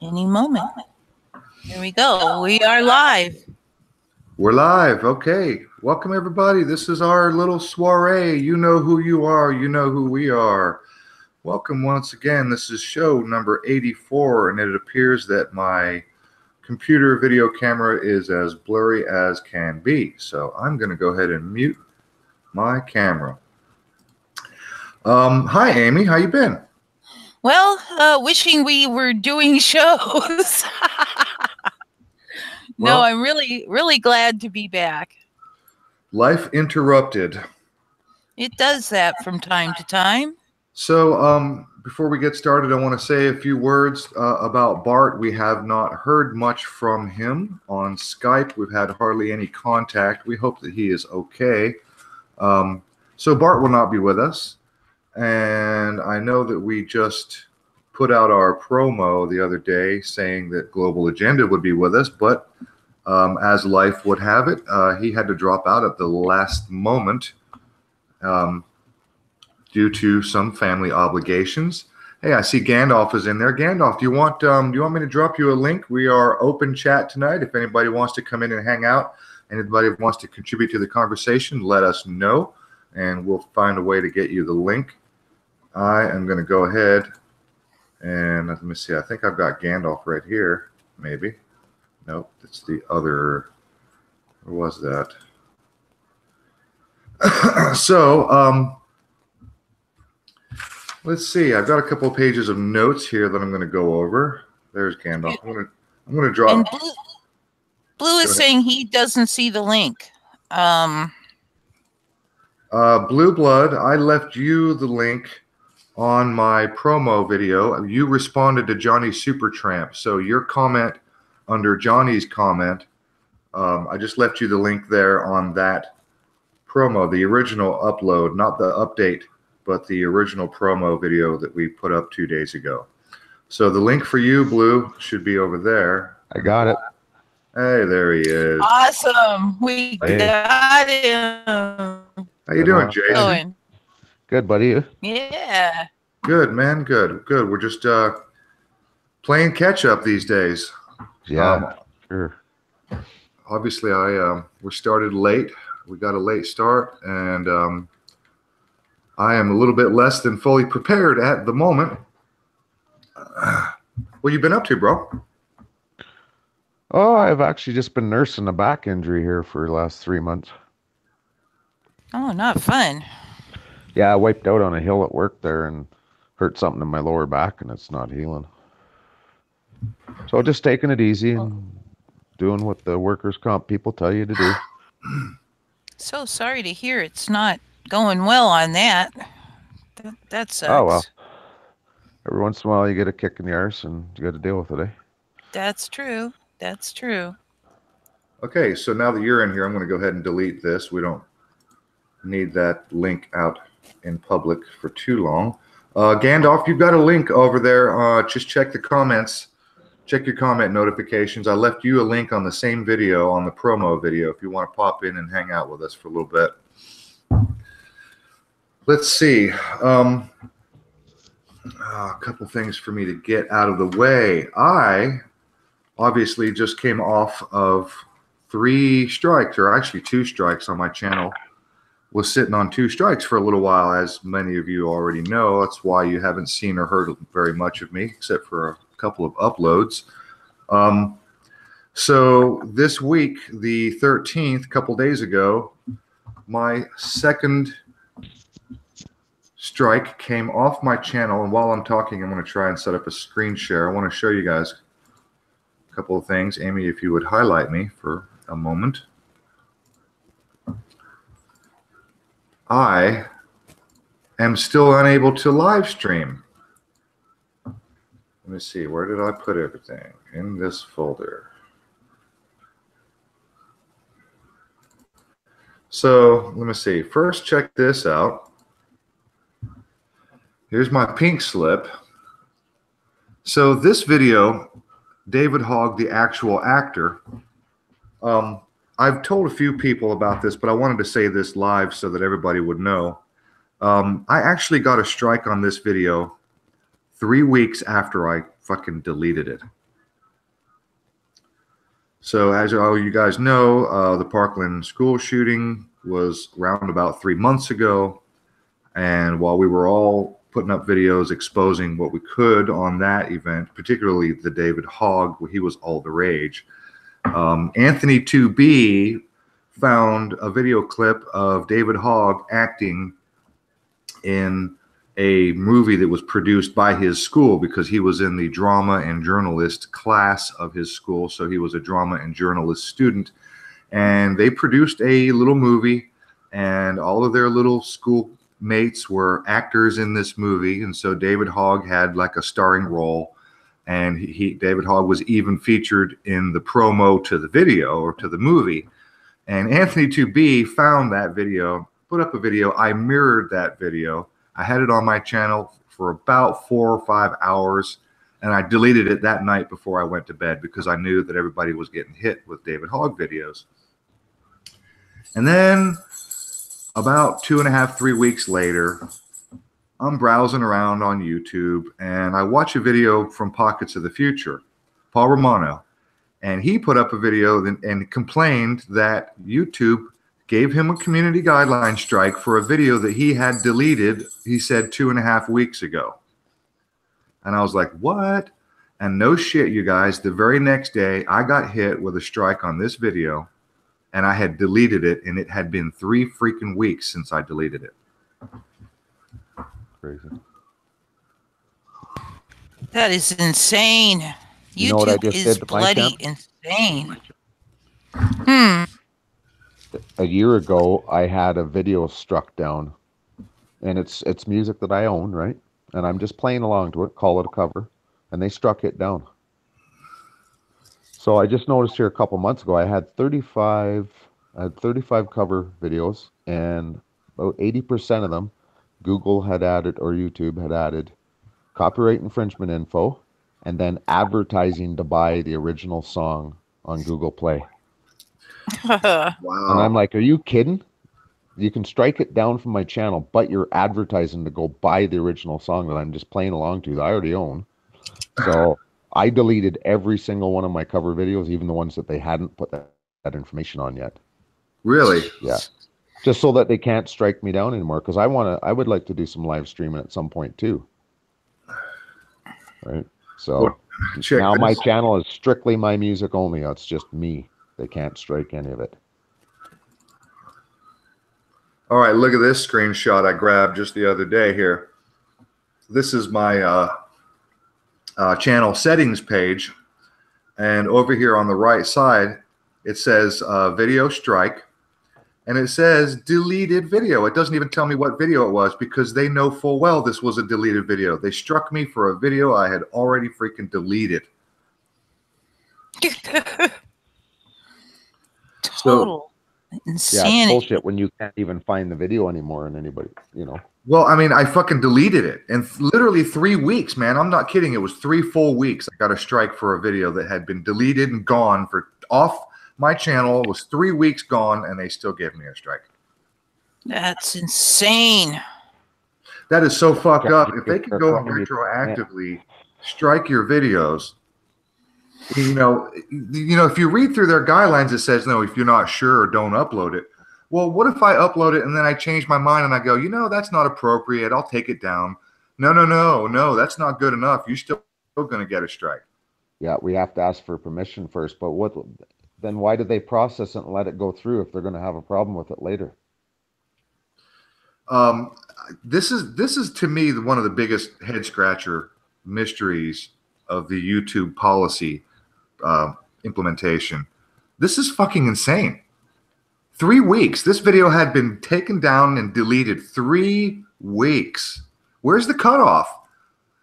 Any moment. Here we go. We are live. We're live. Okay. Welcome, everybody. This is our little soiree. You know who you are. You know who we are. Welcome once again. This is show number 84, and it appears that my computer video camera is as blurry as can be. So I'm going to go ahead and mute my camera. Hi, Amy. How you been? Well, wishing we were doing shows. No, I'm really glad to be back. Life interrupted. It does that from time to time. So before we get started, I want to say a few words about Bart. We have not heard much from him on Skype. We've had hardly any contact. We hope that he is okay. So Bart will not be with us. And I know that we just put out our promo the other day saying that Global Agenda would be with us, but as life would have it, he had to drop out at the last moment due to some family obligations. Hey, I see Gandalf is in there. Gandalf, do you want me to drop you a link? We are open chat tonight. If anybody wants to come in and hang out, anybody wants to contribute to the conversation, let us know, and we'll find a way to get you the link. I am going to go ahead and let me see. I think I've got Gandalf right here. Maybe. Nope, it's the other. Where was that? So, let's see. I've got a couple of pages of notes here that I'm going to go over. There's Gandalf. I'm going to drop. And Blue is saying he doesn't see the link. Blue Blood, I left you the link on my promo video. You responded to Johnny Supertramp. So your comment under Johnny's comment, I just left you the link there on that promo, the original upload, not the update, but the original promo video that we put up 2 days ago. So the link for you, Blue, should be over there. I got it. Hey, there he is. Awesome. We got him. How you doing, Jason? Good, buddy. Yeah. Good, man. Good. We're just playing catch up these days. Yeah, sure. Obviously, we started late. We got a late start, and I am a little bit less than fully prepared at the moment. What you been up to, bro? Oh, I've actually just been nursing a back injury here for the last 3 months. Oh, not fun. Yeah, I wiped out on a hill at work there and hurt something in my lower back, and it's not healing. So just taking it easy and doing what the workers' comp people tell you to do. So sorry to hear it's not going well on that. That sucks. Oh, well. Every once in a while you get a kick in the arse and you got to deal with it, eh? That's true. That's true. Okay, so now that you're in here, I'm going to go ahead and delete this. We don't need that link out in public for too long. Gandalf, you've got a link over there. Just check the comments. Check your comment notifications. I left you a link on the same video, on the promo video, if you want to pop in and hang out with us for a little bit. Let's see. A couple things for me to get out of the way. I obviously just came off of 3 strikes, or actually 2 strikes on my channel. Was sitting on 2 strikes for a little while, as many of you already know. That's why you haven't seen or heard very much of me, except for a couple of uploads. So this week, the 13th, a couple days ago, my second strike came off my channel. And while I'm talking, I'm going to try and set up a screen share. I want to show you guys a couple of things. Amy, if you would highlight me for a moment. I am still unable to live stream. Let me see, where did I put everything? In this folder. So let me see. First, check this out. Here's my pink slip. So this video, David Hogg, the actual actor, I've told a few people about this, but I wanted to say this live so that everybody would know. I actually got a strike on this video 3 weeks after I fucking deleted it. So as all you guys know, the Parkland school shooting was around about 3 months ago. And while we were all putting up videos exposing what we could on that event, particularly the David Hogg, he was all the rage. Anthony 2B found a video clip of David Hogg acting in a movie that was produced by his school, because he was in the drama and journalist class of his school. So he was a drama and journalist student. And they produced a little movie, and all of their little school mates were actors in this movie. And so David Hogg had like a starring role. And David Hogg was even featured in the promo to the video, or to the movie. And Anthony 2B found that video, put up a video. I mirrored that video. I had it on my channel for about 4 or 5 hours, and I deleted it that night before I went to bed, because I knew that everybody was getting hit with David Hogg videos. And then about 2.5, 3 weeks later, I'm browsing around on YouTube, and I watch a video from Pockets of the Future, Paul Romano, and he put up a video and complained that YouTube gave him a community guideline strike for a video that he had deleted, he said 2.5 weeks ago. And I was like, what? And no shit, you guys, the very next day, I got hit with a strike on this video, and I had deleted it, and it had been 3 freaking weeks since I deleted it. Crazy. That is insane. You know what I YouTube just is did to my bloody channel? insane. A year ago, I had a video struck down, and it's music that I own, right? And I'm just playing along to it, call it a cover, and they struck it down. So I just noticed here a couple months ago, I had 35 cover videos, and about 80% of them, Google had added, or YouTube had added, copyright infringement info, and then advertising to buy the original song on Google Play. Wow. And I'm like, are you kidding? You can strike it down from my channel, but you're advertising to go buy the original song that I'm just playing along to that I already own. So I deleted every single one of my cover videos, even the ones that they hadn't put that information on yet. Really? Yeah. Just so that they can't strike me down anymore, because I would like to do some live streaming at some point too. Right. So now my channel is strictly my music only. It's just me. They can't strike any of it. All right, look at this screenshot I grabbed just the other day here. This is my channel settings page. And over here on the right side, it says video strike. And it says deleted video. It doesn't even tell me what video it was, because they know full well this was a deleted video. They struck me for a video I had already freaking deleted. Total insanity. Yeah, it's bullshit when you can't even find the video anymore and anybody, you know. Well, I mean, I fucking deleted it. And literally 3 weeks, man. I'm not kidding. It was 3 full weeks. I got a strike for a video that had been deleted and gone for off my channel. It was 3 weeks gone, and they still gave me a strike. That's insane. That is so fucked up. If they could go and retroactively strike your videos, you know, if you read through their guidelines, it says, no, if you're not sure, don't upload it. Well, what if I upload it and then I change my mind and I go, that's not appropriate, I'll take it down. No, that's not good enough. You're still going to get a strike. Yeah, we have to ask for permission first. But then why did they process it and let it go through if they're going to have a problem with it later? This is to me one of the biggest head scratcher mysteries of the YouTube policy implementation. This is fucking insane. 3 weeks. This video had been taken down and deleted 3 weeks. Where's the cutoff?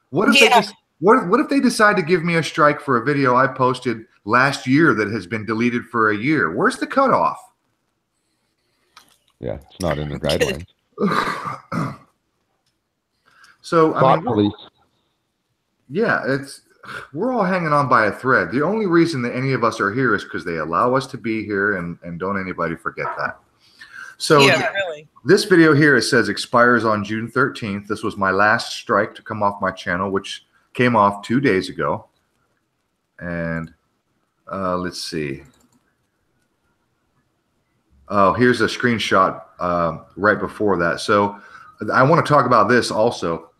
What if they decide to give me a strike for a video I posted last year that has been deleted for a year? Where's the cutoff? Yeah, it's not in the guidelines. So I mean, police. Yeah, we're all hanging on by a thread. The only reason that any of us are here is because they allow us to be here, and don't anybody forget that. So yeah, really. This video here, it says expires on June 13th. This was my last strike to come off my channel, which came off 2 days ago. And let's see. Oh, here's a screenshot right before that. So I want to talk about this also.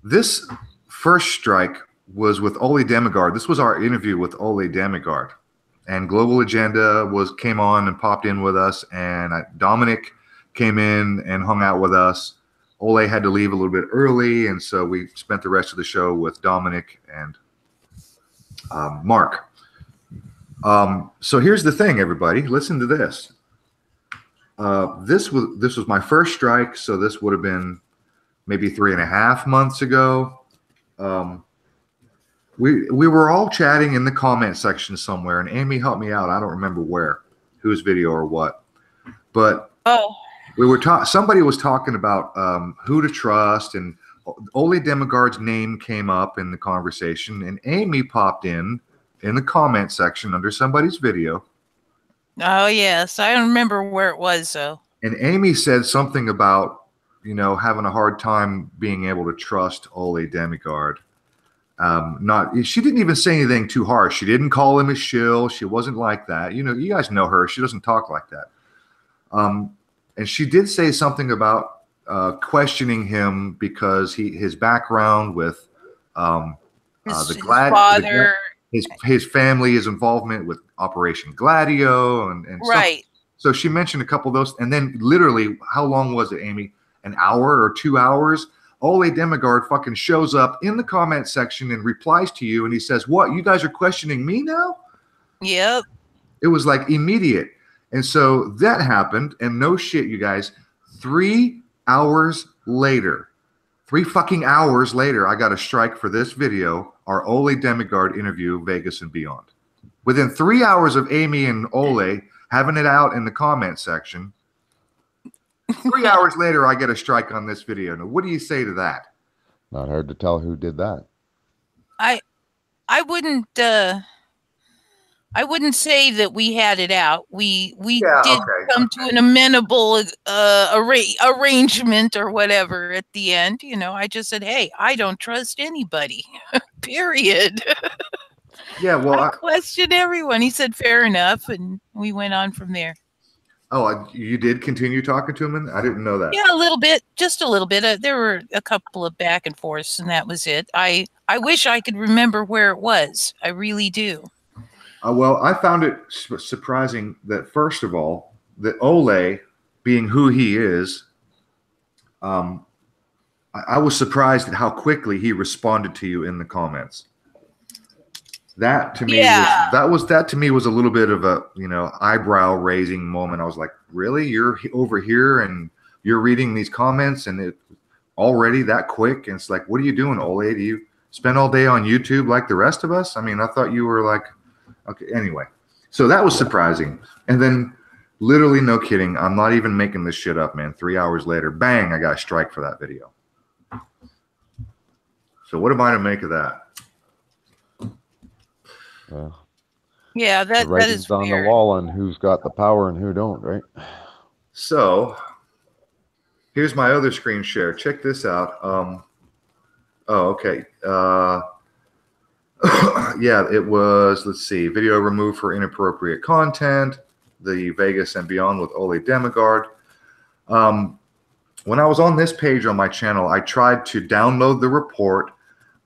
This first strike was with Ole Demigard. This was our interview with Ole Demigard, and Global Agenda came on and popped in with us, and Dominic came in and hung out with us. Ole had to leave a little bit early, and so we spent the rest of the show with Dominic and Mark. So here's the thing, everybody. Listen to this. This was my first strike, so this would have been maybe 3.5 months ago. We were all chatting in the comment section somewhere, and Amy helped me out. I don't remember where, whose video or what, but we were somebody was talking about who to trust, and Ole Demigard's name came up in the conversation, and Amy popped in the comment section under somebody's video. Oh yes, I don't remember where it was though. And Amy said something about, you know, having a hard time being able to trust Ole Demigard. She didn't even say anything too harsh. She didn't call him a shill. She wasn't like that. You know, you guys know her. She doesn't talk like that. And she did say something about questioning him because his background with his father, his family, his involvement with Operation Gladio, and right. So she mentioned a couple of those, and then literally, how long was it, Amy? An hour or 2 hours? Ole Demigard fucking shows up in the comment section and replies to you, and he says, "What? You guys are questioning me now?" Yep. It was like immediate. And so that happened, and no shit, you guys, 3 hours later, 3 fucking hours later, I got a strike for this video, our Ole Demigard interview, Vegas and Beyond. Within 3 hours of Amy and Ole having it out in the comment section, 3 hours later, I get a strike on this video. Now, what do you say to that? Not hard to tell who did that. I wouldn't say that we had it out. We Yeah, did come to an amenable arrangement or whatever at the end. You know, I just said, "Hey, I don't trust anybody." Period. Yeah, well, I question everyone. He said, "Fair enough," and we went on from there. Oh, you did continue talking to him, and I didn't know that. Yeah, a little bit, just a little bit. There were a couple of back and forths, and that was it. I wish I could remember where it was. I really do. Well, I found it surprising that, first of all, that Ole, being who he is, I was surprised at how quickly he responded to you in the comments. That to me was a little bit of a, you know, eyebrow raising moment. I was like, really? You're over here and you're reading these comments and it already that quick? And it's like, what are you doing, Ole? Do you spend all day on YouTube like the rest of us? I mean, I thought you were like, okay, anyway. So that was surprising. And then literally, no kidding, I'm not even making this shit up, man. 3 hours later, bang, I got a strike for that video. So what am I to make of that? Yeah, that is on weird. The wall on who's got the power and who don't, right? So here's my other screen share. Check this out. Oh, okay. Yeah, it was, let's see, video removed for inappropriate content, the Vegas and Beyond with Ole Demigard. When I was on this page on my channel, I tried to download the report.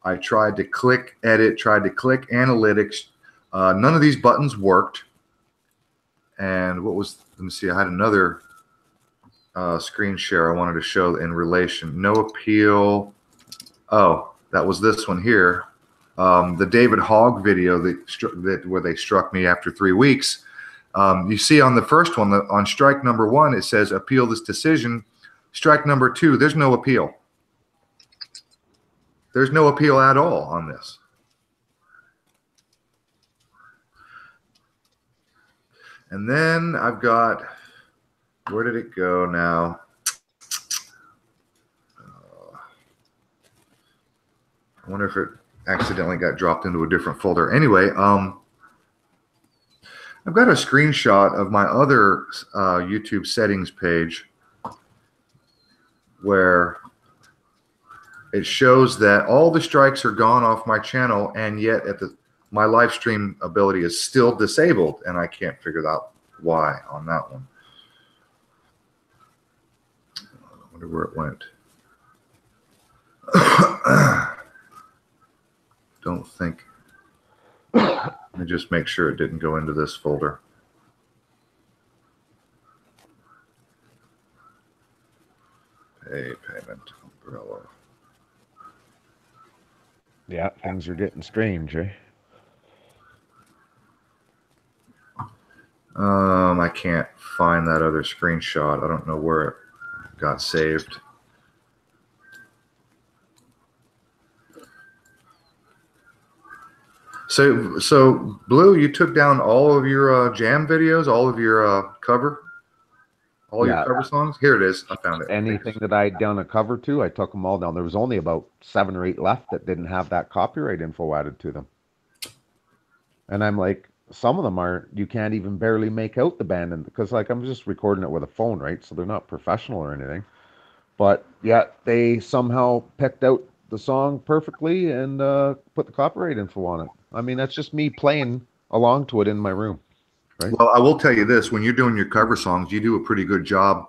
I tried to click edit, tried to click analytics. None of these buttons worked. And what was, let me see, I had another screen share I wanted to show in relation. No appeal. Oh, that was this one here. The David Hogg video where they struck me after 3 weeks. You see on the first one, on strike number 1, it says appeal this decision. Strike number 2, there's no appeal. There's no appeal at all on this. And then I've got, where did it go now? I wonder if it accidentally got dropped into a different folder. Anyway, I've got a screenshot of my other YouTube settings page where it shows that all the strikes are gone off my channel, and yet at the my live stream ability is still disabled, and I can't figure out why on that one. I wonder where it went. Don't think. Let me just make sure it didn't go into this folder. Pay payment umbrella. Yeah, things are getting strange, eh? I can't find that other screenshot. I don't know where it got saved. So Blue, you took down all of your jam videos, all of your cover, all your cover songs. Here it is. I found it. Anything that I'd done a cover to, I took them all down. There was only about 7 or 8 left that didn't have that copyright info added to them. And I'm like, some of them are, you can't even barely make out the band, and because like I'm just recording it with a phone, right? So they're not professional or anything. But yeah, they somehow picked out the song perfectly and put the copyright info on it. I mean, that's just me playing along to it in my room. Right? Well, I will tell you this: when you're doing your cover songs, you do a pretty good job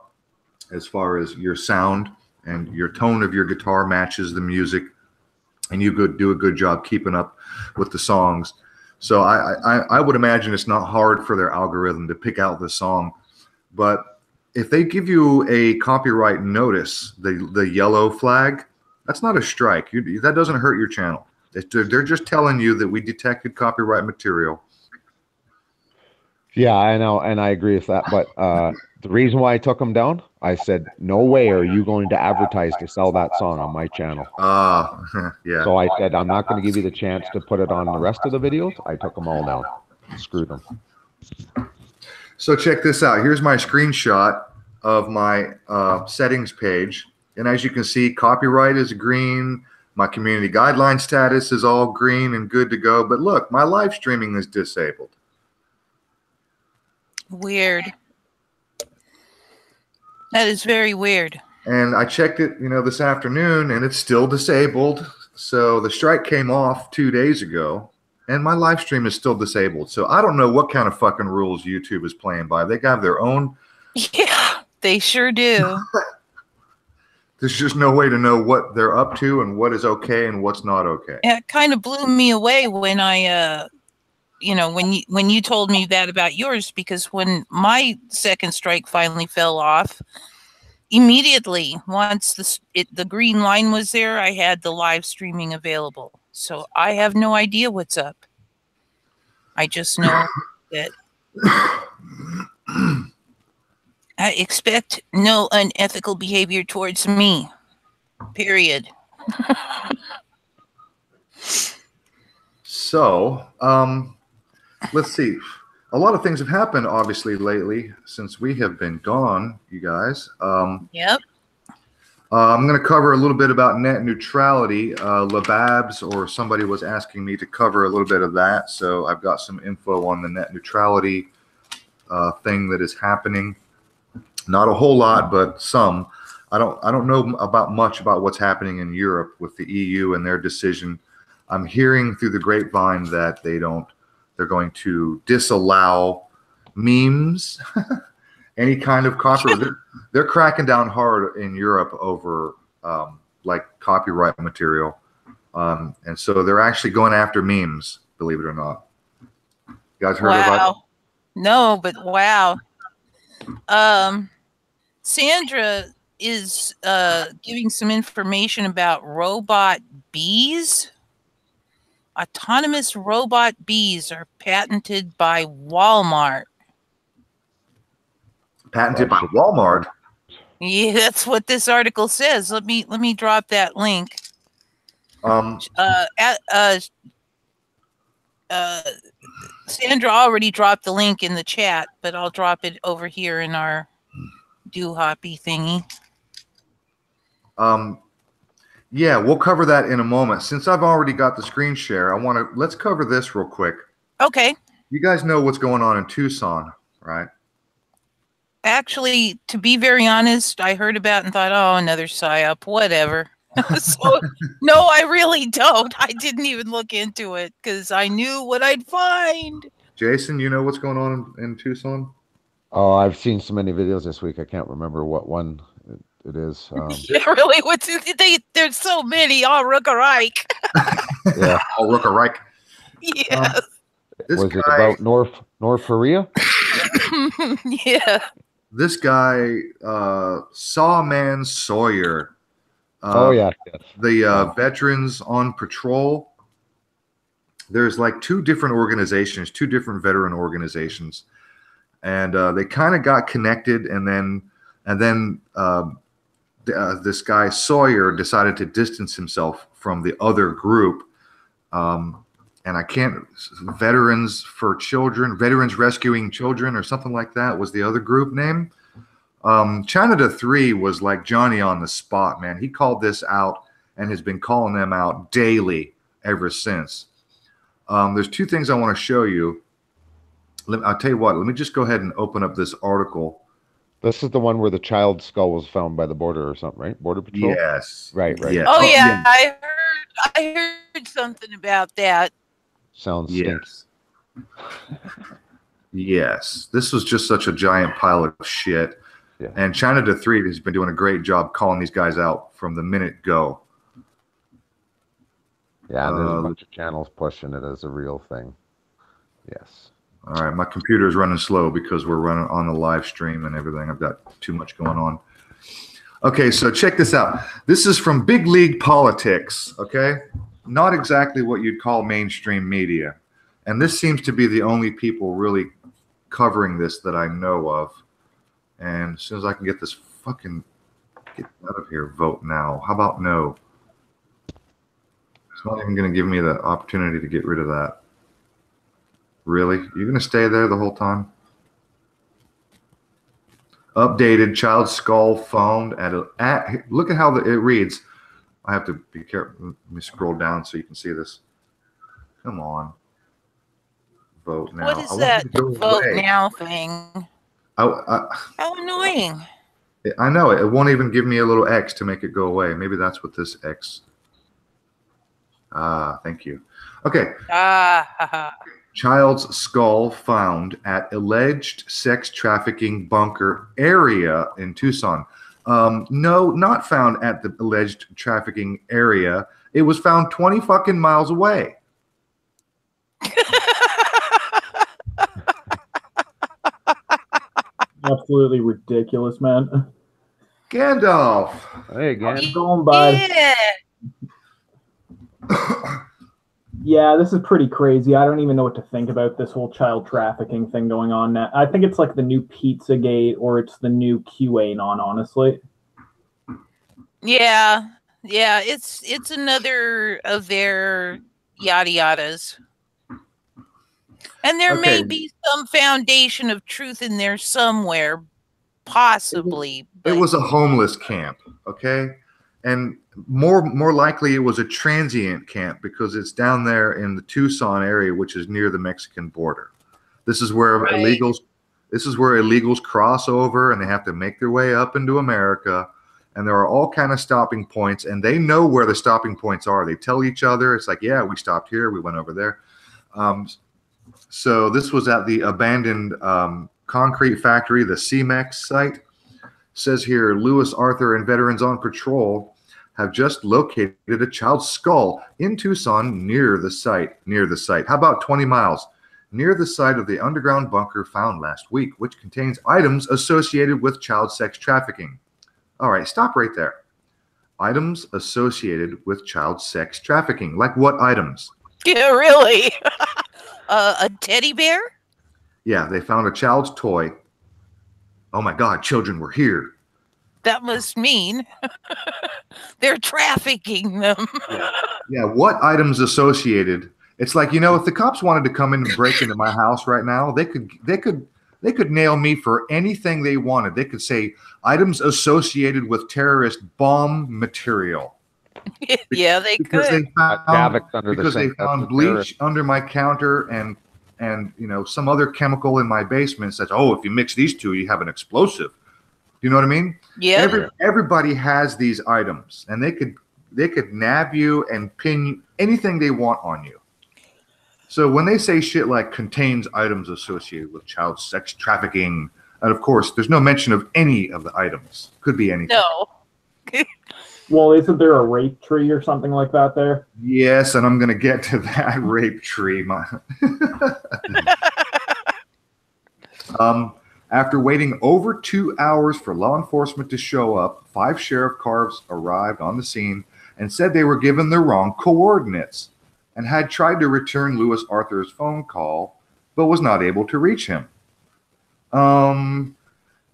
as far as your sound and your tone of your guitar matches the music, and you do a good job keeping up with the songs. So I would imagine it's not hard for their algorithm to pick out the song, but if they give you a copyright notice, the yellow flag, that's not a strike. That doesn't hurt your channel. They're just telling you that we detected copyright material. Yeah, I know, and I agree with that. But the reason why I took them down, I said, no way are you going to advertise to sell that song on my channel. Yeah. So I said, I'm not going to give you the chance to put it on the rest of the videos. I took them all down. Screw them. So check this out. Here's my screenshot of my settings page. And as you can see, copyright is green. My community guideline status is all green and good to go. But look, my live streaming is disabled. Weird. That is very weird. And I checked it, this afternoon, and it's still disabled. So the strike came off 2 days ago, and my live stream is still disabled. So I don't know what kind of fucking rules YouTube is playing by. They got their own. Yeah, they sure do. There's just no way to know what they're up to and what is okay and what's not okay. It kind of blew me away when I, when you told me that about yours, because when my second strike finally fell off, immediately once the green line was there, I had the live streaming available. So I have no idea what's up. I just know that I expect no unethical behavior towards me. Period. So, let's see. A lot of things have happened, obviously, lately since we have been gone, you guys. Yep. I'm going to cover a little bit about net neutrality. Lababs or somebody was asking me to cover a little bit of that, so I've got some info on the net neutrality thing that is happening. Not a whole lot, but some. I don't know much about what's happening in Europe with the EU and their decision. I'm hearing through the grapevine that they're going to disallow memes, any kind of copyright. They're cracking down hard in Europe over like copyright material. And so they're actually going after memes, believe it or not. You guys heard about it? No, but wow. Sandra is giving some information about robot bees. Autonomous robot bees are patented by Walmart. Patented by Walmart? Yeah, that's what this article says. Let me drop that link. Sandra already dropped the link in the chat, but I'll drop it over here in our doo-hoppy thingy. Yeah, we'll cover that in a moment. Since I've already got the screen share, let's cover this real quick. Okay. You guys know what's going on in Tucson, right? Actually, to be very honest, I heard about it and thought, oh, another psyop, whatever. So, no, I really don't. I didn't even look into it because I knew what I'd find. Jason, you know what's going on in Tucson? Oh, I've seen so many videos this week. I can't remember what one it is. Yeah, really? There's so many. All Rookerike. Yeah. Oh, Rookerike. Yes. This Was guy, it about North Korea? Yeah. this guy, Sawman Sawyer. Oh yeah. Yes. The veterans on patrol. There's like two different organizations, two different veteran organizations, and they kind of got connected, and then this guy Sawyer decided to distance himself from the other group. And I can't, Veterans for Children, Veterans Rescuing Children, or something like that was the other group name. Canada 3 was like Johnny on the spot, man. He called this out and has been calling them out daily ever since. There's two things I want to show you. I'll tell you what, let me just go ahead and open up this article. This is the one where the child's skull was found by the border or something, right? Border Patrol? Yes. Right. Yeah. Oh, yeah. I heard something about that. Sounds stinky. Yes. Yes. This was just such a giant pile of shit. Yeah. And China 3 has been doing a great job calling these guys out from the minute go. Yeah, and there's a bunch of channels pushing it as a real thing. Yes. All right, my computer is running slow because we're running on the live stream and everything. I've got too much going on. Okay, so check this out. This is from Big League Politics, okay? Not exactly what you'd call mainstream media. And this seems to be the only people really covering this that I know of. And as soon as I can get this fucking, get out of here, vote now. How about no? It's not even going to give me the opportunity to get rid of that. Really? You're going to stay there the whole time? Updated child skull found at look at how it reads. I have to be careful. Let me scroll down so you can see this. Come on. Vote now. What is that vote now thing? How annoying. I know. It won't even give me a little X to make it go away. Maybe that's what this X. Thank you. Okay. Child's skull found at alleged sex trafficking bunker area in Tucson. No, not found at the alleged trafficking area. It was found 20 fucking miles away. Absolutely ridiculous, man. Gandalf. Hey, Gandalf. How's it going, bud? Yeah. Yeah, this is pretty crazy. I don't even know what to think about this whole child trafficking thing going on now. I think it's like the new Pizzagate or it's the new QAnon, honestly. Yeah. Yeah, it's another of their yada yadas. And there may be some foundation of truth in there somewhere, possibly. It was a homeless camp, okay? And more likely it was a transient camp because it's down there in the Tucson area, which is near the Mexican border. This is where illegals cross over and they have to make their way up into America. And there are all kind of stopping points, and they know where the stopping points are. They tell each other, it's like, yeah, we stopped here, we went over there. So this was at the abandoned concrete factory, the CMEX site. It says here, Lewis Arthur and veterans on patrol have just located a child's skull in Tucson near the site. How about 20 miles? Near the site of the underground bunker found last week, which contains items associated with child sex trafficking. All right, stop right there. Items associated with child sex trafficking. Like what items? Yeah, really? A teddy bear? Yeah, they found a child's toy. Oh my God, children were here. That must mean they're trafficking them. Yeah, what items associated? It's like, you know, if the cops wanted to come in and break into my house right now, they could nail me for anything they wanted. They could say items associated with terrorist bomb material. Yeah, they because could. They found bleach under my counter and you know, some other chemical in my basement says, oh, if you mix these two, you have an explosive. You know what I mean? Yeah. Everybody has these items, and they could nab you and pin anything they want on you. So when they say shit like contains items associated with child sex trafficking, and of course, there's no mention of any of the items. Could be anything. No. Well, isn't there a rape tree or something like that there? Yes, and I'm going to get to that rape tree. After waiting over 2 hours for law enforcement to show up, 5 sheriff cars arrived on the scene and said they were given the wrong coordinates and had tried to return Lewis Arthur's phone call, but was not able to reach him.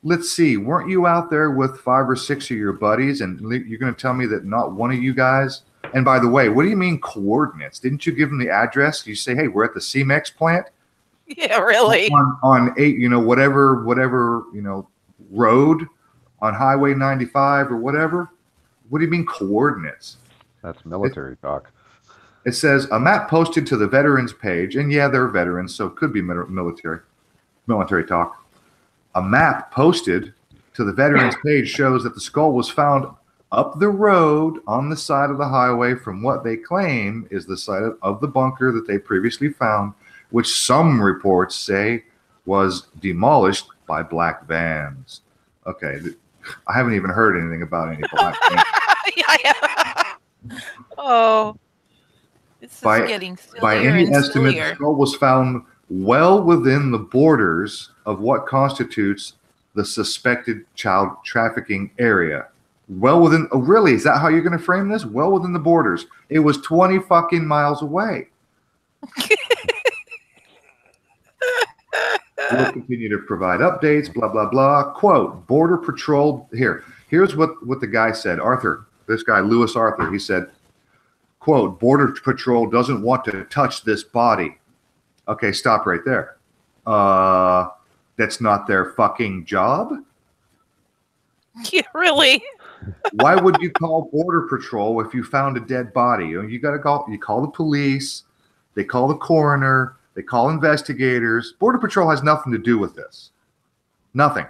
Let's see. Weren't you out there with 5 or 6 of your buddies, and you're going to tell me that not one of you guys? And by the way, what do you mean coordinates? Didn't you give them the address? You say, hey, we're at the CMEX plant. Yeah, really. On 8, whatever, road on Highway 95 or whatever. What do you mean coordinates? That's military talk. It says a map posted to the veterans page, and yeah, they're veterans, so it could be military talk. A map posted to the veterans page shows that the skull was found up the road on the side of the highway from what they claim is the site of the bunker that they previously found, which some reports say was demolished by black vans. Okay, I haven't even heard anything about any black vans. Oh, this is getting sillier by any and estimate, sillier. the skull was found well within the borders of what constitutes the suspected child trafficking area. Well within, oh, really? Is that how you're going to frame this? Well within the borders. It was 20 fucking miles away. We'll continue to provide updates, blah, blah, blah. Quote, Border Patrol, here's what the guy said. Arthur, this guy, Lewis Arthur, he said, quote, Border Patrol doesn't want to touch this body. Okay, stop right there. That's not their fucking job? Yeah, really? Why would you call Border Patrol if you found a dead body? You call the police, they call the coroner, they call investigators. Border Patrol has nothing to do with this. Nothing.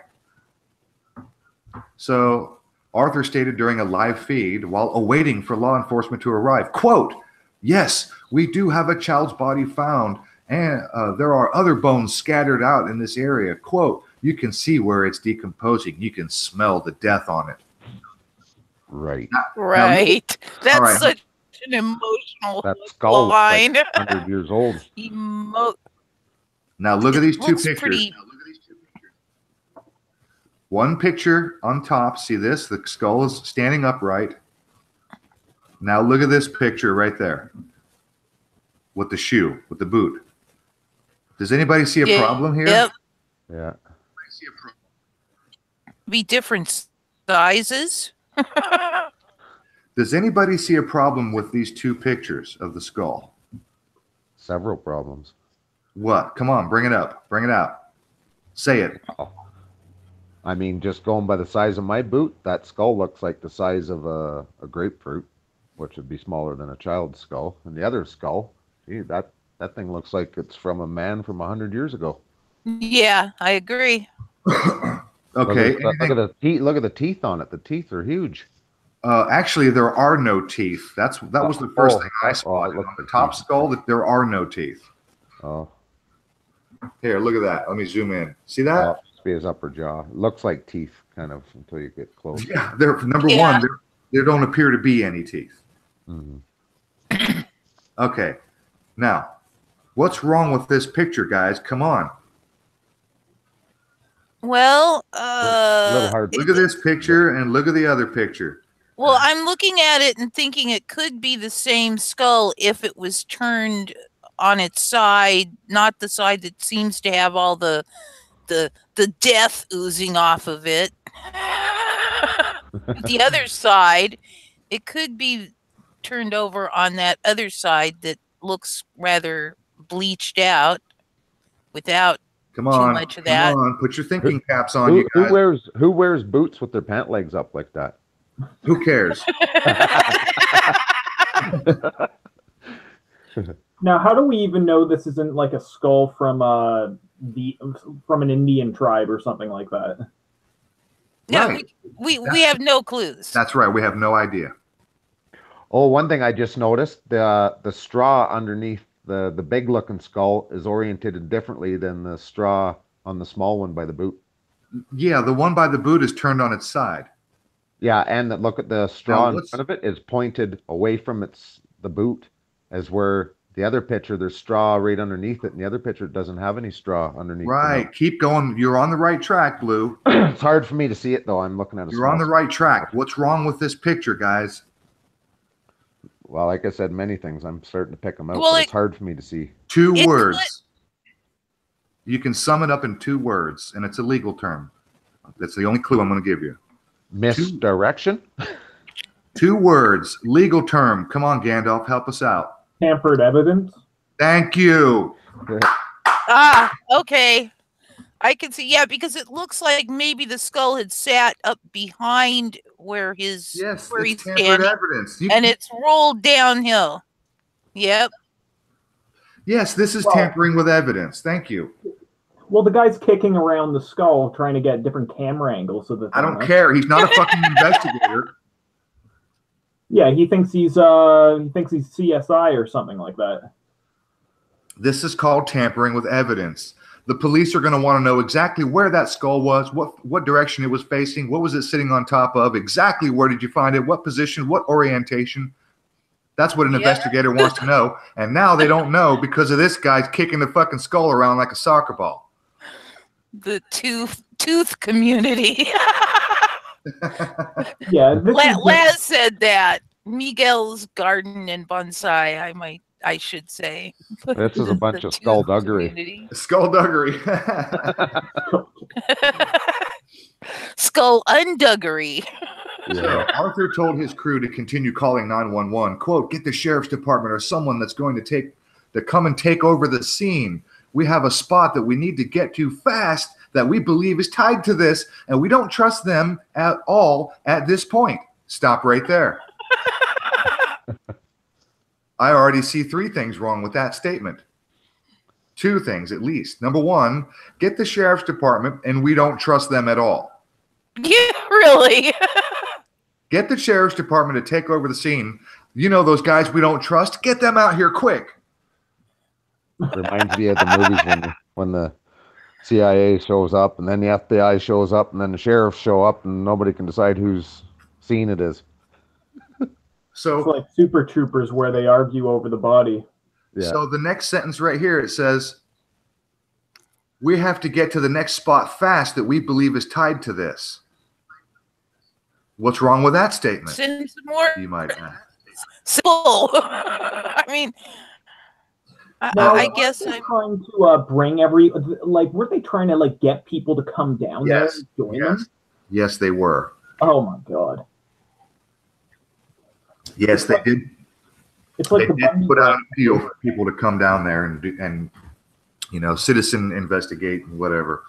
So Arthur stated during a live feed while awaiting for law enforcement to arrive, quote, yes, we do have a child's body found, and there are other bones scattered out in this area. Quote, you can see where it's decomposing. You can smell the death on it. Right. Right. That's right. such an emotional That skull line. is like 100 years old. Now look at these two pictures. Pretty... One picture on top. See this? The skull is standing upright. Now look at this picture right there with the shoe, with the boot. Does anybody see a problem here? Yep. Yeah. Be different sizes. Does anybody see a problem with these two pictures of the skull? Several problems. What? Come on, bring it up. Bring it out. Say it. Oh. I mean, just going by the size of my boot, that skull looks like the size of a grapefruit, which would be smaller than a child's skull. And the other skull, gee, that thing looks like it's from a man from 100 years ago. Yeah, I agree. Okay. Look at the teeth. Look at the teeth on it. The teeth are huge. Actually, there are no teeth. That was the first thing I spotted. On the top skull, that there are no teeth. Oh. Here, look at that. Let me zoom in. See that? Oh, must be his upper jaw. It looks like teeth, kind of, until you get close. Yeah, number one, there don't appear to be any teeth. Mm-hmm. Okay. Now, what's wrong with this picture, guys? Come on. Well, a little hard. Look at this picture and look at the other picture. Well, I'm looking at it and thinking it could be the same skull if it was turned on its side, not the side that seems to have all the death oozing off of it. The other side, it could be turned over on that other side that looks rather bleached out without too much of that. Come on, put your thinking caps on, you guys. Who wears boots with their pant legs up like that? Who cares? Now, how do we even know this isn't like a skull from an Indian tribe or something like that? No, Right. we have no clues. That's right. We have no idea. Oh, one thing I just noticed, the straw underneath the big looking skull is oriented differently than the straw on the small one by the boot. Yeah, the one by the boot is turned on its side. Yeah, and look at the straw Now, in front of it is pointed away from the boot, as where the other picture there's straw right underneath it, and the other picture doesn't have any straw underneath. Right, keep going. You're on the right track, Blue. It's hard for me to see it though. I'm looking at a. You're on the right track. What's wrong with this picture, guys? Well, like I said, many things. I'm starting to pick them out, Well, but it's hard for me to see. Two words. You can sum it up in 2 words, and it's a legal term. That's the only clue I'm going to give you. Misdirection? 2 words, legal term. Come on, Gandalf, help us out. Tampered evidence. Thank you. Ah, okay. I can see, yeah, because it looks like maybe the skull had sat up behind where he's tampered standing, evidence. and it's rolled downhill. Yep. Yes, this is tampering with evidence. Thank you. Well, the guy's kicking around the skull, trying to get different camera angles. So that I don't care. He's not a fucking investigator. Yeah, he thinks he's CSI or something like that. This is called tampering with evidence. The police are going to want to know exactly where that skull was, what direction it was facing, what was it sitting on top of, exactly where did you find it, what position, what orientation. That's what an investigator wants to know. And now they don't know because of this guy's kicking the fucking skull around like a soccer ball. The tooth community. Yeah, Laz said that. Miguel's garden and bonsai, I should say. This is a bunch of skullduggery. Skullduggery. Skull unduggery. So Arthur told his crew to continue calling 911. Quote, get the sheriff's department or someone that's going to come and take over the scene. We have a spot that we need to get to fast that we believe is tied to this, and we don't trust them at all at this point. Stop right there. I already see 3 things wrong with that statement. 2 things at least. Number 1, get the sheriff's department, and we don't trust them at all. Yeah, really. Get the sheriff's department to take over the scene. You know those guys we don't trust? Get them out here quick. Reminds me of the movies when the CIA shows up, and then the FBI shows up, and then the sheriffs show up, and nobody can decide whose scene it is. So it's like Super Troopers where they argue over the body. Yeah. So the next sentence right here, it says, we have to get to the next spot fast that we believe is tied to this. What's wrong with that statement? Send some more. You might ask. Simple. I mean, I guess I'm trying to bring weren't they trying to get people to come down there and join them? Yes, they were. Oh my god. Yes, they did. It's like they did put out an appeal for people to come down there and citizen investigate and whatever.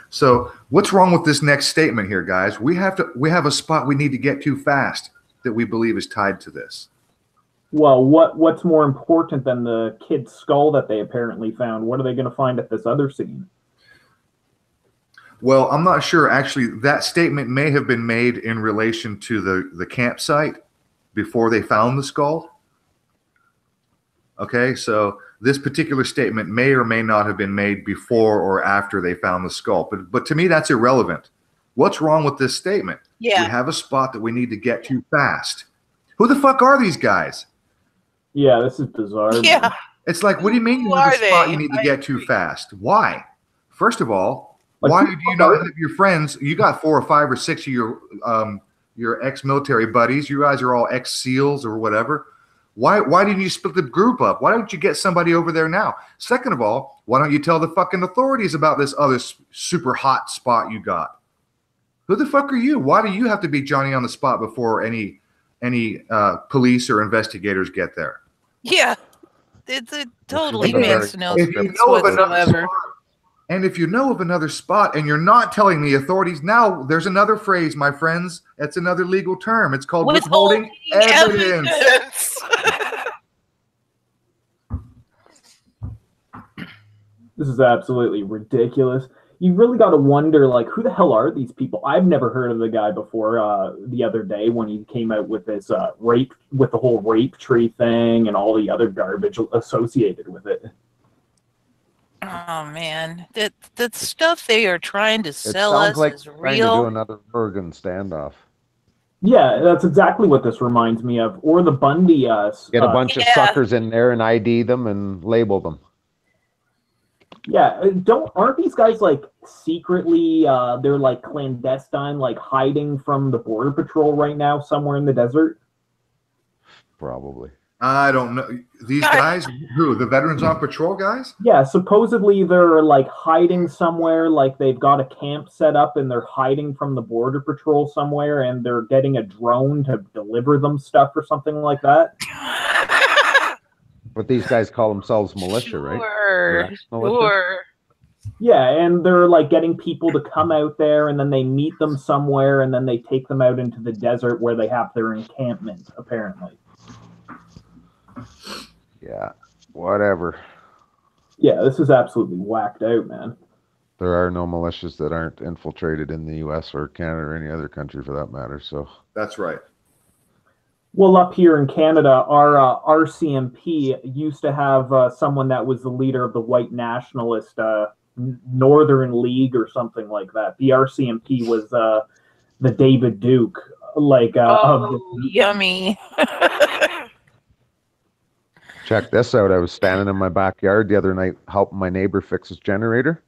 So what's wrong with this next statement here, guys? We have a spot we need to get to fast that we believe is tied to this. Well, what's more important than the kid's skull that they apparently found? What are they going to find at this other scene? Well, I'm not sure. Actually, that statement may have been made in relation to the campsite before they found the skull. Okay, so this particular statement may or may not have been made before or after they found the skull. But to me, that's irrelevant. What's wrong with this statement? Yeah. We have a spot that we need to get to fast. Who the fuck are these guys? Yeah, this is bizarre. Yeah. Man. It's like, what do you mean you have a spot you need to get to fast? Why? First of all, why do you not have your friends? You got 4 or 5 or 6 of your ex-military buddies. You guys are all ex-SEALs or whatever. Why didn't you split the group up? Why don't you get somebody over there now? Second of all, why don't you tell the fucking authorities about this other super hot spot you got? Who the fuck are you? Why do you have to be Johnny on the spot before any police or investigators get there? Yeah, it totally makes no sense whatsoever. And if you know of another spot and you're not telling the authorities, now there's another phrase, my friends. It's another legal term. It's called withholding evidence. This is absolutely ridiculous. you really got to wonder, like, who the hell are these people? I've never heard of the guy before. The other day when he came out with this rape, with the whole rape tree thing and all the other garbage associated with it. Oh man, that stuff they are trying to It sell sounds us like is trying to do real. another Oregon standoff. Yeah, that's exactly what this reminds me of. Or the Bundy. Get a bunch of Yeah. suckers in there and ID them and label them. Yeah, aren't these guys like secretly? They're like clandestine, like hiding from the border patrol right now somewhere in the desert. Probably. I don't know. These guys, who? The Veterans on Patrol guys? Yeah, supposedly they're like hiding somewhere, like they've got a camp set up and they're hiding from the border patrol somewhere, and they're getting a drone to deliver them stuff or something like that. But these guys call themselves militia, right? Sure, Militia? sure. Yeah, and they're like getting people to come out there, and then they meet them somewhere, and then they take them out into the desert where they have their encampment, apparently. Yeah, whatever. Yeah, this is absolutely whacked out, man. There are no militias that aren't infiltrated in the U.S. or Canada or any other country for that matter. So That's right. Well, up here in Canada, our RCMP used to have someone that was the leader of the white nationalist Northern League or something like that. The RCMP was the David Duke, like yummy. check this out. I was standing in my backyard the other night helping my neighbor fix his generator,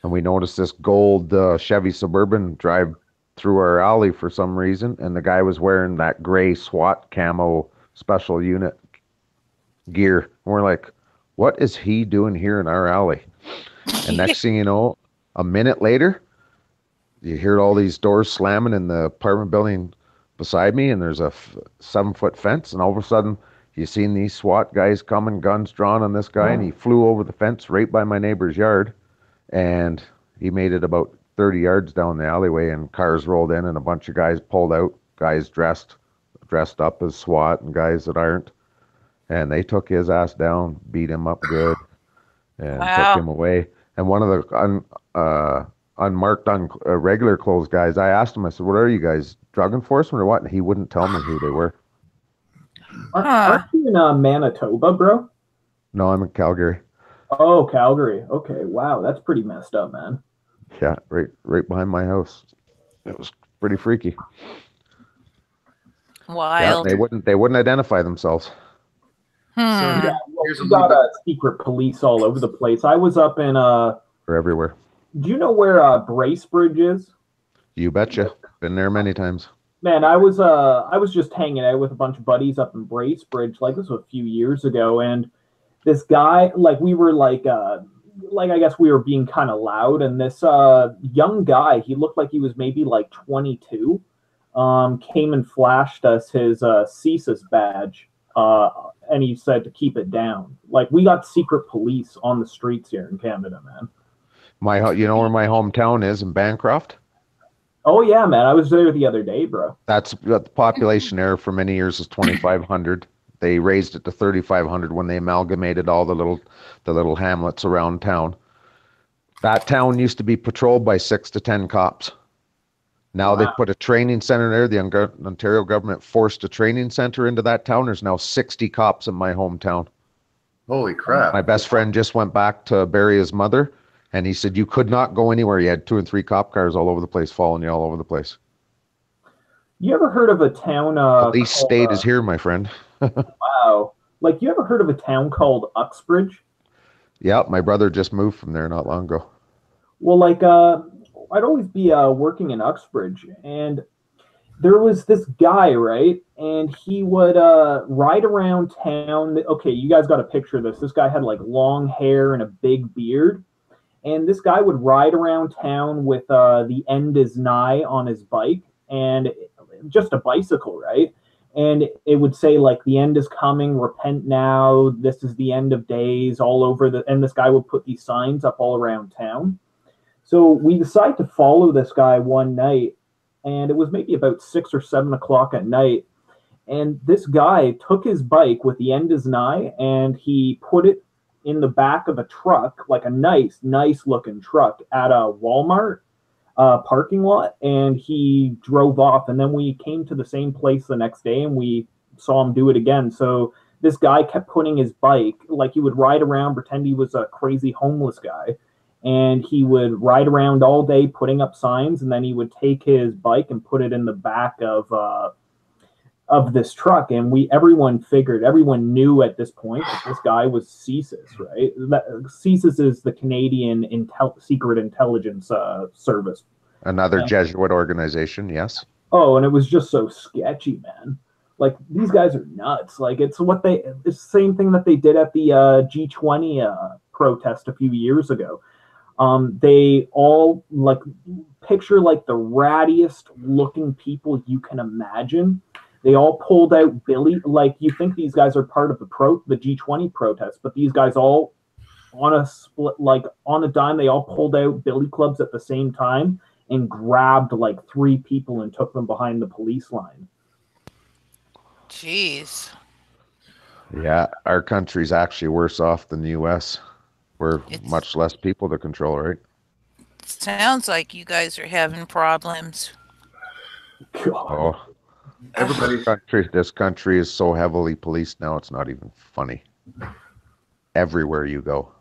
and we noticed this gold Chevy Suburban drive through our alley for some reason, and the guy was wearing that gray SWAT camo special unit gear. And we're like, what is he doing here in our alley? And next thing you know, a minute later, you hear all these doors slamming in the apartment building beside me, and there's a 7-foot fence, and all of a sudden you seen these SWAT guys coming, guns drawn on this guy, and he flew over the fence right by my neighbor's yard, and he made it about 30 yards down the alleyway, and cars rolled in, and a bunch of guys pulled out, guys dressed up as SWAT and guys that aren't, and they took his ass down, beat him up good, and took him away. And one of the unmarked, regular clothes guys, I asked him, I said, what are you guys, drug enforcement or what? And he wouldn't tell me who they were. Aren't you in Manitoba, bro? No, I'm in Calgary. Oh, Calgary. Okay, wow, that's pretty messed up, man. Yeah, right behind my house. It was pretty freaky. Wild. Yeah, they wouldn't identify themselves. So Yeah, here's a we little got bit. secret police all over the place. I was up in They're everywhere. do you know where Bracebridge is? You betcha. Been there many times. Man, I was just hanging out with a bunch of buddies up in Bracebridge, like this was a few years ago, and this guy, like we were like I guess we were being kind of loud, and this young guy, he looked like he was maybe like 22, came and flashed us his CSIS badge, and he said to keep it down. Like, we got secret police on the streets here in Canada, man. You know where my hometown is in Bancroft? Oh yeah, man, I was there the other day, bro. That's the population there for many years is 2,500. They raised it to 3,500 when they amalgamated all the little hamlets around town. That town used to be patrolled by 6 to 10 cops. Now they put a training center there. The Ontario government forced a training center into that town. There's now 60 cops in my hometown. Holy crap. My best friend just went back to bury his mother, and he said you could not go anywhere. You had 2 and 3 cop cars all over the place, following you all over the place. You ever heard of a town Police state is here, my friend. Wow. Like, you ever heard of a town called Uxbridge? Yeah, my brother just moved from there not long ago. Well, like, I'd always be working in Uxbridge, and there was this guy, right? And he would ride around town. Okay, you guys got to picture this. This guy had like long hair and a big beard. And this guy would ride around town with the end is nigh on his bike, and just a bicycle, right? And it would say like, the end is coming, repent now, this is the end of days, all over and this guy would put these signs up all around town. So we decided to follow this guy one night, and it was maybe about 6 or 7 o'clock at night. And this guy took his bike with the end is nigh, and he put it in the back of a truck, like a nice looking truck at a Walmart parking lot, and he drove off. And then we came to the same place the next day and we saw him do it again. So this guy kept putting his bike, like he would ride around, pretend he was a crazy homeless guy, and he would ride around all day putting up signs, and then he would take his bike and put it in the back of this truck. And everyone knew at this point that this guy was CSIS, right? CSIS is the Canadian Secret Intelligence Service. Another Jesuit organization, yes. Oh, and it was just so sketchy, man. Like, these guys are nuts. Like, it's the same thing that they did at the G20 protest a few years ago. They all, like, picture like the rattiest looking people you can imagine. They all pulled out like, you think these guys are part of the G20 protest, but these guys all on a dime, they all pulled out billy clubs at the same time and grabbed like 3 people and took them behind the police line. Jeez. Yeah, our country's actually worse off than the U.S. We're much less people to control, right? Sounds like you guys are having problems. God. Oh, this country is so heavily policed now, it's not even funny. Everywhere you go.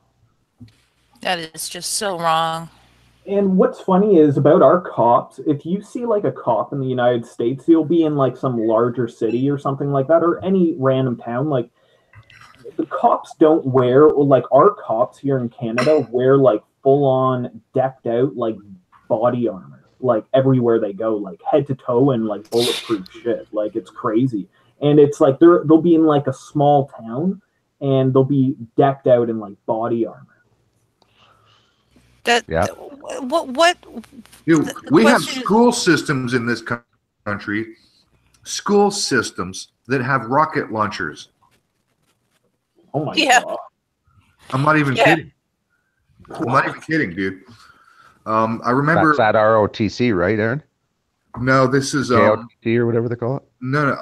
That is just so wrong. And what's funny is about our cops, if you see like a cop in the United States, he'll be in like some larger city or something like that, or any random town. Like, the cops don't wear, like, our cops here in Canada wear like full on decked out like body armor, like everywhere they go, like head to toe and like bulletproof shit. Like, it's crazy. And it's like they'll be in like a small town and they'll be decked out in like body armor. What Dude, we have school systems in this country, school systems that have rocket launchers. Oh my God. I'm not even kidding. I'm not even kidding, dude. I remember that's at ROTC, right, Aaron? No, this is JOTC or whatever they call it. No.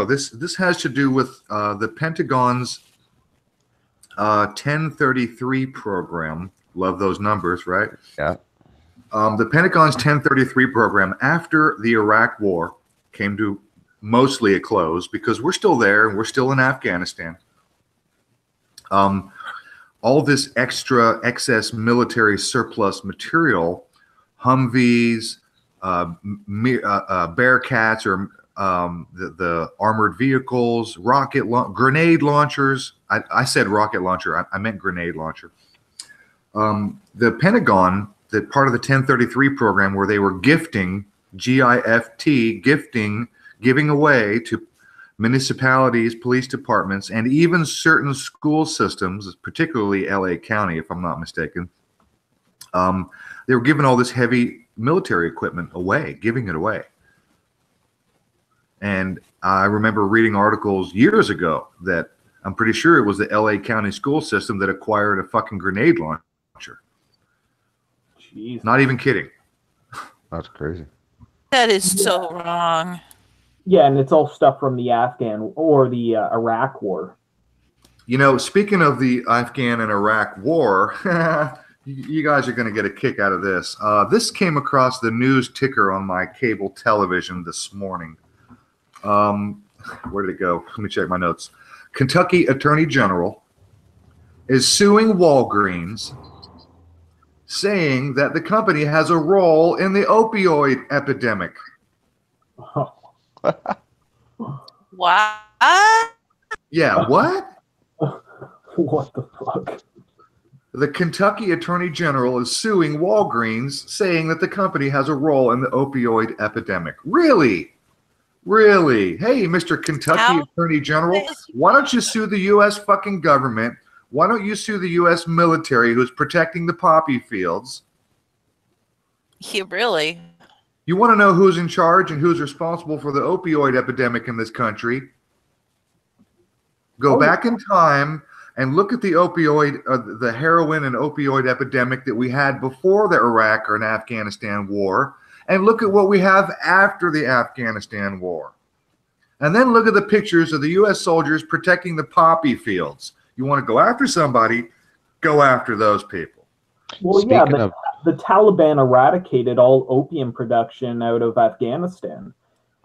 This has to do with the Pentagon's 1033 program. Love those numbers, right? Yeah. The Pentagon's 1033 program, after the Iraq War came to mostly a close, because we're still there and we're still in Afghanistan. All this excess military surplus material, Humvees, Bearcats, or the armored vehicles, grenade launchers. I said rocket launcher. I meant grenade launcher. The Pentagon, that part of the 1033 program, where they were gifting, GIFT, giving away to municipalities, police departments, and even certain school systems, particularly LA County, if I'm not mistaken. They were giving all this heavy military equipment away, giving it away. And I remember reading articles years ago that I'm pretty sure it was the LA County school system that acquired a fucking grenade launcher. Jeez. Not even kidding. That's crazy. That is so wrong. Yeah, and it's all stuff from the Afghan or the Iraq War. You know, speaking of the Afghan and Iraq War, you guys are going to get a kick out of this. This came across the news ticker on my cable television this morning. Where did it go? Let me check my notes. Kentucky Attorney General is suing Walgreens, saying that the company has a role in the opioid epidemic. What? Yeah, what? What the fuck? The Kentucky Attorney General is suing Walgreens, saying that the company has a role in the opioid epidemic. Really? Really? Hey, Mr. Kentucky Attorney General, why don't you sue the U.S. fucking government? Why don't you sue the U.S. military who's protecting the poppy fields? Yeah, really? You want to know who's in charge and who's responsible for the opioid epidemic in this country? Go back in time and look at the the heroin and opioid epidemic that we had before the Iraq or Afghanistan war, and look at what we have after the Afghanistan war. And then look at the pictures of the U.S. soldiers protecting the poppy fields. You want to go after somebody, go after those people. Well, Speaking yeah, the Taliban eradicated all opium production out of Afghanistan.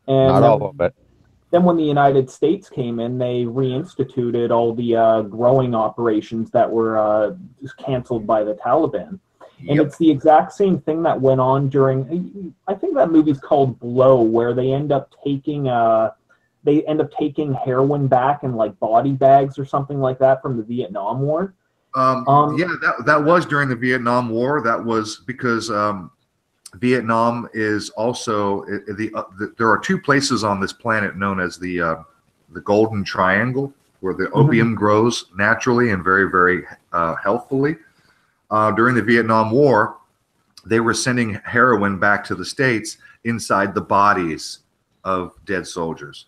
And not all of it. then when the United States came in, they reinstituted all the growing operations that were just canceled by the Taliban. And Yep. it's the exact same thing that went on during, I think that movie's called Blow, where they end up taking heroin back in like body bags or something like that from the Vietnam War. Yeah, that was during the Vietnam War. That was because Vietnam is also there are two places on this planet known as the Golden Triangle, where the opium grows naturally and very, very healthfully. During the Vietnam War, they were sending heroin back to the States inside the bodies of dead soldiers.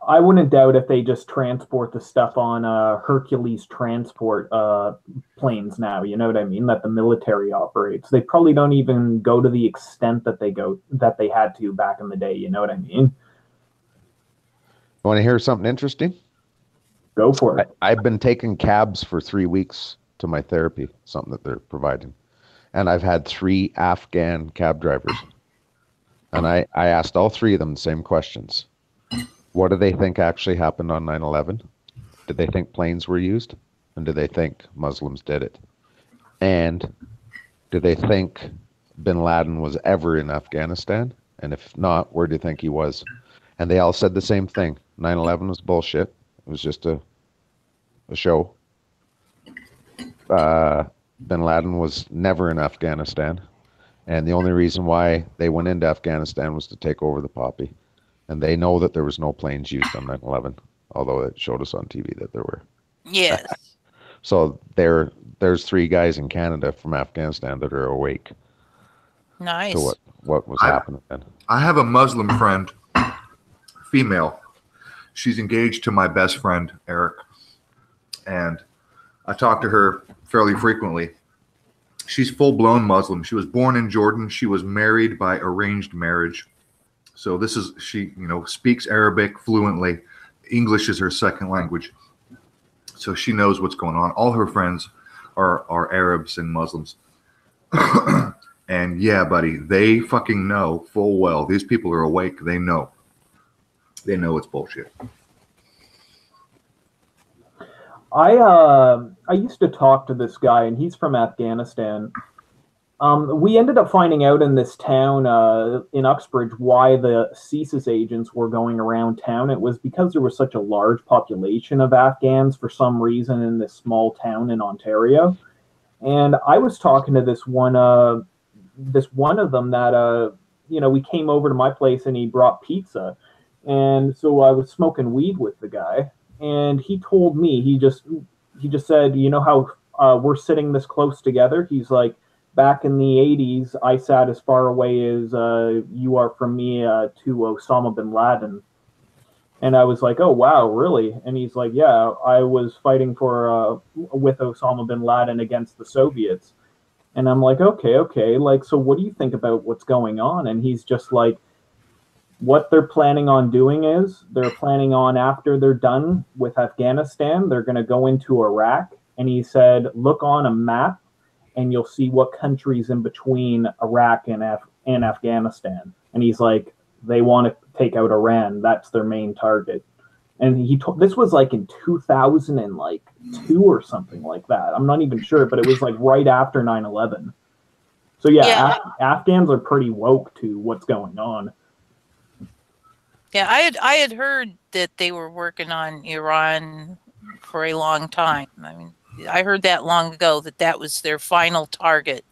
I wouldn't doubt if they just transport the stuff on Hercules transport planes now. You know what I mean? That the military operates. They probably don't even go to the extent that they had to back in the day. You know what I mean? Want to hear something interesting? Go for it. I've been taking cabs for 3 weeks to my therapy, something that they're providing. And I've had 3 Afghan cab drivers. And I asked all 3 of them the same questions. What do they think actually happened on 9/11? Did they think planes were used? And do they think Muslims did it? And do they think bin Laden was ever in Afghanistan? And if not, where do you think he was? And they all said the same thing. 9/11 was bullshit. It was just a show. Bin Laden was never in Afghanistan. And the only reason why they went into Afghanistan was to take over the poppy. And they know that there was no planes used on 9/11, although it showed us on TV that there were. Yes. So there's 3 guys in Canada from Afghanistan that are awake Nice. to what was happening then. I have a Muslim friend, female. She's engaged to my best friend, Eric. And I talk to her fairly frequently. She's full-blown Muslim. She was born in Jordan. She was married by arranged marriage. So she speaks Arabic fluently. English is her second language. So she knows what's going on. All her friends are Arabs and Muslims. And yeah, buddy, they fucking know full well. These people are awake. They know. They know it's bullshit. I used to talk to this guy, and he's from Afghanistan. We ended up finding out in this town in Uxbridge why the CSIS agents were going around town. It was because there was such a large population of Afghans for some reason in this small town in Ontario. And I was talking to this one of them that we came over to my place and he brought pizza. And so I was smoking weed with the guy, and he told me, he just said, you know how we're sitting this close together? He's like, back in the 80s, I sat as far away as you are from me to Osama bin Laden. And I was like, oh, wow, really? And he's like, yeah, I was fighting with Osama bin Laden against the Soviets. And I'm like, okay. Like, so what do you think about what's going on? And he's just like, what they're planning on doing is they're planning on, after they're done with Afghanistan, they're going to go into Iraq. And he said, look on a map and you'll see what countries in between Iraq and Afghanistan. And he's like, they want to take out Iran. That's their main target. And he told, this was like in 2002 or something like that. I'm not even sure, but it was like right after 9/11. So yeah. Afghans are pretty woke to what's going on. Yeah, I had heard that they were working on Iran for a long time. I mean, I heard that long ago that was their final target.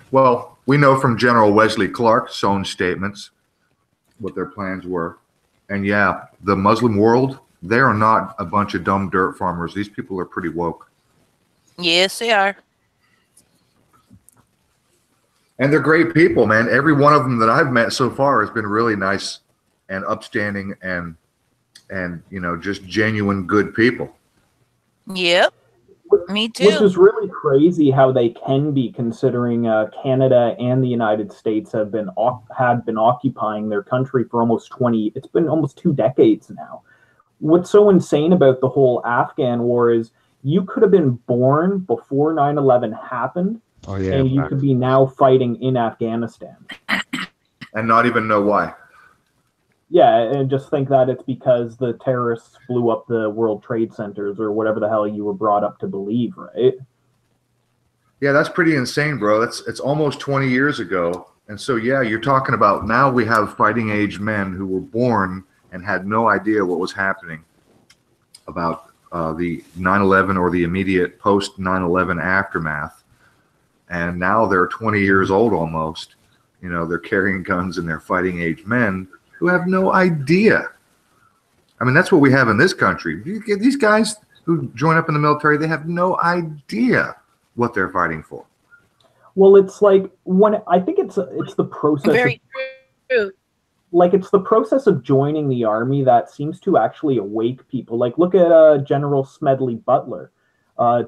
Well, we know from General Wesley Clark's own statements what their plans were. And yeah, the Muslim world, they are not a bunch of dumb dirt farmers. These people are pretty woke. Yes, they are. And they're great people, man. Every one of them that I've met so far has been really nice and upstanding and just genuine good people. Yep. Me too. Which is really crazy how they can be, considering Canada and the United States had been occupying their country for almost 20. It's been almost 2 decades now. what's so insane about the whole Afghan war is you could have been born before 9/11 happened, Oh yeah, and you could be now fighting in Afghanistan. And not even know why. Yeah, and just think that it's because the terrorists blew up the World Trade Centers or whatever the hell you were brought up to believe, right? Yeah, that's pretty insane, bro. It's almost 20 years ago. And so, yeah, you're talking about now we have fighting age men who were born and had no idea what was happening about the 9/11 or the immediate post 9/11 aftermath. And now they're 20 years old almost. You know, they're carrying guns and they're fighting age men who have no idea. I mean, that's what we have in this country. These guys who join up in the military, they have no idea what they're fighting for. Well, it's like when I think it's the process. Very true. Like it's the process of joining the army that seems to actually awake people. Like look at General Smedley Butler,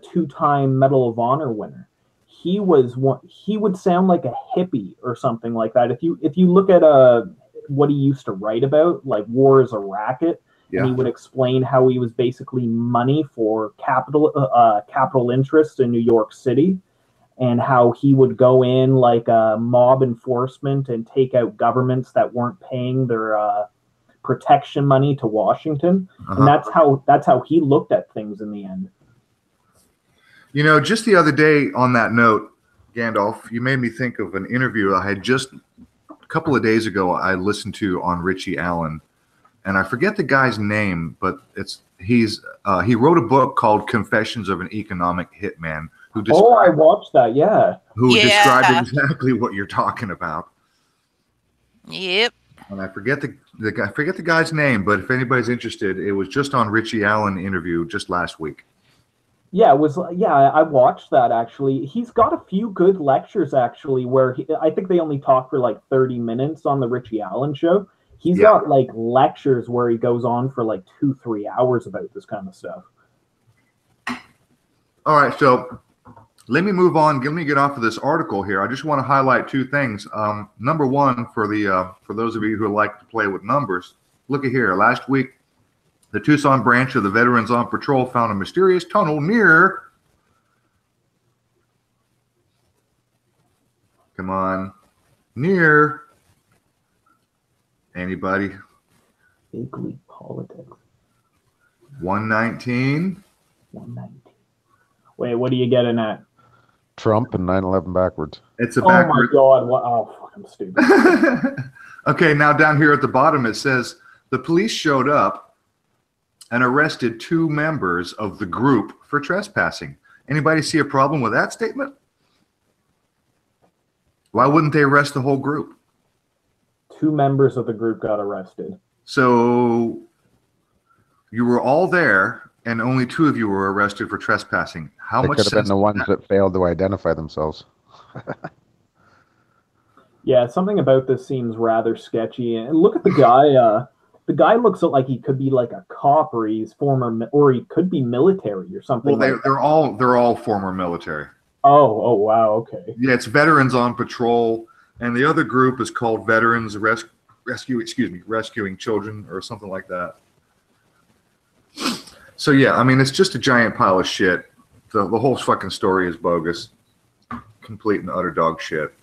two-time Medal of Honor winner. He would sound like a hippie or something like that. If you look at what he used to write about, like war is a racket, Yeah. and he would explain how he was basically money for capital interests in New York City, and how he would go in like mob enforcement and take out governments that weren't paying their protection money to Washington. And that's how he looked at things in the end. You know, just the other day on that note, Gandalf, you made me think of an interview I had just a couple of days ago I listened to on Richie Allen. And I forget the guy's name, but he wrote a book called Confessions of an Economic Hitman. I watched that, yeah. Who described exactly what you're talking about. Yep. And I forget the guy's name, but if anybody's interested, it was just on Richie Allen interview just last week. Yeah, I watched that actually. He's got a few good lectures actually where I think they only talk for like 30 minutes on the Richie Allen show. He's got like lectures where he goes on for like 2-3 hours about this kind of stuff. All right, so let me move on. Let me get off of this article here. I just want to highlight two things. Number one, for those of you who like to play with numbers, look at here. Last week, the Tucson branch of the Veterans on Patrol found a mysterious tunnel near. Come on, near. Anybody? Big league politics. 119. 119. Wait, what are you getting at? Trump and 9/11 backwards. It's a backwards. Oh my God! What? Oh, fuck, I'm stupid. Okay, now down here at the bottom it says the police showed up and arrested 2 members of the group for trespassing. Anybody see a problem with that statement? Why wouldn't they arrest the whole group? 2 members of the group got arrested. So you were all there, and only 2 of you were arrested for trespassing. How much They could have been the ones that failed to identify themselves. Yeah, something about this seems rather sketchy. And look at the guy. The guy looks like he could be like a cop, or he's or he could be military or something. Well, they're all former military. Oh, wow, okay. Yeah, it's Veterans on Patrol, and the other group is called Veterans Rescuing Children, or something like that. So yeah, I mean, it's just a giant pile of shit. The whole fucking story is bogus, complete and utter dog shit.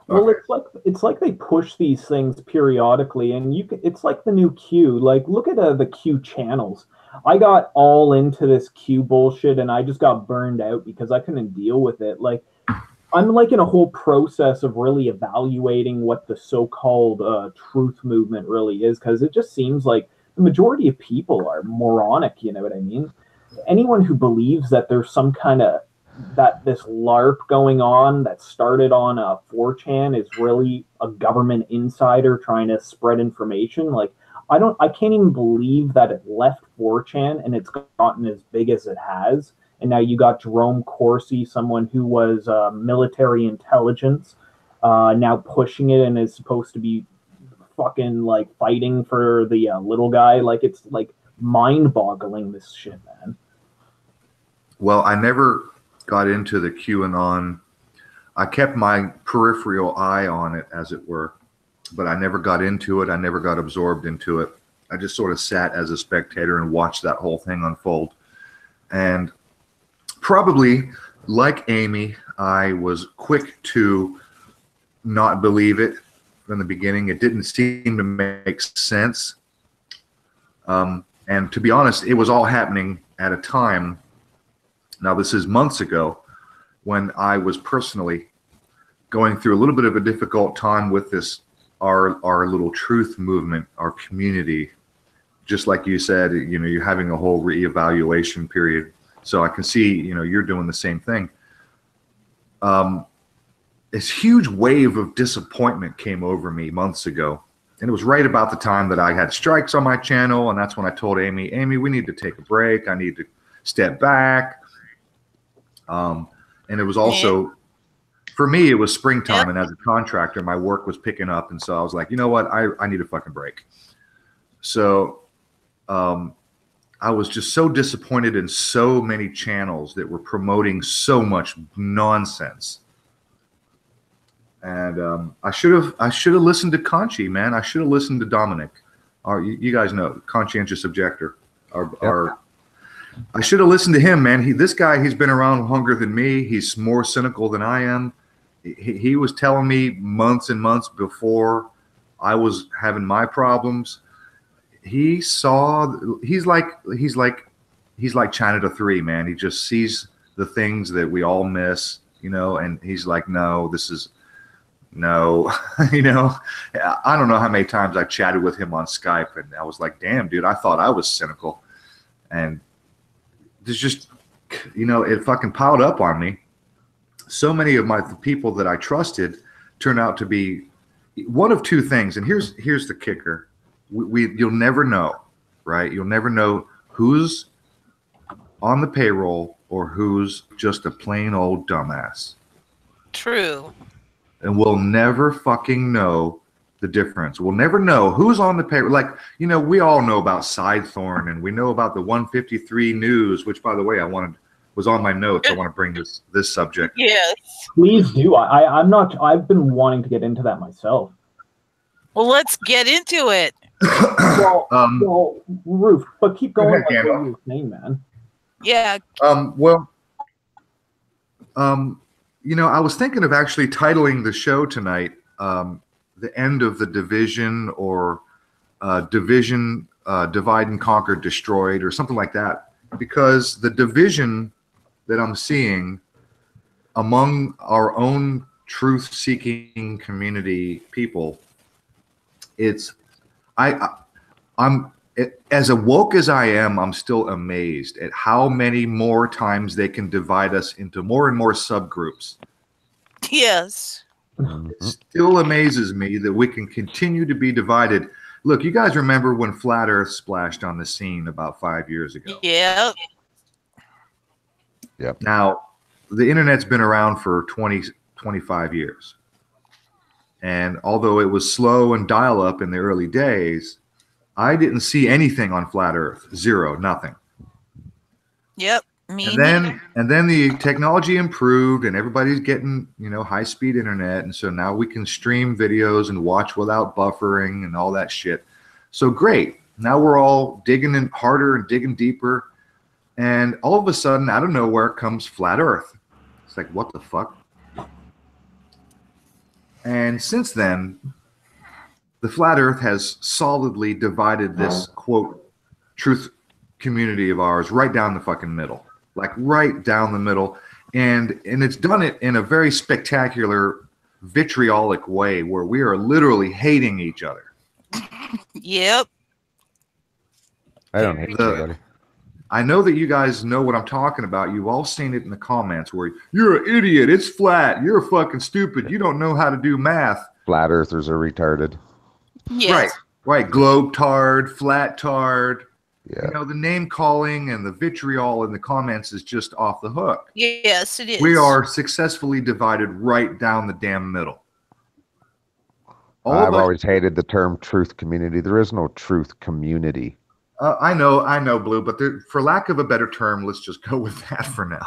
Well, it's like they push these things periodically, and it's like the new Q. Like, look at the Q channels. I got all into this Q bullshit, and I just got burned out because I couldn't deal with it. Like, I'm like in a whole process of really evaluating what the so-called truth movement really is, because it just seems like the majority of people are moronic. You know what I mean? Anyone who believes that there's some kind of this LARP going on that started on 4chan is really a government insider trying to spread information. Like, I can't even believe that it left 4chan and it's gotten as big as it has. And now you got Jerome Corsi, someone who was military intelligence, now pushing it and is supposed to be fucking like fighting for the little guy. Like, it's like mind-boggling, this shit, man. Well, I never got into the QAnon. I kept my peripheral eye on it, as it were, but I never got into it. I never got absorbed into it. I just sort of sat as a spectator and watched that whole thing unfold. And probably, like Amy, I was quick to not believe it from the beginning. It didn't seem to make sense. And to be honest, it was all happening at a time, now this is months ago, when I was personally going through a little bit of a difficult time with this, our little truth movement, our community. Just like you said, you know, you're having a whole reevaluation period. So I can see, you know, you're doing the same thing. This huge wave of disappointment came over me months ago. And it was right about the time that I had strikes on my channel. And that's when I told Amy, we need to take a break. I need to step back. And it was also, for me, it was springtime. And as a contractor, my work was picking up. And so I was like, you know what? I need a fucking break. So I was just so disappointed in so many channels that were promoting so much nonsense. And I should have listened to Conchi, man. I should have listened to Dominic. You guys know, conscientious objector. I should have listened to him, man. This guy, he's been around longer than me. He's more cynical than I am. He was telling me months and months before I was having my problems. He's like China 3, man. He just sees the things that we all miss, you know, and he's like, no, this is no, you know. I don't know how many times I chatted with him on Skype, and I was like, damn, dude, I thought I was cynical. And there's just, you know, it fucking piled up on me. So many of the people that I trusted turned out to be one of two things. And here's the kicker. You'll never know, right? You'll never know who's on the payroll or who's just a plain old dumbass. True. And we'll never fucking know the difference. We'll never know who's on the payroll. Like, you know, we all know about Sidethorn, and we know about the 153 News, which, by the way, was on my notes. I want to bring this subject. Yes. Please do. I've been wanting to get into that myself. Well, let's get into it. well, Ruth, but keep going with what you were saying, man. Yeah. You know, I was thinking of actually titling the show tonight, The End of the Division, or Division, Divide and Conquer, Destroyed, or something like that. Because the division that I'm seeing among our own truth-seeking community people, I'm as awoke as I am, I'm still amazed at how many more times they can divide us into more and more subgroups. Yes. It still amazes me that we can continue to be divided. Look, you guys remember when Flat Earth splashed on the scene about 5 years ago? Yep. Yep. Now, the internet's been around for 25 years. And although it was slow and dial-up in the early days, I didn't see anything on Flat Earth. Zero, nothing. Yep. And then the technology improved, and everybody's getting, you know, high-speed internet, and so now we can stream videos and watch without buffering and all that shit. So great. Now we're all digging in harder and digging deeper, and all of a sudden, out of nowhere comes Flat Earth. It's like, what the fuck? And since then, the Flat Earth has solidly divided this, quote, truth community of ours right down the fucking middle. Like right down the middle. And it's done it in a very spectacular, vitriolic way where we are literally hating each other. Yep. I don't hate anybody. I know that you guys know what I'm talking about. You've all seen it in the comments where you're an idiot. It's flat. You're fucking stupid. You don't know how to do math. Flat earthers are retarded. Yes. Right. Globe-tard, flat-tard. Yeah. You know, the name calling and the vitriol in the comments is just off the hook. Yes, it is. We are successfully divided right down the damn middle. I've always hated the term truth community. There is no truth community. I know, Blue, but for lack of a better term, let's just go with that for now.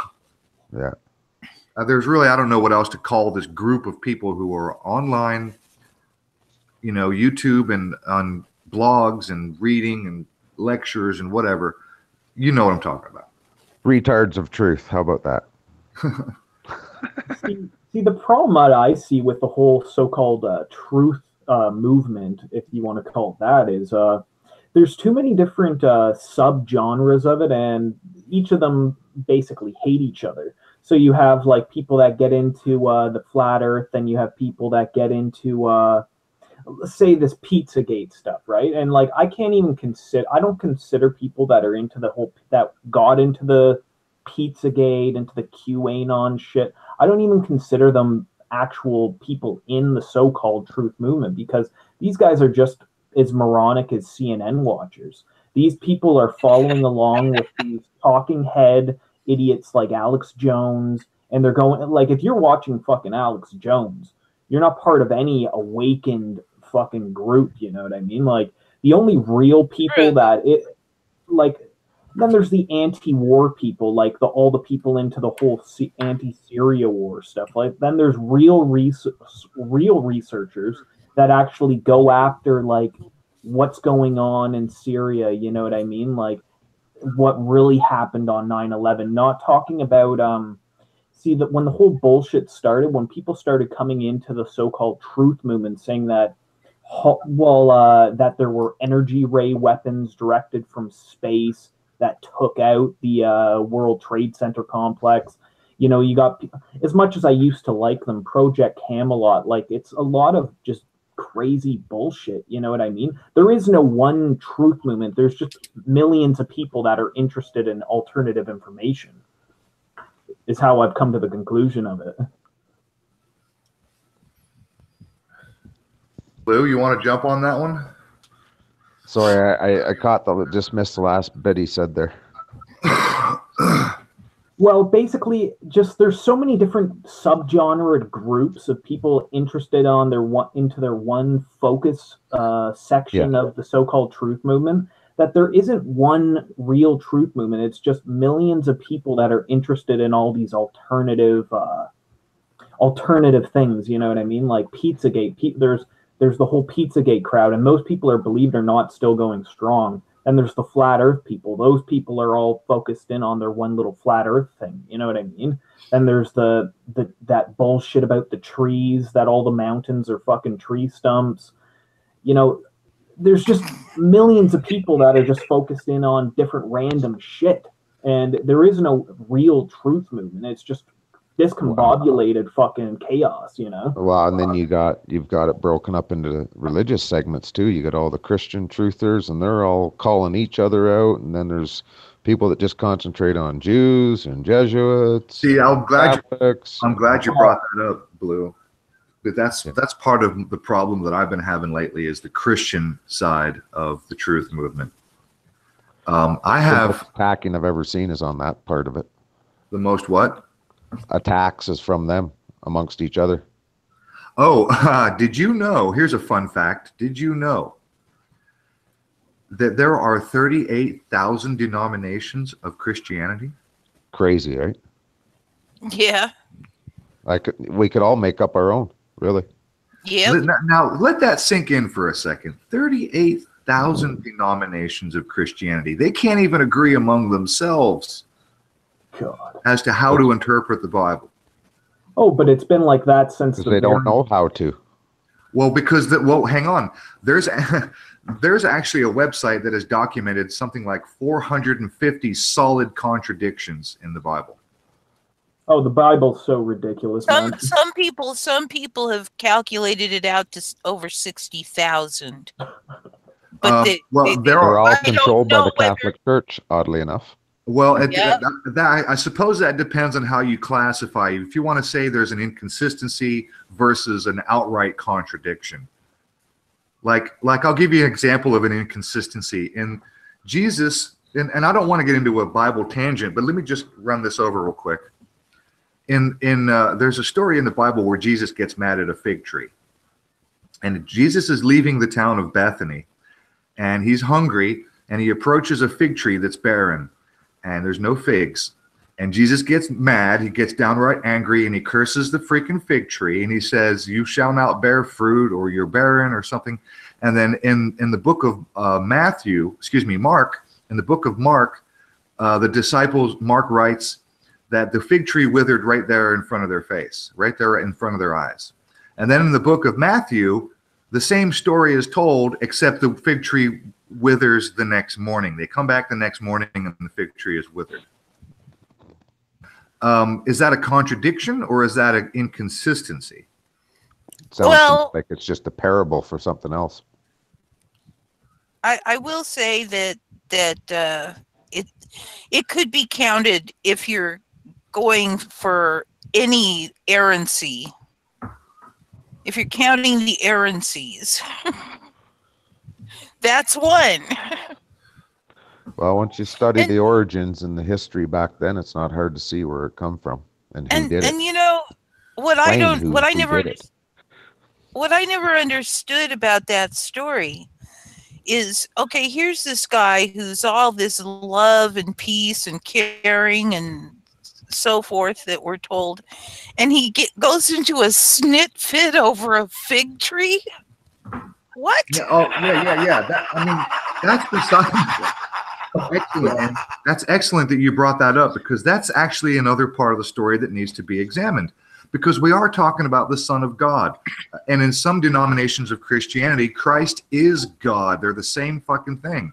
Yeah. There's really, I don't know what else to call this group of people who are online, you know, YouTube and on blogs and reading and lectures and whatever. You know what I'm talking about. Retards of truth. How about that? See, the problem that I see with the whole so-called truth movement, if you want to call it that, is there's too many different sub-genres of it, and each of them basically hate each other. So you have like people that get into the flat earth, and you have people that get into let's say this Pizzagate stuff, right? And like I don't consider people that are into the whole, that got into the Pizzagate, into the QAnon shit, I don't even consider them actual people in the so-called truth movement, because these guys are just as moronic as CNN watchers. These people are following along with these talking head idiots like Alex Jones, and they're going, like, if you're watching fucking Alex Jones, you're not part of any awakened fucking group, you know what I mean? Like, the only real people that it, like, then there's the anti-war people, like all the people into the whole anti-Syria war stuff. Like, then there's real researchers that actually go after like what's going on in Syria, you know what I mean? Like, what really happened on 9/11. Not talking about see, that when the whole bullshit started, when people started coming into the so-called truth movement saying that that there were energy ray weapons directed from space that took out the World Trade Center complex. You know, you got, as much as I used to like them, Project Camelot, like, it's a lot of just crazy bullshit, you know what I mean? There is no one truth movement. There's just millions of people that are interested in alternative information, is how I've come to the conclusion of it. Lou, you want to jump on that one? Sorry, I just missed the last bit he said there. Well, basically, just there's so many different subgenre groups of people interested on into their one focus section of the so-called truth movement, that there isn't one real truth movement. It's just millions of people that are interested in all these alternative things. You know what I mean? Like Pizzagate. There's the whole Pizzagate crowd, and those people are, believe it or not, still going strong. And there's the flat earth people. Those people are all focused in on their one little flat earth thing. You know what I mean? And there's that bullshit about the trees, that all the mountains are fucking tree stumps. You know, there's just millions of people that are just focused in on different random shit. And there is no real truth movement. It's just discombobulated fucking chaos, you know? Well, and then you've got it broken up into religious segments too. You got all the Christian truthers, and they're all calling each other out, and then there's people that just concentrate on Jews and Jesuits. See, I'm glad you brought that up, Blue. But that's part of the problem that I've been having lately, is the Christian side of the truth movement. The most attacking I've ever seen is on that part of it. The most what? Attacks is from them amongst each other. Oh, did you know? Here's a fun fact. Did you know that there are 38,000 denominations of Christianity? Crazy, right? Yeah. We could all make up our own, really. Yeah. Now, let that sink in for a second. 38,000 denominations of Christianity. They can't even agree among themselves. God. As to how to interpret the Bible. Oh, but it's been like that since they don't know how to. Well, hang on. There's actually a website that has documented something like 450 solid contradictions in the Bible. Oh, the Bible's so ridiculous. Some people have calculated it out to over 60,000. But they're all controlled by the Catholic Church, oddly enough. Well, I suppose that depends on how you classify. If you want to say there's an inconsistency versus an outright contradiction. Like I'll give you an example of an inconsistency. In Jesus, and I don't want to get into a Bible tangent, but let me just run this over real quick. There's a story in the Bible where Jesus gets mad at a fig tree. And Jesus is leaving the town of Bethany, and he's hungry, and he approaches a fig tree that's barren. And there's no figs. And Jesus gets mad. He gets downright angry, and he curses the freaking fig tree. And he says, "You shall not bear fruit," or "You're barren," or something. And then in the book of Mark, in the book of Mark, the disciples, Mark writes that the fig tree withered right there in front of their face, right there in front of their eyes. And then in the book of Matthew, the same story is told, except the fig tree withers the next morning. They come back the next morning and the fig tree is withered. Is that a contradiction or is that an inconsistency? Sounds like it's just a parable for something else. I will say that it could be counted if you're going for any errancy. If you're counting the errancies, that's one. Well, once you study the origins and the history back then, it's not hard to see where it come from and who did it. And you know what I never understood about that story is, okay, here's this guy who's all this love and peace and caring and so forth that we're told, and he goes into a snit fit over a fig tree. What? Yeah. That's beside. Excellent. That's excellent that you brought that up, because that's actually another part of the story that needs to be examined, because we are talking about the Son of God. And in some denominations of Christianity, Christ is God. They're the same fucking thing.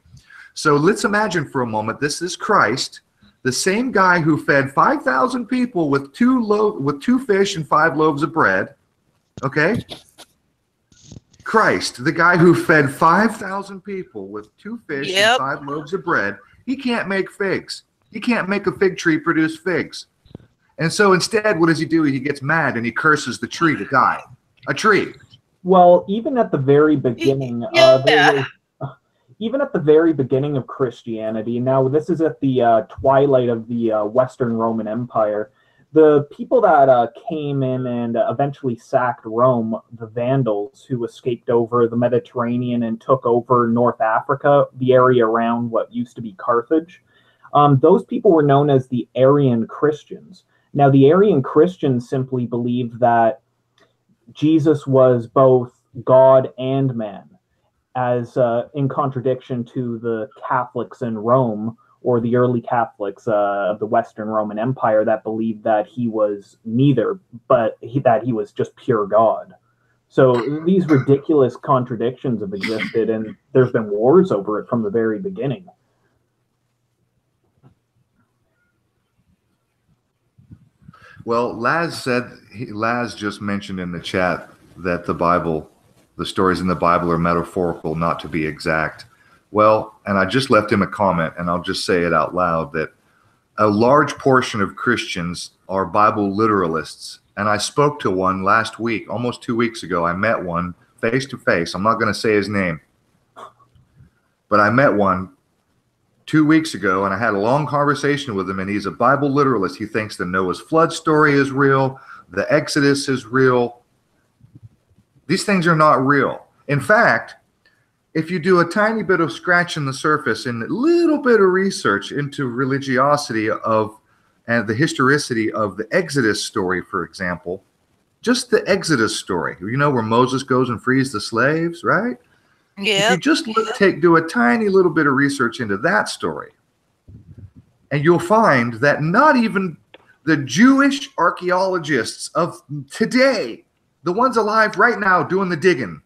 So let's imagine for a moment, this is Christ, the same guy who fed 5,000 people with two fish and 5 loaves of bread. Okay? Christ, the guy who fed 5,000 people with 2 fish and 5 loaves of bread, he can't make figs. He can't make a fig tree produce figs. And so instead, what does he do? He gets mad and he curses the tree to die. A tree. Well, even at the very beginning, even at the very beginning of Christianity, now this is at the twilight of the Western Roman Empire, the people that came in and eventually sacked Rome, the Vandals, who escaped over the Mediterranean and took over North Africa, the area around what used to be Carthage, those people were known as the Arian Christians. Now, the Arian Christians simply believed that Jesus was both God and man, as in contradiction to the Catholics in Rome, or the early Catholics of the Western Roman Empire, that believed that he was neither, but that he was just pure God. So these ridiculous contradictions have existed, and there's been wars over it from the very beginning. Well, Laz just mentioned in the chat that the stories in the Bible are metaphorical, not to be exact. Well, and I just left him a comment, and I'll just say it out loud, that a large portion of Christians are Bible literalists. And I spoke to one last week, almost 2 weeks ago. I met one face to face. I'm not going to say his name, but I met one 2 weeks ago, and I had a long conversation with him, and he's a Bible literalist. He thinks the Noah's flood story is real. The Exodus is real. These things are not real. In fact, if you do a tiny bit of scratching the surface and a little bit of research into religiosity and the historicity of the Exodus story, for example, just the Exodus story, you know, where Moses goes and frees the slaves, right? Yeah. If you just do a tiny little bit of research into that story, and you'll find that not even the Jewish archaeologists of today, the ones alive right now doing the digging,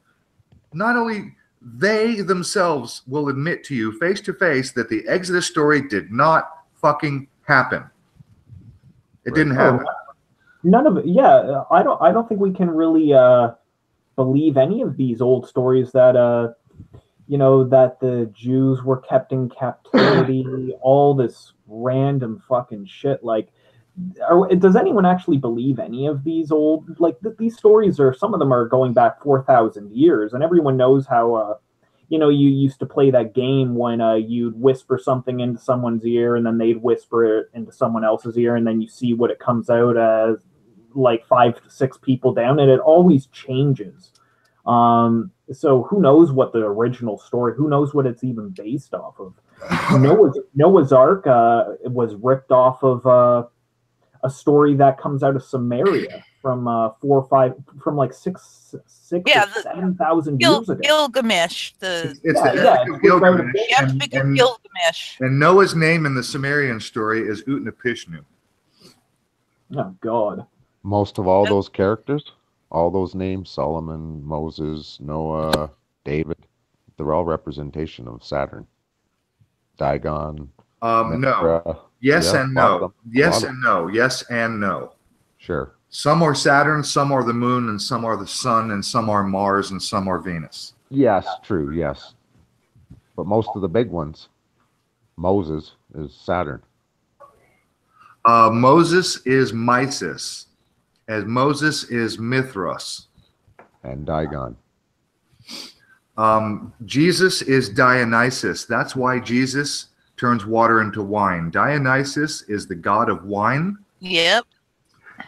not only they themselves will admit to you face to face that the Exodus story did not fucking happen. It didn't happen. None of it. Yeah, I don't think we can really believe any of these old stories that that the Jews were kept in captivity. All this random fucking shit. Like, does anyone actually believe any of these old, these stories are, some of them are going back 4,000 years, and everyone knows how, you used to play that game when you'd whisper something into someone's ear and then they'd whisper it into someone else's ear, and then you see what it comes out as, like 5 to 6 people down, and it always changes. So who knows what the original story, who knows what it's even based off of. Noah's Ark was ripped off of a story that comes out of Samaria from like 7,000 years ago. Gilgamesh. It's Yeah, the yeah, Epic of it's about a Gilgamesh, bit. Epic of Gilgamesh. and Noah's name in the Sumerian story is Utnapishtim. Oh God. Most of all those characters, all those names, Solomon, Moses, Noah, David, they're all representation of Saturn. Dagon. No. Mithra. Yes Yeah, and a lot of no. them. Yes and no. Yes and no. Sure. Some are Saturn, some are the moon, and some are the sun, and some are Mars, and some are Venus. Yes, true, yes. But most of the big ones, Moses is Saturn. Moses is Mysis, as Moses is Mithras. And Dagon. Jesus is Dionysus. That's why Jesus turns water into wine. Dionysus is the god of wine. Yep.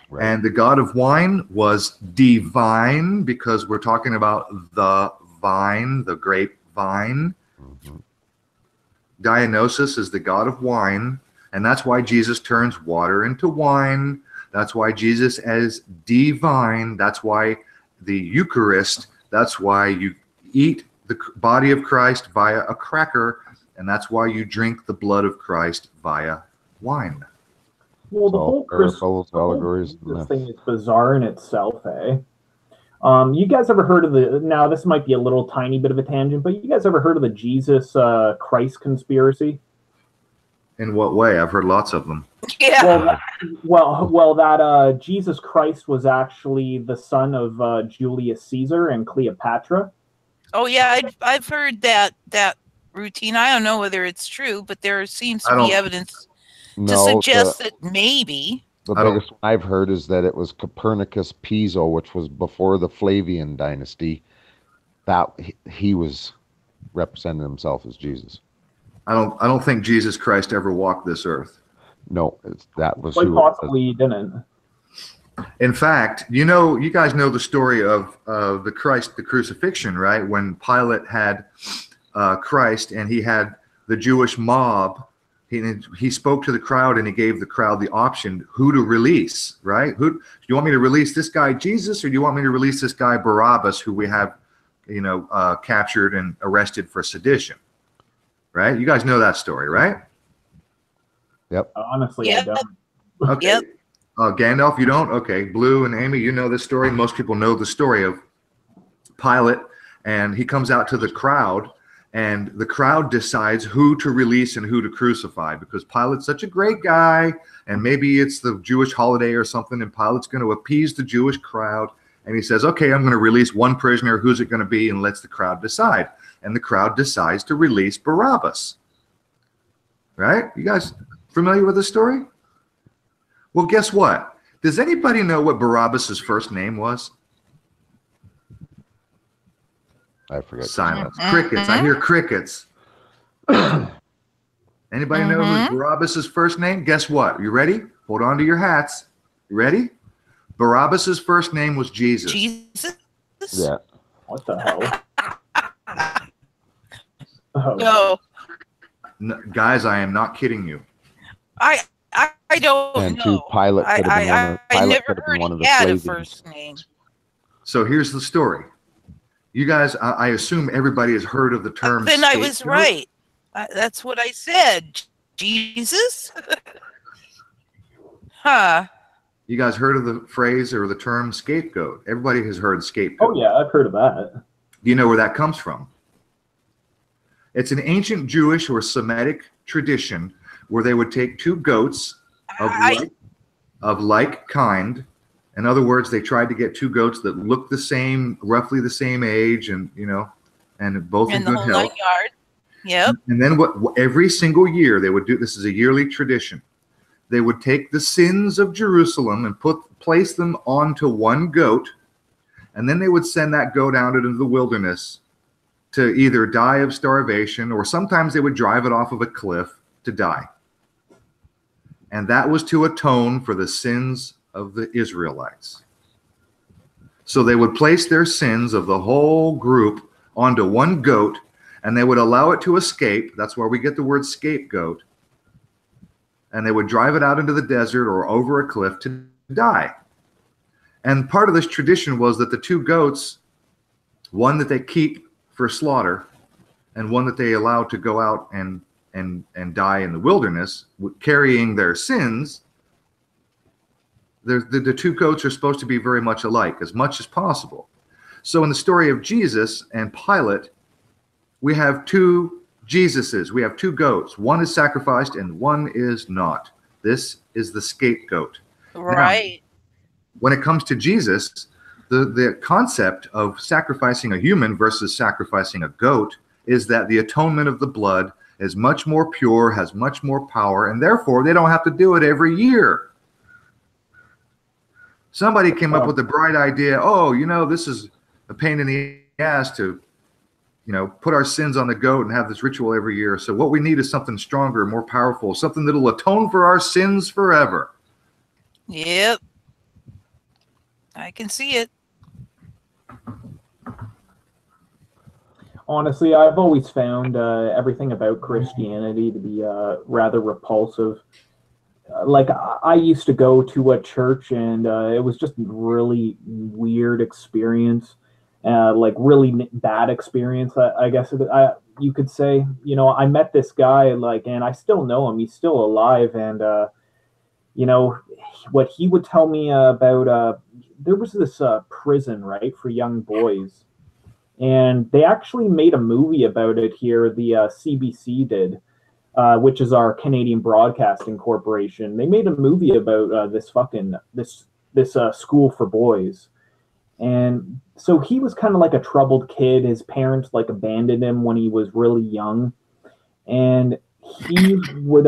Right. And the god of wine was divine, because we're talking about the vine, the grapevine. Mm-hmm. Dionysus is the god of wine, and that's why Jesus turns water into wine. That's why Jesus is divine. That's why the Eucharist, that's why you eat the body of Christ via a cracker, and that's why you drink the blood of Christ via wine. Well, the whole parables, allegories, this thing is bizarre in itself, eh? You guys ever heard of now this might be a little tiny bit of a tangent, but you guys ever heard of the Jesus Christ conspiracy? In what way? I've heard lots of them. Yeah. Well, that Jesus Christ was actually the son of Julius Caesar and Cleopatra. Oh yeah, I've heard that routine. I don't know whether it's true, but there seems to be evidence to suggest that maybe. The biggest one I've heard is that it was Copernicus Piso, which was before the Flavian dynasty, that he was representing himself as Jesus. I don't think Jesus Christ ever walked this earth. No, that was quite possibly he didn't. In fact, you guys know the story of the crucifixion, right? When Pilate had Christ and he had the Jewish mob, he spoke to the crowd and he gave the crowd the option who to release, right? Who do you want me to release, this guy Jesus, or do you want me to release this guy Barabbas, who we have, captured and arrested for sedition? Right? You guys know that story, right? Yep. Honestly, I don't. Okay. Yep. Gandalf, you don't? Okay. Blue and Amy, you know this story. Most people know the story of Pilate, and he comes out to the crowd, and the crowd decides who to release and who to crucify, because Pilate's such a great guy, and maybe it's the Jewish holiday or something, and Pilate's going to appease the Jewish crowd, and he says, okay, I'm going to release one prisoner. Who's it going to be? And lets the crowd decide. And the crowd decides to release Barabbas. Right? You guys familiar with this story? Well, guess what? Does anybody know what Barabbas's first name was? I forget. Silence. Crickets. I hear crickets. Anybody know who's Barabbas's first name? Guess what? You ready? Hold on to your hats. You ready? Barabbas's first name was Jesus. Jesus? Yeah. What the hell? No. Guys, I am not kidding you. I don't And know. Pilate could have been I one of, Pilate never could have been heard one of he the had a Flavians. first name. So here's the story. You guys, I assume everybody has heard of the term Then I was scapegoat. right. That's what I said. Jesus? Huh. You guys heard of the phrase or the term scapegoat? Everybody has heard scapegoat. Oh yeah, I've heard of that. Do you know where that comes from? It's an ancient Jewish or Semitic tradition where they would take two goats of like kind. In other words, they tried to get two goats that looked the same, roughly the same age, and and both in good health. Yard. Yep. And then every single year they would do, this is a yearly tradition, they would take the sins of Jerusalem and place them onto one goat, and then they would send that goat out into the wilderness to either die of starvation, or sometimes they would drive it off of a cliff to die. And that was to atone for the sins of the Israelites. So they would place their sins of the whole group onto one goat, and they would allow it to escape. That's where we get the word scapegoat. and they would drive it out into the desert or over a cliff to die. And part of this tradition was that the two goats, one that they keep for slaughter and one that they allow to go out and die in the wilderness, carrying their sins, the two goats are supposed to be very much alike, as much as possible. So in the story of Jesus and Pilate, we have two Jesuses. We have two goats. One is sacrificed and one is not. This is the scapegoat. Right. Now, when it comes to Jesus, the concept of sacrificing a human versus sacrificing a goat is that the atonement of the blood is much more pure, has much more power, and therefore they don't have to do it every year. Somebody came up with the bright idea, oh, you know, this is a pain in the ass to, you know, put our sins on the goat and have this ritual every year. So what we need is something stronger, more powerful, something that'll atone for our sins forever. Yep. I can see it. Honestly, I've always found everything about Christianity to be rather repulsive. Like, I used to go to a church, and it was just a really weird experience, like really bad experience, I guess you could say. You know, I met this guy, like, and I still know him. He's still alive, and you know, what he would tell me about, there was this prison, right, for young boys. And they actually made a movie about it here. The CBC did, which is our Canadian Broadcasting Corporation. They made a movie about this school for boys. And so he was kind of like a troubled kid. His parents like abandoned him when he was really young. And he would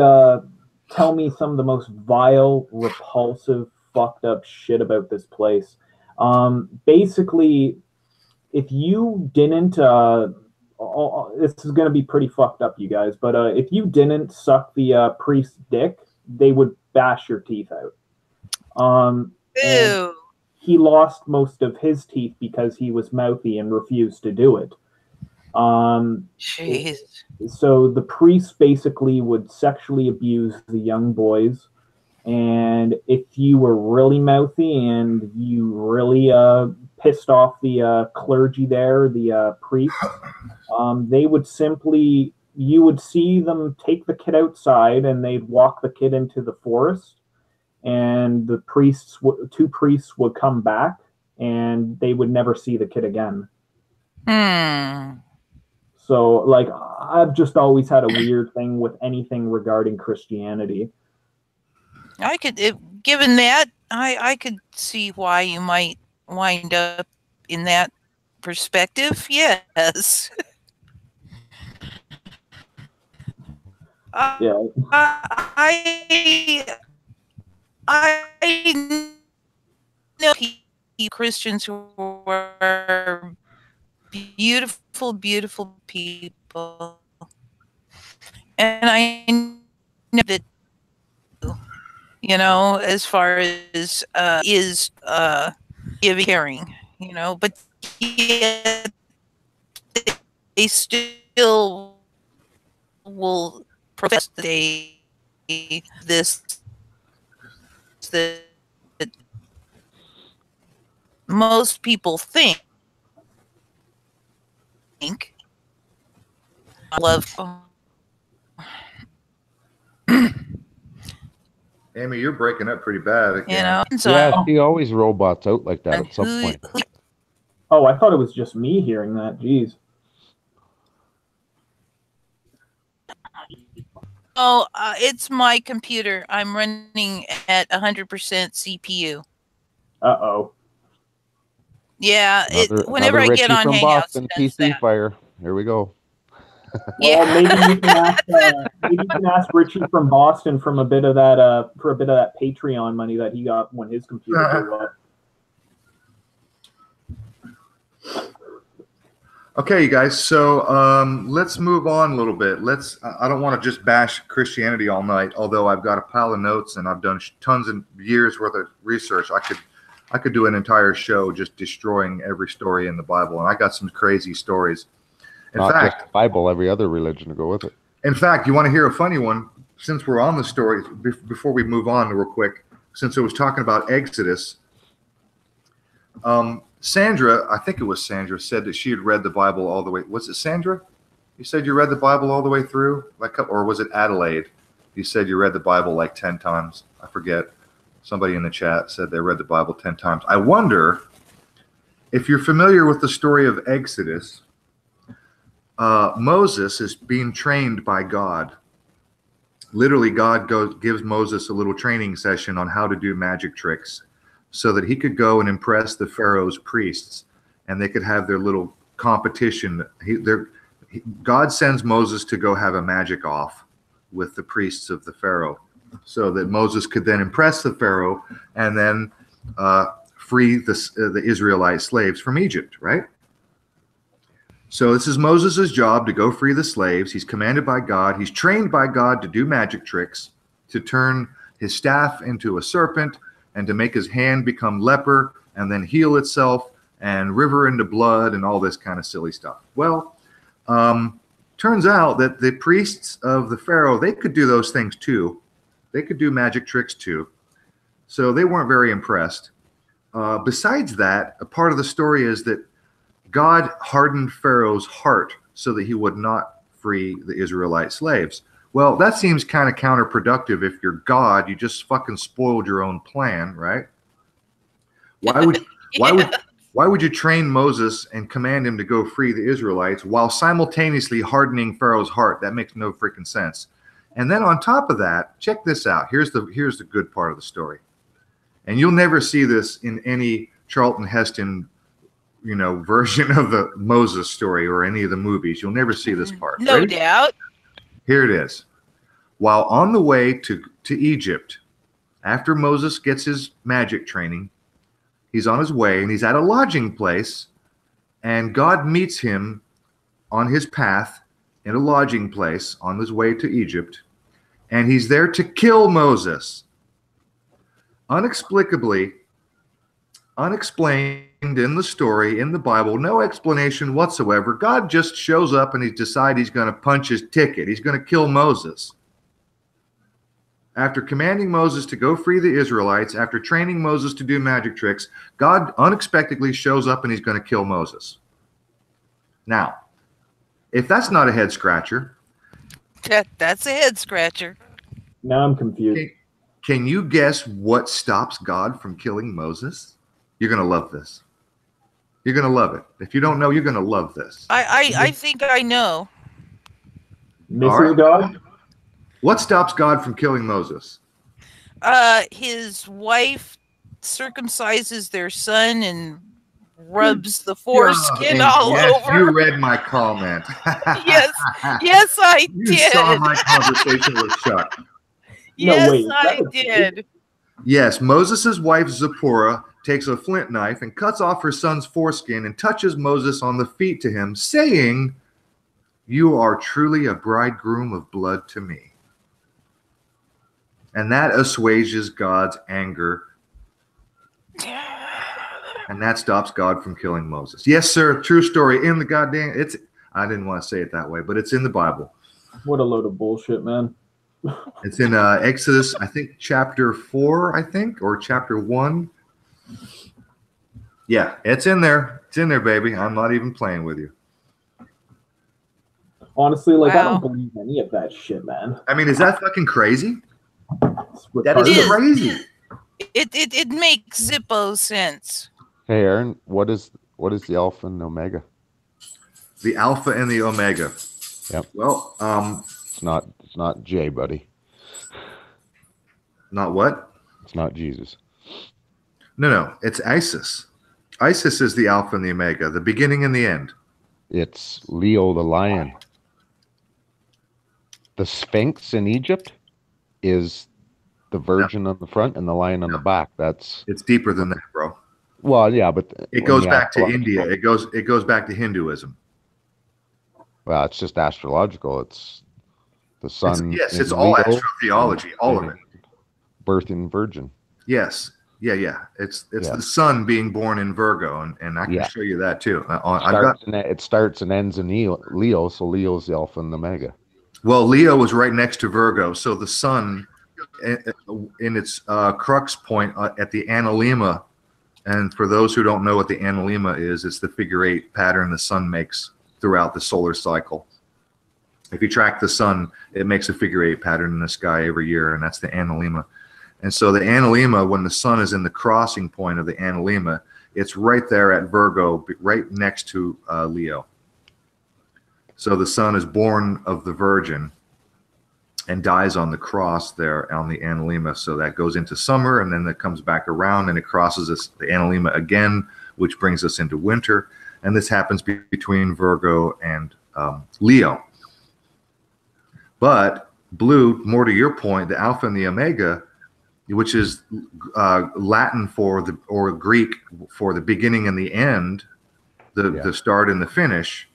tell me some of the most vile, repulsive, fucked up shit about this place. Basically, if you didn't, this is going to be pretty fucked up, you guys, but if you didn't suck the priest's dick, they would bash your teeth out. Ew. He lost most of his teeth because he was mouthy and refused to do it. Jeez. So the priest basically would sexually abuse the young boys. And if you were really mouthy and you really pissed off the clergy there, the priests, they would simply, you would see them take the kid outside and they'd walk the kid into the forest, and the two priests would come back and they would never see the kid again. So, like, I've just always had a weird thing with anything regarding Christianity. I could, given that, I could see why you might wind up in that perspective. Yes. Yeah. I know Christians who are beautiful, beautiful people, and I know that, you know, as far as caring, you know, but yet they still will profess that that most people think love. Amy, you're breaking up pretty bad again. You know, so, Yeah, he always robots out like that at some point. Oh, I thought it was just me hearing that. Jeez. Oh, it's my computer. I'm running at 100% CPU. Uh-oh. Yeah, whenever I get on from Hangouts, Boston, it does PC that. fire. Here we go. Well, maybe you can ask Richie from Boston for a bit of that Patreon money that he got when his computer blew up. Okay, you guys, so let's move on a little bit. I don't want to just bash Christianity all night, although I've got a pile of notes and I've done tons of years worth of research. I could do an entire show just destroying every story in the Bible, and I got some crazy stories. In Not fact, just the Bible, every other religion to go with it. In fact, you want to hear a funny one? since we're on the story, before we move on real quick, since it was talking about Exodus, Sandra, I think it was Sandra, said that she had read the Bible all the way. Was it Sandra? You said you read the Bible all the way through? Or was it Adelaide? You said you read the Bible like 10 times. I forget. Somebody in the chat said they read the Bible 10 times. I wonder if you're familiar with the story of Exodus. Moses is being trained by God. Literally, God gives Moses a little training session on how to do magic tricks so that he could go and impress the Pharaoh's priests, and they could have their little competition. God sends Moses to go have a magic off with the priests of the Pharaoh so that Moses could then impress the Pharaoh and then free the Israelite slaves from Egypt, right? So this is Moses' job to go free the slaves. He's commanded by God. He's trained by God to do magic tricks, to turn his staff into a serpent and to make his hand become leper and then heal itself and river into blood and all this kind of silly stuff. Well, turns out that the priests of the Pharaoh, they could do those things too. They could do magic tricks too. So they weren't very impressed. Besides that, a part of the story is that God hardened Pharaoh's heart so that he would not free the Israelite slaves. Well, that seems kind of counterproductive. If you're God, you just fucking spoiled your own plan, right? Why would you train Moses and command him to go free the Israelites while simultaneously hardening Pharaoh's heart? That makes no freaking sense. And then on top of that, check this out. Here's the good part of the story. And you'll never see this in any Charlton Heston version of the Moses story or any of the movies. You'll never see this part. No Ready? doubt. Here it is. While on the way to Egypt, after Moses gets his magic training, he's on his way and he's at a lodging place, and God meets him on his path in a lodging place on his way to Egypt, and he's there to kill Moses. Inexplicably, unexplained in the story, in the Bible, no explanation whatsoever. God just shows up and he decides he's going to punch his ticket. He's going to kill Moses. After commanding Moses to go free the Israelites, after training Moses to do magic tricks, God unexpectedly shows up and he's going to kill Moses. Now, if that's not a head scratcher. That's a head scratcher. Now I'm confused. Can you guess what stops God from killing Moses? You're going to love this. You're going to love it. If you don't know, you're going to love this. I think I know. Missing God? What stops God from killing Moses? His wife circumcises their son and rubs the foreskin all over. You read my comment. Yes, I did. You saw my conversation with Chuck. Yes, No, wait, I did. Yes, Moses' wife Zipporah takes a flint knife and cuts off her son's foreskin and touches Moses on the feet to him, saying, "You are truly a bridegroom of blood to me." And that assuages God's anger. And that stops God from killing Moses. Yes, sir. True story. In the goddamn, I didn't want to say it that way, but it's in the Bible. What a load of bullshit, man. It's in Exodus, I think, chapter 4, or chapter 1. Yeah, it's in there. It's in there, baby. I'm not even playing with you. Honestly, I Wow. don't believe any of that shit, man. I mean, is that fucking crazy? It's That is It is. crazy. It makes Zippo sense. Hey, Aaron, what is the Alpha and Omega? The Alpha and the Omega. Yep. Well, It's not J, buddy. not what? It's not Jesus. No. It's Isis. Isis is the Alpha and the Omega, the beginning and the end. It's Leo the lion. The Sphinx in Egypt is the virgin on the front and the lion on the back. It's deeper than that, bro. Well, yeah, but It goes back to India. It goes back to Hinduism. Well, it's just astrological. It's the sun. It's all astrotheology, all of it. Birthing virgin. Yes. Yeah. It's the sun being born in Virgo, and I can show you that too. It starts and ends in Leo, so Leo's the Alpha and the Omega. Well, Leo was right next to Virgo, so the sun in its crux point at the analemma. And for those who don't know what the analemma is, it's the figure 8 pattern the sun makes throughout the solar cycle. If you track the sun, it makes a figure 8 pattern in the sky every year, and that's the analemma. And so the analemma, when the sun is in the crossing point of the analemma, it's right there at Virgo, right next to Leo. So the sun is born of the Virgin and dies on the cross there on the analemma. So that goes into summer, and then it comes back around and it crosses the analemma again, which brings us into winter. And this happens between Virgo and Leo. But blue, more to your point, the alpha and the omega, which is Latin for or Greek for the beginning and the end, the start and the finish.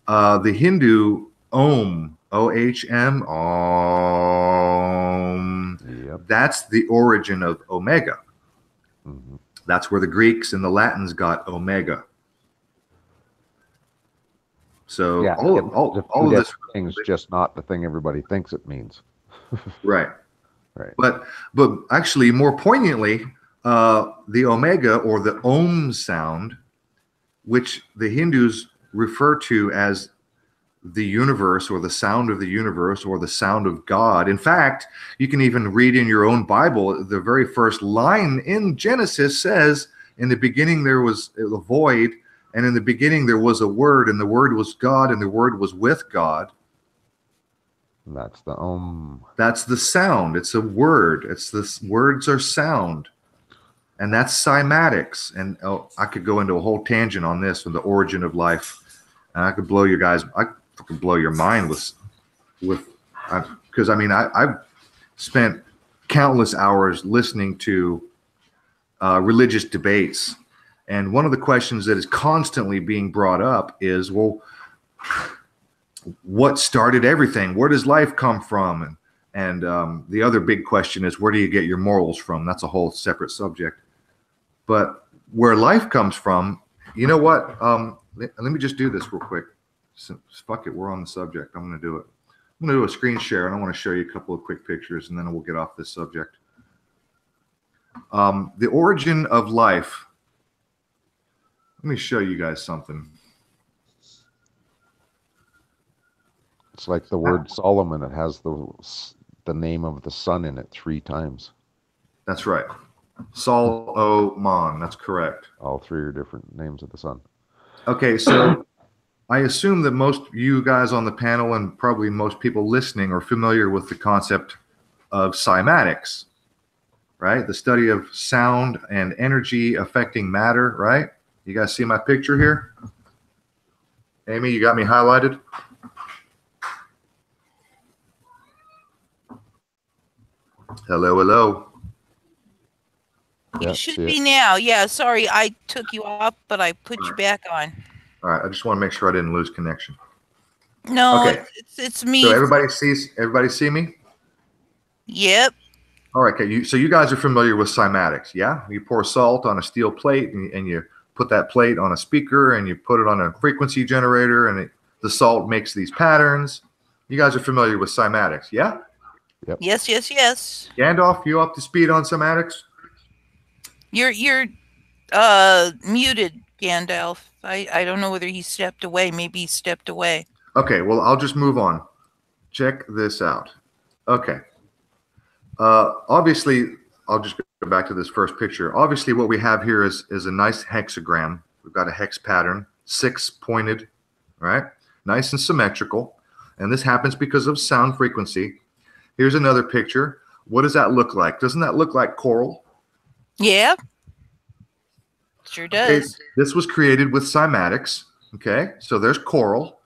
The Hindu Om, O-H-M, Om, that's the origin of omega. Mm-hmm. That's where the Greeks and the Latins got omega. So all of this thing's just not the thing everybody thinks it means. Right. Right. But actually, more poignantly, the omega or the Om sound, which the Hindus refer to as the universe or the sound of the universe or the sound of God. In fact, you can even read in your own Bible, the very first line in Genesis says, in the beginning there was a void, and in the beginning there was a word, and the word was God, and the word was with God. That's the Om. That's the sound. It's a word. It's this words are sound. And that's cymatics. And I could go into a whole tangent on this with the origin of life. And I could blow you guys, I could blow your mind with because I mean, I've spent countless hours listening to religious debates. And one of the questions that is constantly being brought up is, well, what started everything? Where does life come from? And the other big question is, where do you get your morals from? That's a whole separate subject. But where life comes from, you know what? Let me just do this real quick. So, fuck it, we're on the subject. I'm going to do it. I'm going to do a screen share, and I want to show you a couple of quick pictures, and then we'll get off this subject. The origin of life. Let me show you guys something. It's like the word Solomon. It has the name of the sun in it 3 times. That's right. Solomon. That's correct. All 3 are different names of the sun. Okay, so I assume that most of you guys on the panel and probably most people listening are familiar with the concept of cymatics, right? The study of sound and energy affecting matter, right? You guys see my picture here? Amy, you got me highlighted? Hello, hello. You should be now. Yeah, sorry, I took you off, but I put you back on. All right, I just want to make sure I didn't lose connection. No, okay. It's me. So everybody see me? Yep. All right, okay. So you guys are familiar with cymatics, yeah? You pour salt on a steel plate, and you put that plate on a speaker, and you put it on a frequency generator, and the salt makes these patterns. You guys are familiar with cymatics, yeah? Yep. Yes, yes, yes. Gandalf, you up to speed on cymatics? You're muted, Gandalf. I don't know whether he stepped away. Maybe he stepped away. Okay, well, I'll just move on. Check this out. Okay. Obviously, I'll just go back to this first picture. Obviously, what we have here is a nice hexagram. We've got a hex pattern, 6 pointed, right? Nice and symmetrical. And this happens because of sound frequency. Here's another picture. What does that look like? Doesn't that look like coral? Yeah. Sure does. Okay, this was created with cymatics. Okay, so there's coral.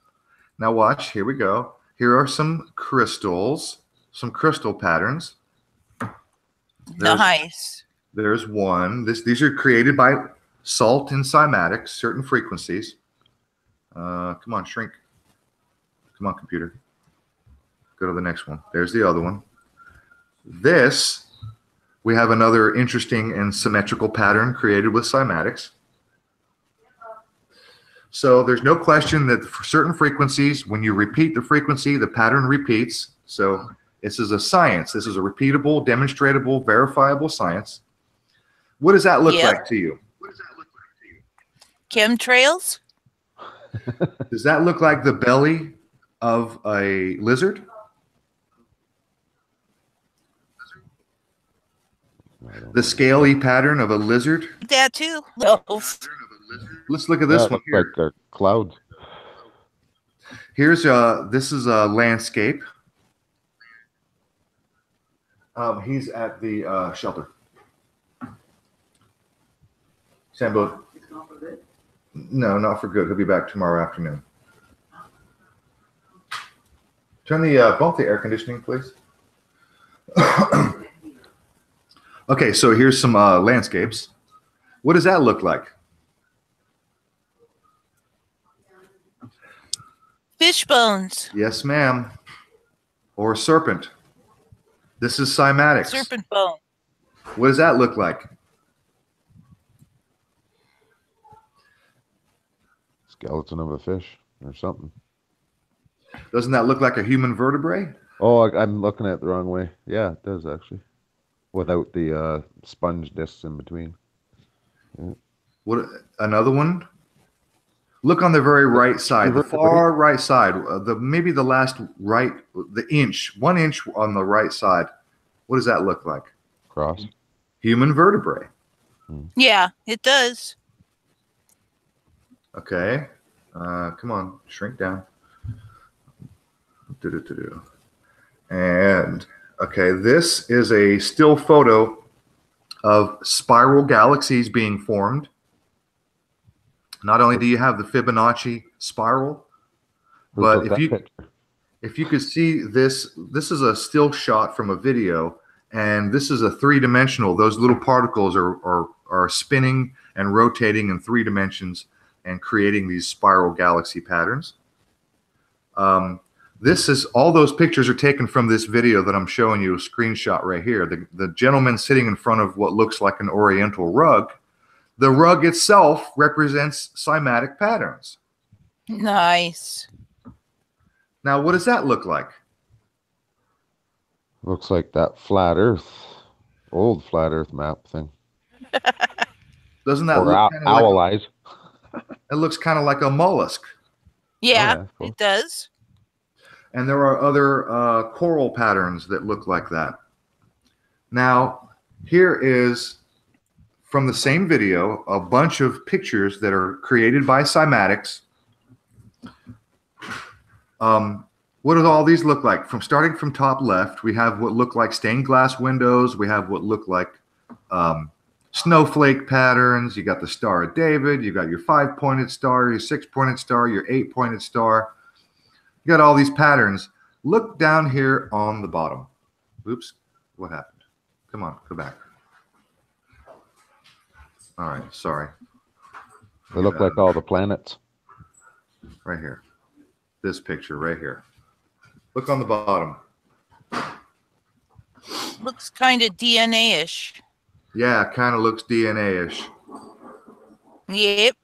Now watch, here we go. Here are some crystals, some crystal patterns. Nice. There's one. These are created by salt and cymatics, certain frequencies. Come on, shrink. Come on, computer. Go to the next one. There's the other one. This, we have another interesting and symmetrical pattern created with cymatics. So there's no question that for certain frequencies, when you repeat the frequency, the pattern repeats. So this is a science. This is a repeatable, demonstratable, verifiable science. What does that look like to you? Chemtrails? Does that look like the belly of a lizard? The scaly pattern of a lizard? That too. No. Let's look at this one here. Like clouds. Here's this is a landscape. He's at the shelter. Sambo. No, not for good. He'll be back tomorrow afternoon. Turn the bump the air conditioning, please. Okay, so here's some landscapes. What does that look like? Fish bones. Yes, ma'am. Or serpent. This is cymatics. Serpent bone. What does that look like? Skeleton of a fish or something. Doesn't that look like a human vertebrae? Oh, I'm looking at it the wrong way. Yeah, it does actually. Without the sponge discs in between. Yeah. What? Another one? Look on the very right side, the far right side, maybe the last right, the inch, 1 inch on the right side. What does that look like? Cross. Human vertebrae. Yeah, it does. Okay. Come on, shrink down. And, okay, this is a still photo of spiral galaxies being formed. Not only do you have the Fibonacci spiral, but if you could see this, this is a still shot from a video, and this is a three-dimensional. Those little particles are spinning and rotating in 3 dimensions and creating these spiral galaxy patterns. This is, all those pictures are taken from this video that I'm showing you, a screenshot right here. The gentleman sitting in front of what looks like an oriental rug. The rug itself represents cymatic patterns. Nice. Now, what does that look like? Looks like that flat Earth, old flat Earth map thing. Doesn't that or look kind of owl like eyes? It looks kind of like a mollusk. Yeah, cool. it does. And there are other coral patterns that look like that. Now, here is, from the same video, a bunch of pictures that are created by cymatics. What do all these look like? Starting from top left, we have what look like stained glass windows. We have what look like snowflake patterns. You got the Star of David. You got your 5-pointed star, your 6-pointed star, your 8-pointed star. You got all these patterns. Look down here on the bottom. Oops, what happened? Come on, go back. All right, sorry. They look like all the planets. Right here. This picture right here. Look on the bottom. Looks kind of DNA-ish. Yeah, kind of looks DNA-ish. Yep.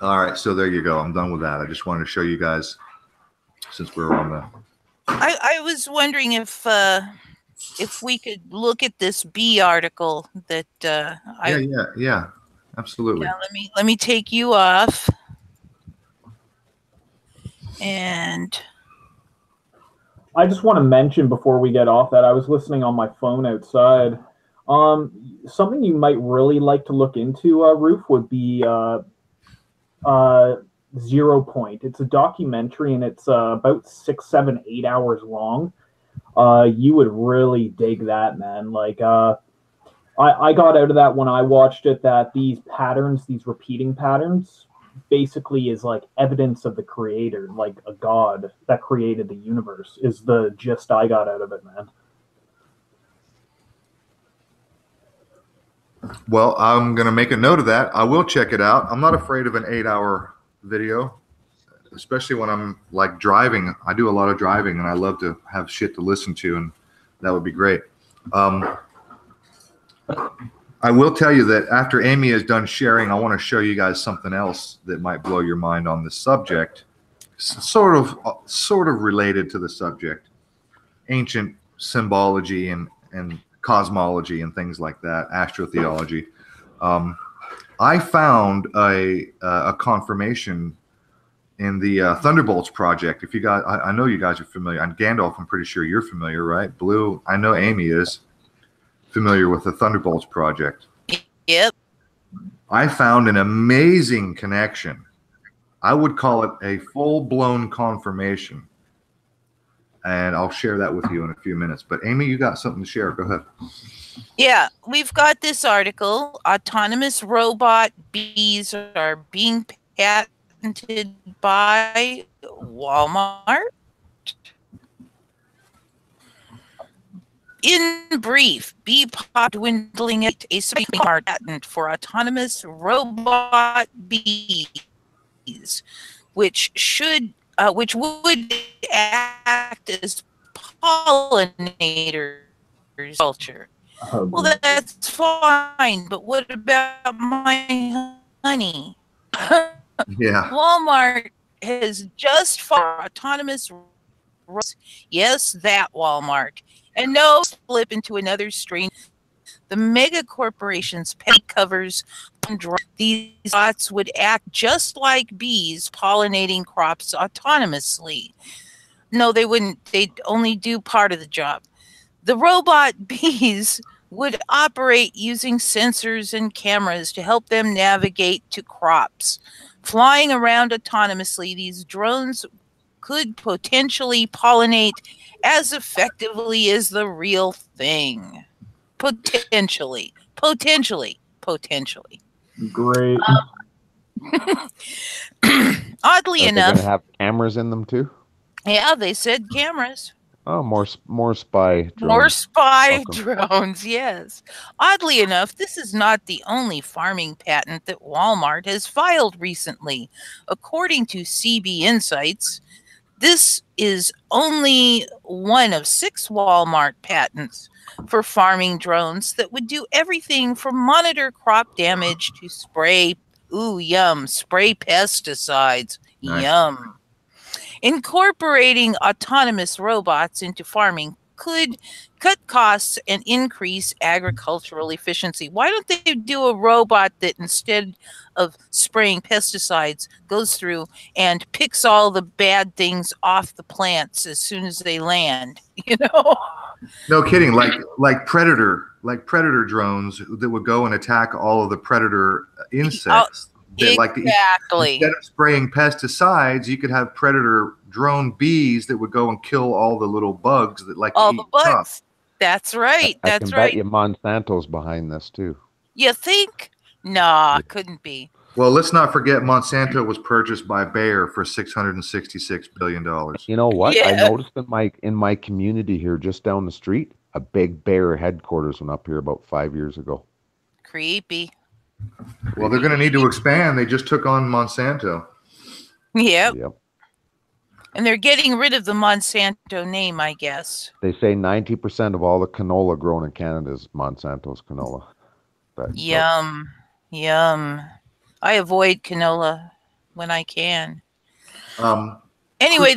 All right, so there you go. I'm done with that. I just wanted to show you guys, since we're on the... I was wondering if we could look at this B article that yeah, absolutely. Yeah, let me take you off. And I just want to mention before we get off that I was listening on my phone outside. Something you might really like to look into, Roof, would be 0 Point. It's a documentary, and it's about 6, 7, 8 hours long. You would really dig that, man. Like, I got out of that when I watched it that these patterns, these repeating patterns, basically is like evidence of the creator, like a god that created the universe, is the gist I got out of it, man. Well, I'm going to make a note of that. I will check it out. I'm not afraid of an 8-hour video, especially when I'm like driving. I do a lot of driving, and I love to have shit to listen to, and that would be great. I will tell you that after Amy is done sharing, I want to show you guys something else that might blow your mind on this subject. Sort of related to the subject. Ancient symbology and cosmology and things like that, astrotheology. I found a confirmation in the Thunderbolts project. If you guys, I know you guys are familiar. And Gandalf, I'm pretty sure you're familiar, right? Blue, I know Amy is familiar with the Thunderbolts project. Yep. I found an amazing connection. I would call it a full-blown confirmation. And I'll share that with you in a few minutes. But Amy, you got something to share. Go ahead. Yeah, we've got this article. Autonomous robot bees are being patented by Walmart. In brief, bee pop dwindling at a Walmart patent for autonomous robot bees, which would act as pollinators culture. Well, that's fine, but what about my honey? Yeah. Walmart has just fought autonomous robots. Yes, that Walmart. And no, flip into another stream. The mega corporations pay covers on these bots would act just like bees pollinating crops autonomously. No, they wouldn't. They'd only do part of the job. The robot bees would operate using sensors and cameras to help them navigate to crops. Flying around autonomously, these drones could potentially pollinate as effectively as the real thing. Potentially. Great. Oddly Are they enough, going to have cameras in them too? yeah, they said cameras. Oh, more spy drones. More spy Welcome. drones, yes. Oddly enough, this is not the only farming patent that Walmart has filed recently. According to CB Insights, this is only one of 6 Walmart patents for farming drones that would do everything from monitor crop damage to spray, spray pesticides. Nice. Yum. Incorporating autonomous robots into farming could cut costs and increase agricultural efficiency. Why don't they do a robot that instead of spraying pesticides goes through and picks all the bad things off the plants as soon as they land? You know? No kidding. Like predator drones that would go and attack all of the predator insects. Exactly. Instead of spraying pesticides, you could have predator drone bees that would go and kill all the little bugs that like all to the eat bugs. stuff. That's right. I can bet you Monsanto's behind this too. You think? Nah, couldn't be. Well, let's not forget Monsanto was purchased by Bayer for $666 billion. You know what? Yeah. I noticed in my community here, just down the street, a big Bayer headquarters went up here about 5 years ago. Creepy. Well, they're going to need to expand. They just took on Monsanto. Yep. Yep. And they're getting rid of the Monsanto name, I guess. They say 90% of all the canola grown in Canada is Monsanto's canola. Yum. I avoid canola when I can. Anyway,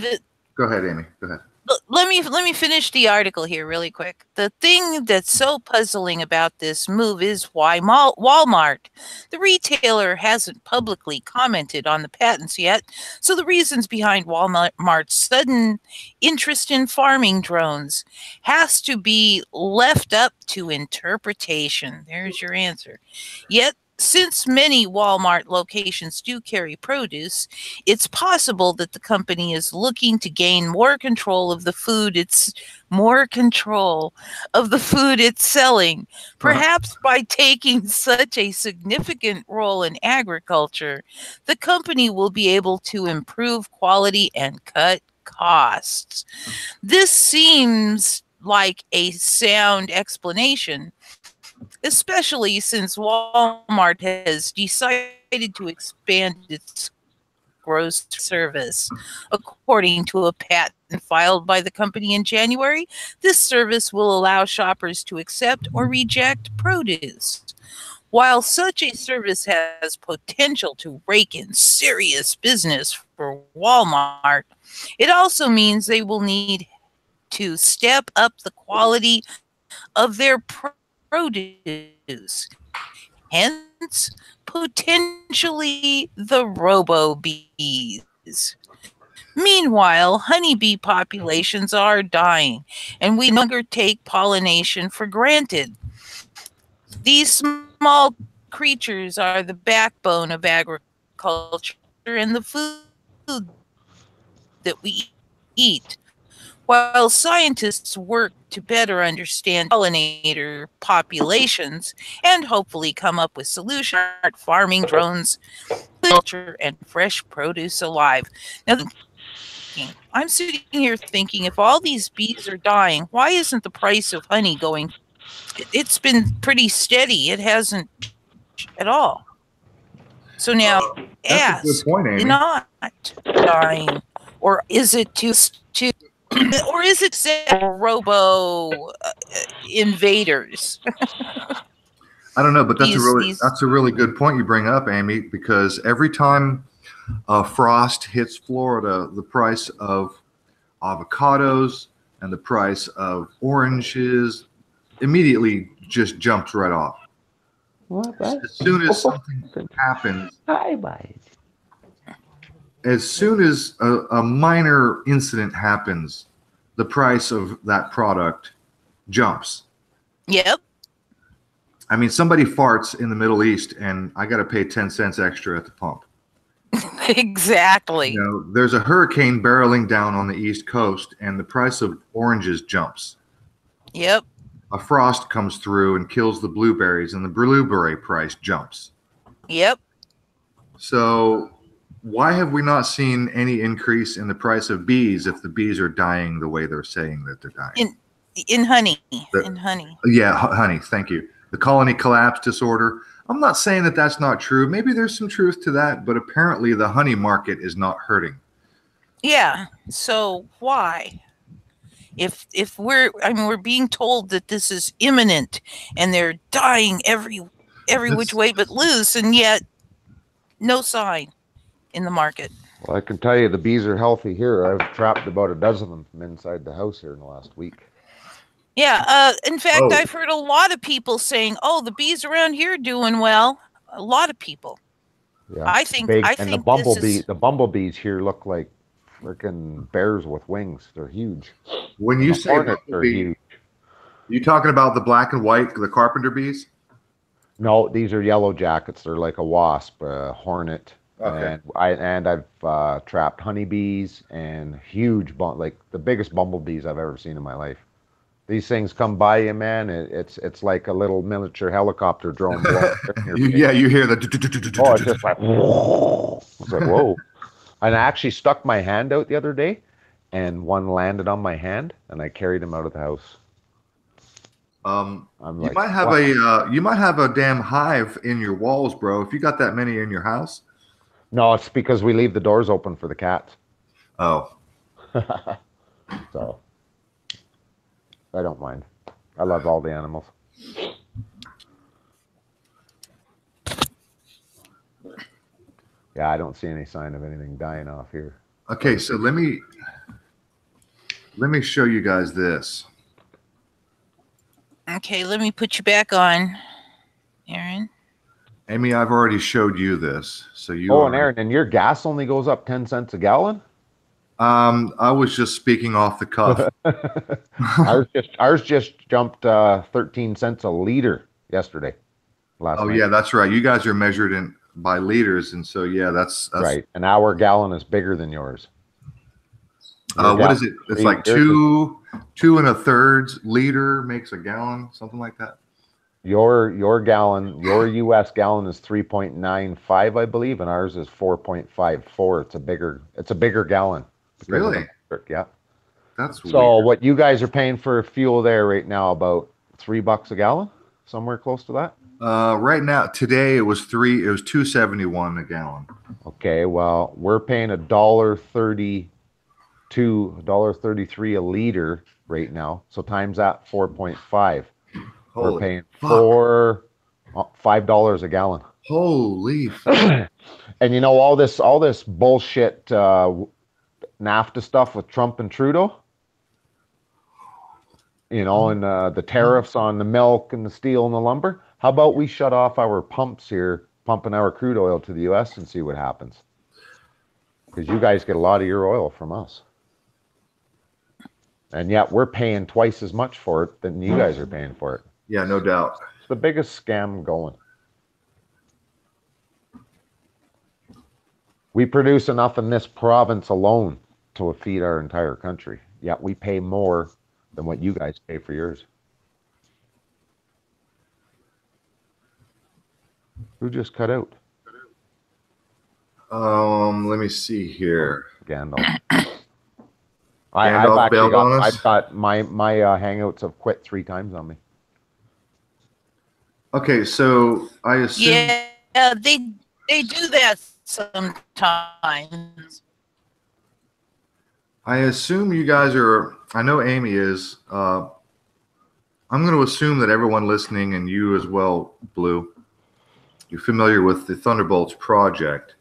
go ahead, Amy. Go ahead. Let me finish the article here really quick. The thing that's so puzzling about this move is why Walmart, the retailer, hasn't publicly commented on the patents yet. So the reasons behind Walmart's sudden interest in farming drones has to be left up to interpretation. There's your answer. Yet, since many Walmart locations do carry produce, it's possible that the company is looking to gain more control of the food it's selling, perhaps by taking such a significant role in agriculture. The company will be able to improve quality and cut costs. This seems like a sound explanation, especially since Walmart has decided to expand its grocery service. According to a patent filed by the company in January, this service will allow shoppers to accept or reject produce. While such a service has potential to rake in serious business for Walmart, it also means they will need to step up the quality of their produce. Hence, potentially the robo-bees. Meanwhile, honeybee populations are dying, and we no longer take pollination for granted. These small creatures are the backbone of agriculture and the food that we eat. While scientists work to better understand pollinator populations and hopefully come up with solutions, farming drones, culture, and fresh produce alive. Now, I'm sitting here thinking, if all these bees are dying, why isn't the price of honey going? It's been pretty steady. It hasn't at all. So now, That's a good point, Amy. not dying, or is it or is it robo invaders? I don't know, but that's a really good point you bring up, Amy, because every time frost hits Florida, the price of avocados and the price of oranges immediately just jumps right off. As soon as something happens, as soon as a minor incident happens, the price of that product jumps. Yep. I mean, somebody farts in the Middle East and I got to pay 10 cents extra at the pump. Exactly. You know, there's a hurricane barreling down on the East Coast and the price of oranges jumps. Yep. A frost comes through and kills the blueberries and the blueberry price jumps. Yep. So why have we not seen any increase in the price of bees if the bees are dying the way they're saying that they're dying? In honey. In honey. Yeah, honey. Thank you. The colony collapse disorder. I'm not saying that that's not true. Maybe there's some truth to that, but apparently the honey market is not hurting. Yeah. So why? If we're being told that this is imminent and they're dying every which way but loose, and yet no sign in the market. Well, I can tell you the bees are healthy here. I've trapped about a dozen of them from inside the house here in the last week. Yeah. In fact, I've heard a lot of people saying, "Oh, the bees around here are doing well." A lot of people. Yeah. I think the bumblebees here look like freaking bears with wings. They're huge. When you say bumblebee, you talking about the black and white, the carpenter bees? No, these are yellow jackets. They're like a wasp, a hornet. Okay. And I've trapped honeybees and huge, like the biggest bumblebees I've ever seen in my life. These things come by you, man. It's like a little miniature helicopter drone. Yeah, you hear the. Oh, it's just like, it's like, whoa. And I actually stuck my hand out the other day, and one landed on my hand, and I carried him out of the house. You might have a damn hive in your walls, bro. If you got that many in your house. No, it's because we leave the doors open for the cats. Oh. So I don't mind. I love all the animals. Yeah, I don't see any sign of anything dying off here. Okay, so let me show you guys this. Okay, let me put you back on, Aaron. Amy, I've already showed you this. So you. Oh, and Aaron, and your gas only goes up 10 cents a gallon? I was just speaking off the cuff. ours just jumped 13 cents a liter yesterday. Last night. Yeah, that's right. You guys are measured by liters, and so yeah, that's right. And our gallon is bigger than yours. What is it? It's like two and a third liter makes a gallon, something like that. Your gallon, your U.S. gallon is 3.95, I believe, and ours is 4.54. It's a bigger gallon. Really? Yeah. That's so weird. What you guys are paying for fuel there right now, about $3 a gallon, somewhere close to that. Right now, today it was 2.71 a gallon. Okay, well, we're paying $1.32, $1.33 a liter right now. So times that 4.5. We're Holy paying fuck. $5 a gallon. Holy fuck. And you know all this bullshit NAFTA stuff with Trump and Trudeau, you know, and the tariffs on the milk and the steel and the lumber. How about we shut off our pumps here, pumping our crude oil to the U.S. and see what happens? Because you guys get a lot of your oil from us. And yet we're paying twice as much for it than you guys are paying for it. Yeah, no doubt. It's the biggest scam going. We produce enough in this province alone to feed our entire country. Yet we pay more than what you guys pay for yours. Who just cut out? Let me see here. Gandalf. Gandalf bailed on us? I've got my Hangouts have quit 3 times on me. Okay, so I assume. Yeah, they do that sometimes. I assume you guys are. I know Amy is. I'm going to assume that everyone listening, and you as well, Blue, you're familiar with the Thunderbolts project.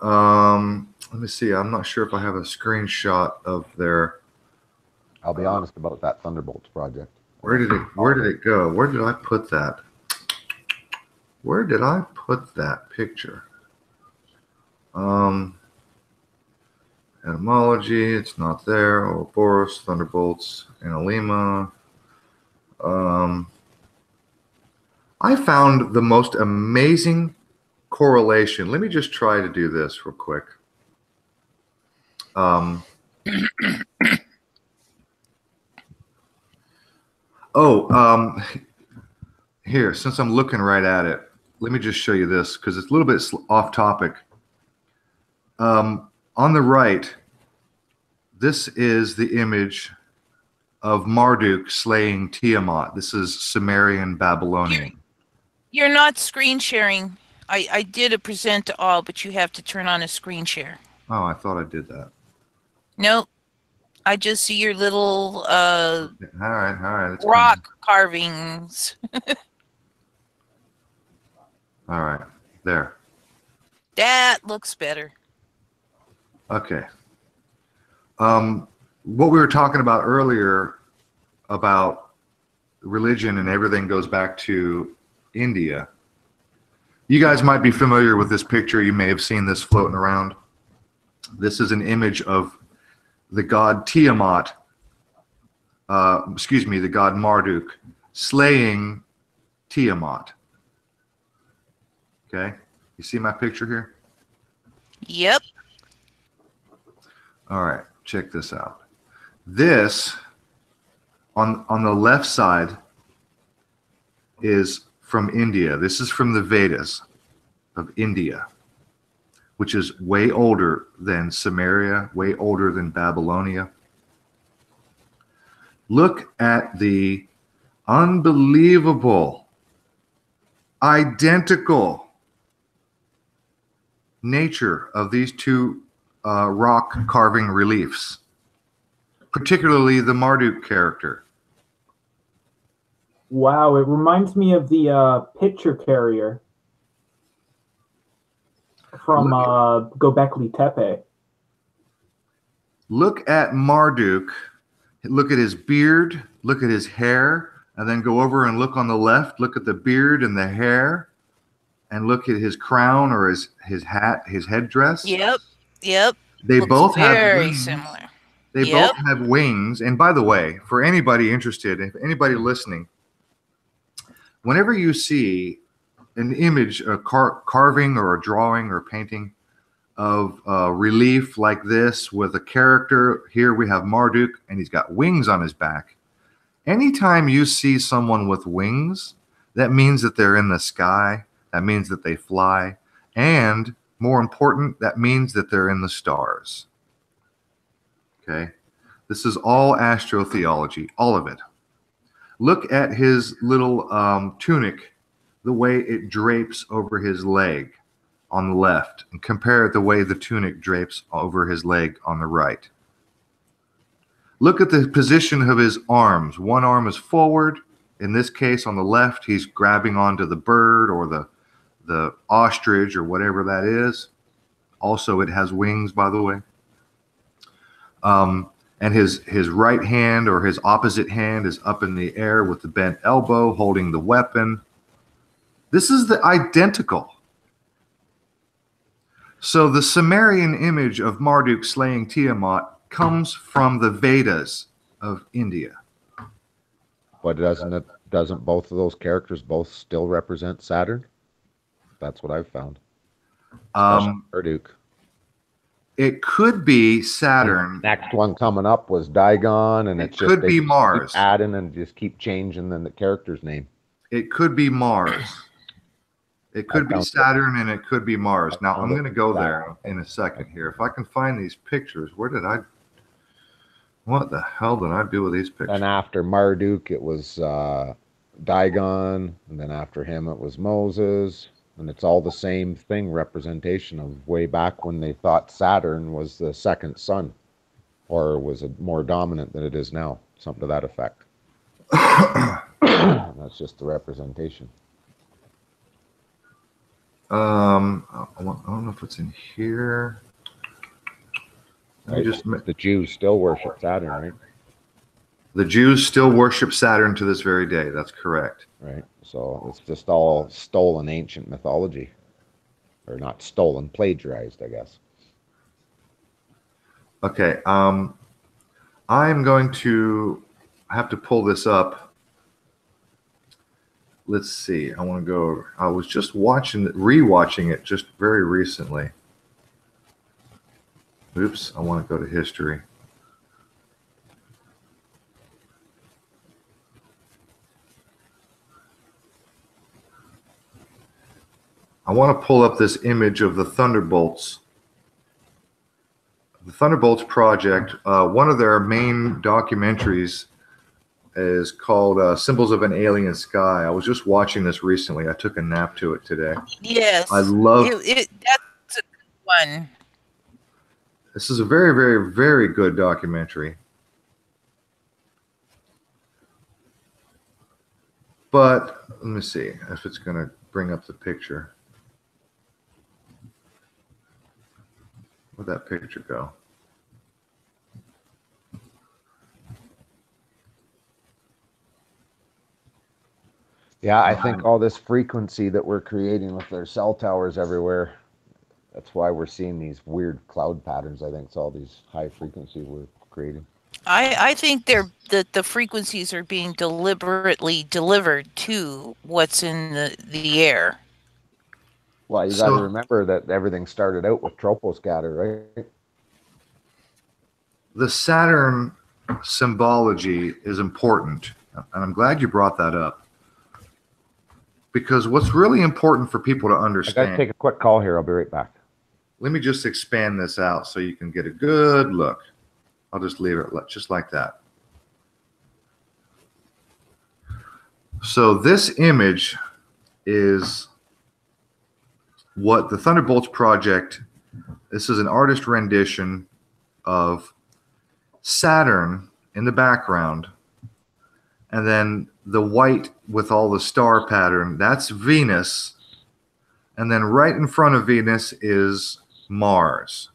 Let me see. I'm not sure if I have a screenshot of their. I'll be honest about that Thunderbolts project. Where did it go? Where did I put that? Where did I put that picture? Etymology, it's not there. Ouroboros, Thunderbolts, Analema. I found the most amazing correlation. Let me just try to do this real quick. Here, since I'm looking right at it, let me just show you this because it's a little bit off topic. On the right, this is the image of Marduk slaying Tiamat. This is Sumerian Babylonian. You're not screen sharing. I did a present to all, but you have to turn on a screen share. Oh, I thought I did that. Nope. I just see your little All right. rock carvings. All right, there. That looks better. Okay. What we were talking about earlier about religion and everything goes back to India. You guys might be familiar with this picture. You may have seen this floating around. This is an image of the god Tiamat, the god Marduk, slaying Tiamat. Okay, you see my picture here? Yep. All right, check this out. This, on the left side, is from India. This is from the Vedas of India, which is way older than Sumeria, way older than Babylonia. Look at the unbelievable, identical nature of these two rock carving reliefs, particularly the Marduk character. Wow, it reminds me of the picture carrier from Göbekli Tepe. Look at Marduk. Look at his beard. Look at his hair. And then go over and look on the left. Look at the beard and the hair. And look at his crown or his hat, his headdress. Yep. They Looks both have very wings. similar. They both have wings. And by the way, for anybody interested, if anybody listening, whenever you see an image, a carving or a drawing or painting of relief like this with a character, here we have Marduk and he's got wings on his back. Anytime you see someone with wings, that means that they're in the sky. That means that they fly. And more important, that means that they're in the stars. Okay? This is all astrotheology, all of it. Look at his little tunic the way it drapes over his leg on the left and compare it the way the tunic drapes over his leg on the right. Look at the position of his arms. One arm is forward. In this case, on the left, he's grabbing onto the bird or the ostrich or whatever that is. Also, it has wings, by the way. And his right hand or his opposite hand is up in the air with the bent elbow holding the weapon. This is the identical. So the Sumerian image of Marduk slaying Tiamat comes from the Vedas of India. But doesn't both of those characters both still represent Saturn? That's what I've found. Marduk. It could be Saturn. The next one coming up was Dagon, and it could be Mars. Keep adding and just keep changing then the character's name. It could be Mars. It could be Saturn, and it could be Mars. Now I'm going to go there in a second here. If I can find these pictures, what the hell did I do with these pictures? And after Marduk, it was Dagon, and then after him, it was Moses. And it's all the same thing, representation of way back when they thought Saturn was the second sun, or was it more dominant than it is now, something to that effect. That's just the representation. I don't know if it's in here. Right. The Jews still worship Saturn, right? The Jews still worship Saturn to this very day. That's correct. Right. So it's just all stolen ancient mythology. Or not stolen, plagiarized, I guess. Okay. I'm going to have to pull this up. Let's see. I want to go. I was just rewatching it just very recently. Oops. I want to go to history. I want to pull up this image of the Thunderbolts. The Thunderbolts project, one of their main documentaries is called Symbols of an Alien Sky. I was just watching this recently. I took a nap to it today. Yes. I love it. That's a good one. This is a very, very, very good documentary. But let me see if it's going to bring up the picture. Where'd that picture go? Yeah, I think all this frequency that we're creating with their cell towers everywhere, that's why we're seeing these weird cloud patterns. I think it's all these high frequency we're creating. I think the frequencies are being deliberately delivered to what's in the air. Well, you got to remember that everything started out with troposcatter, right? The Saturn symbology is important, and I'm glad you brought that up. Because what's really important for people to understand... I got to take a quick call here. I'll be right back. Let me just expand this out so you can get a good look. I'll just leave it just like that. So this image is what the Thunderbolts project, this is an artist rendition of Saturn in the background, and then the white with all the star pattern, that's Venus, and then right in front of Venus is Mars.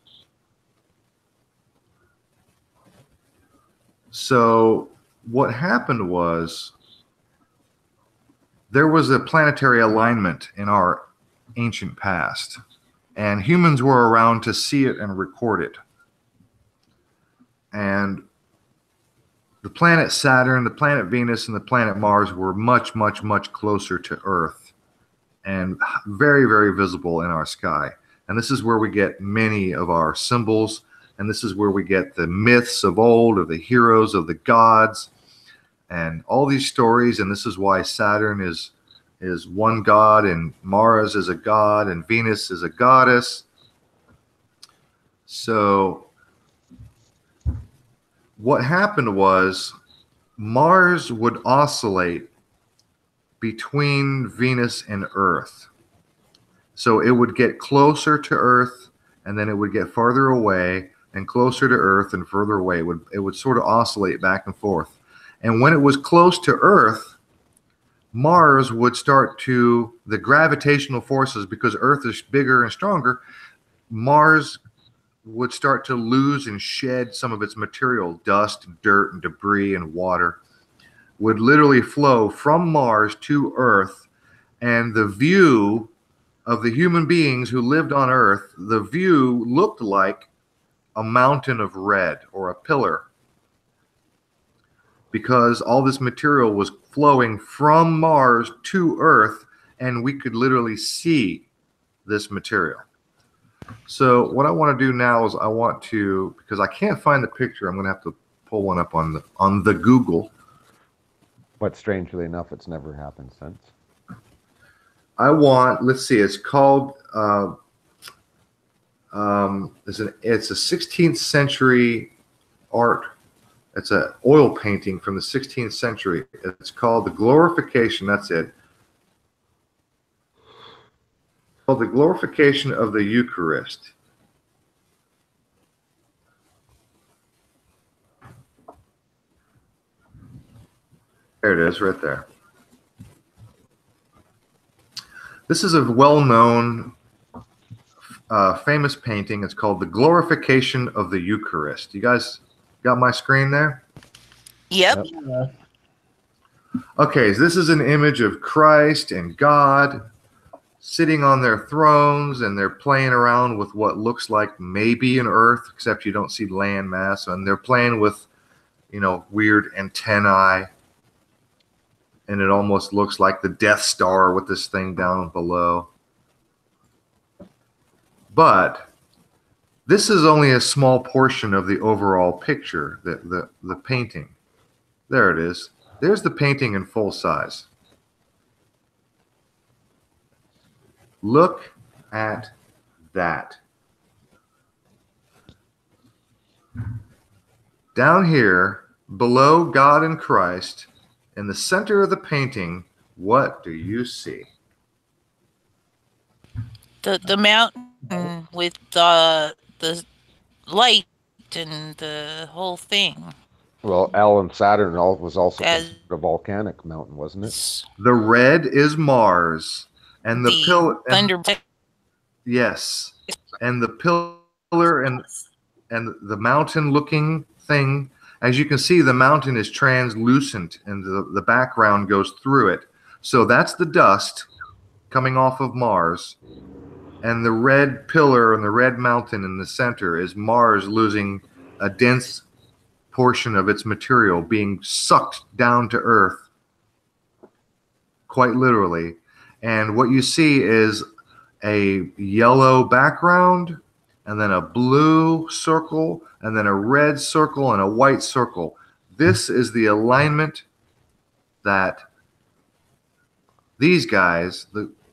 So what happened was there was a planetary alignment in our ancient past, and humans were around to see it and record it. And the planet Saturn, the planet Venus, and the planet Mars were much, much, much closer to Earth and very, very visible in our sky. And this is where we get many of our symbols, and this is where we get the myths of old, of the heroes, of the gods, and all these stories. And this is why Saturn is one god, and Mars is a god, and Venus is a goddess. So what happened was Mars would oscillate between Venus and Earth. So it would get closer to Earth, and then it would get farther away, and closer to Earth and further away. It would sort of oscillate back and forth. And when it was close to Earth, Mars would start to, the gravitational forces, because Earth is bigger and stronger, Mars would start to lose and shed some of its material. Dust, dirt, and debris and water would literally flow from Mars to Earth, and the view of the human beings who lived on Earth, the view looked like a mountain of red or a pillar, because all this material was flowing from Mars to Earth, and we could literally see this material. So what I want to do now is I want to, because I can't find the picture, I'm going to have to pull one up on the Google. But strangely enough, it's never happened since. I want, let's see, it's called, it's a 16th century art. It's an oil painting from the 16th century. It's called The Glorification, that's it. Called The Glorification of the Eucharist. There it is, right there. This is a well-known, famous painting. It's called The Glorification of the Eucharist. You guys got my screen there? Yep. Okay, so this is an image of Christ and God sitting on their thrones, and they're playing around with what looks like maybe an Earth, except you don't see land mass, and they're playing with, you know, weird antennae, and it almost looks like the Death Star with this thing down below. But this is only a small portion of the overall picture, the painting. There it is. There's the painting in full size. Look at that. Down here, below God and Christ, in the center of the painting, what do you see? The mountain with the light and the whole thing. Well, Allen Saturn was also a volcanic mountain, wasn't it? The red is Mars, and the pillar. Thunder. Yes, and the pillar and the mountain-looking thing. As you can see, the mountain is translucent, and the background goes through it. So that's the dust coming off of Mars, and the red pillar and the red mountain in the center is Mars losing a dense portion of its material, being sucked down to Earth, quite literally. And what you see is a yellow background, and then a blue circle, and then a red circle, and a white circle. This is the alignment that these guys,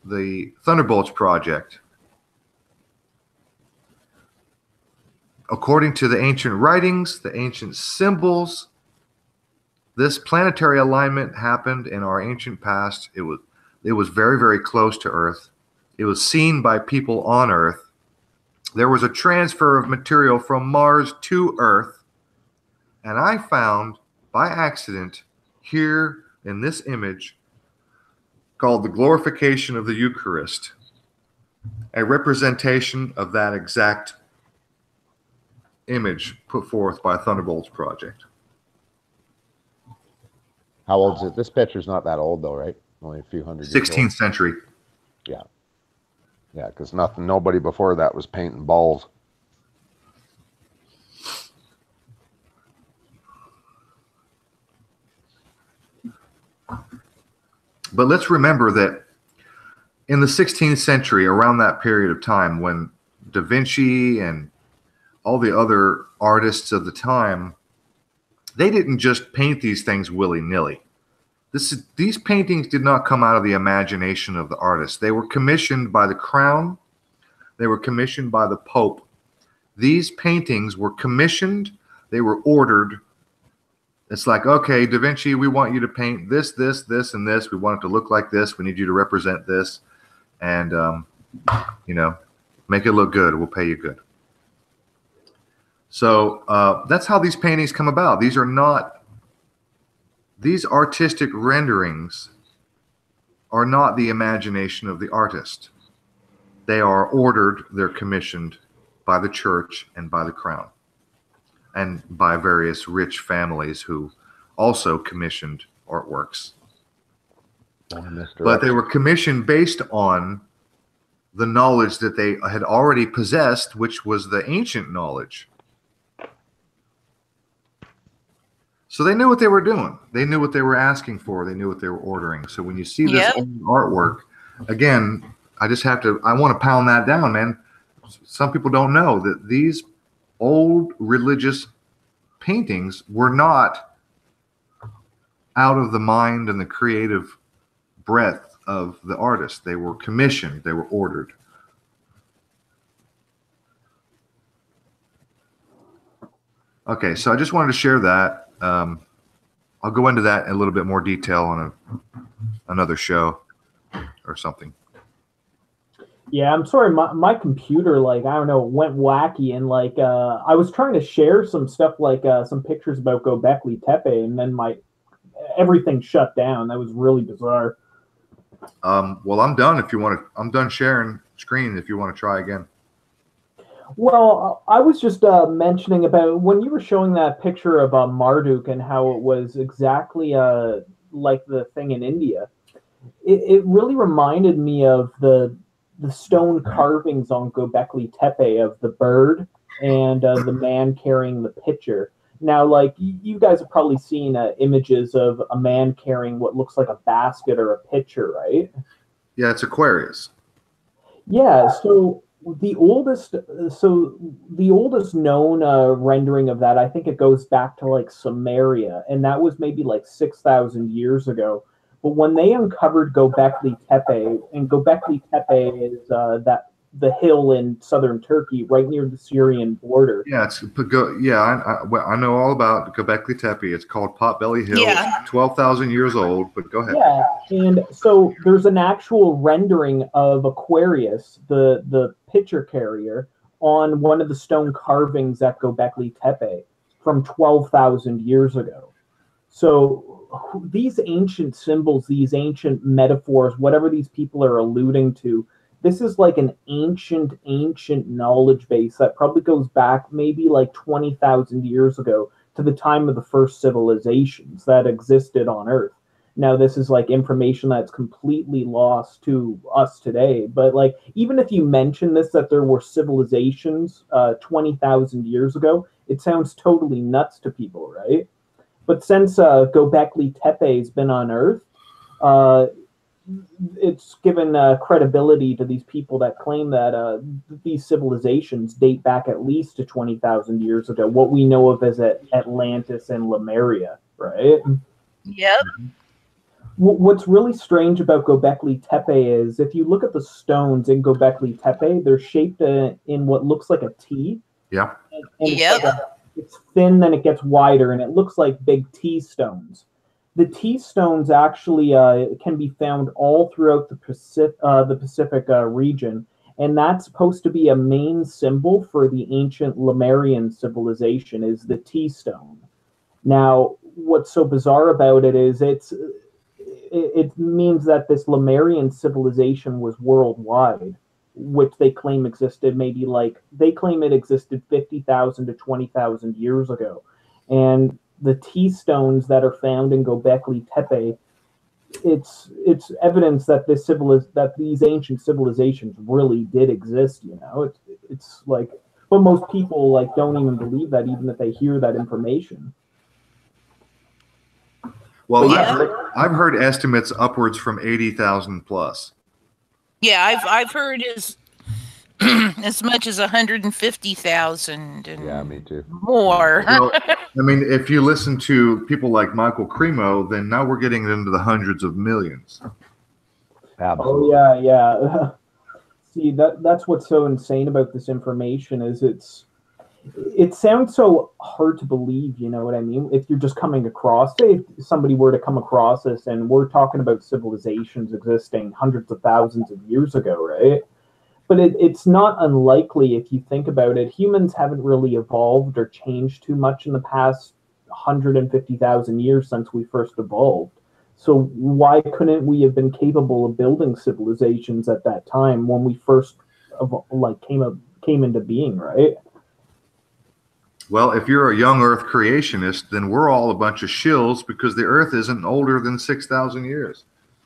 the Thunderbolts Project, according to the ancient writings, the ancient symbols, this planetary alignment happened in our ancient past. It was very, very close to Earth. It was seen by people on Earth. There was a transfer of material from Mars to Earth, and I found by accident here in this image called The Glorification of the Eucharist, a representation of that exact image put forth by Thunderbolts Project. How old is it? This picture's not that old though, right? Only a few hundred years old. 16th century. Yeah. Yeah, because nobody before that was painting balls. But let's remember that in the 16th century, around that period of time when Da Vinci and all the other artists of the time, they didn't just paint these things willy-nilly. These paintings did not come out of the imagination of the artists. They were commissioned by the crown. They were commissioned by the Pope. These paintings were commissioned. They were ordered It's like, okay, Da Vinci, we want you to paint this, this, this, and this. We want it to look like this. We need you to represent this. And, you know, make it look good. We'll pay you good. So that's how these paintings come about. These artistic renderings are not the imagination of the artist. They are ordered, they're commissioned by the church and by the crown, and by various rich families who also commissioned artworks. But they were commissioned based on the knowledge that they had already possessed, which was the ancient knowledge. So they knew what they were doing. They knew what they were asking for. They knew what they were ordering. So when you see this old artwork, again, I want to pound that down, man. Some people don't know that these old religious paintings were not out of the mind and the creative breadth of the artist. They were commissioned. They were ordered. Okay, so I just wanted to share that. I'll go into that in a little bit more detail on another show or something. Yeah, I'm sorry, my computer, like, I don't know, went wacky, and like I was trying to share some stuff, like some pictures about Göbekli Tepe, and then everything shut down. That was really bizarre. Well, I'm done if you want to. I'm done sharing screen if you want to try again. Well, I was just mentioning about when you were showing that picture of Marduk and how it was exactly like the thing in India. It really reminded me of the stone carvings on Göbekli Tepe of the bird and the man carrying the pitcher. Now, like, you guys have probably seen images of a man carrying what looks like a basket or a pitcher, right? Yeah, it's Aquarius. Yeah, so the oldest known rendering of that, I think it goes back to like Sumeria, and that was maybe like 6,000 years ago. But when they uncovered Göbekli Tepe, and Göbekli Tepe is the hill in southern Turkey, right near the Syrian border. Yeah, I know all about Göbekli Tepe. It's called Potbelly Hill. Yeah. It's 12,000 years old, but go ahead. Yeah, and so there's an actual rendering of Aquarius, the pitcher carrier, on one of the stone carvings at Göbekli Tepe from 12,000 years ago. So these ancient symbols, these ancient metaphors, whatever these people are alluding to, this is like an ancient knowledge base that probably goes back maybe like 20,000 years ago to the time of the first civilizations that existed on Earth. Now, this is like information that's completely lost to us today. But like, even if you mention this, that there were civilizations 20,000 years ago, it sounds totally nuts to people, right? But since Göbekli Tepe has been on Earth, it's given credibility to these people that claim that these civilizations date back at least to 20,000 years ago, what we know of as Atlantis and Lemuria, right? Yep. What's really strange about Göbekli Tepe is if you look at the stones in Göbekli Tepe, they're shaped in what looks like a T. Yeah. And it's thin, then it gets wider, and it looks like big T stones. The T stones actually can be found all throughout the Pacific region, and that's supposed to be a main symbol for the ancient Lemurian civilization, is the T stone. Now, what's so bizarre about it is it means that this Lemurian civilization was worldwide, which they claim existed they claim it existed 50,000 to 20,000 years ago. And the T stones that are found in Göbekli Tepe, it's evidence that these ancient civilizations really did exist, you know. It's like, but most people like don't even believe that, even if they hear that information. Well, I've heard estimates upwards from 80,000 plus. Yeah, I've heard as much as 150,000 and yeah, me too. more. Well, I mean, if you listen to people like Michael Cremo, then now we're getting into the hundreds of millions. Absolutely. Oh yeah. See, that's what's so insane about this information is it sounds so hard to believe, you know what I mean? If you're just coming across, say if somebody were to come across us, and we're talking about civilizations existing hundreds of thousands of years ago, right? But it's not unlikely, if you think about it, humans haven't really evolved or changed too much in the past 150,000 years since we first evolved. So why couldn't we have been capable of building civilizations at that time when we first came into being, right? Well, if you're a young Earth creationist, then we're all a bunch of shills because the Earth isn't older than 6,000 years.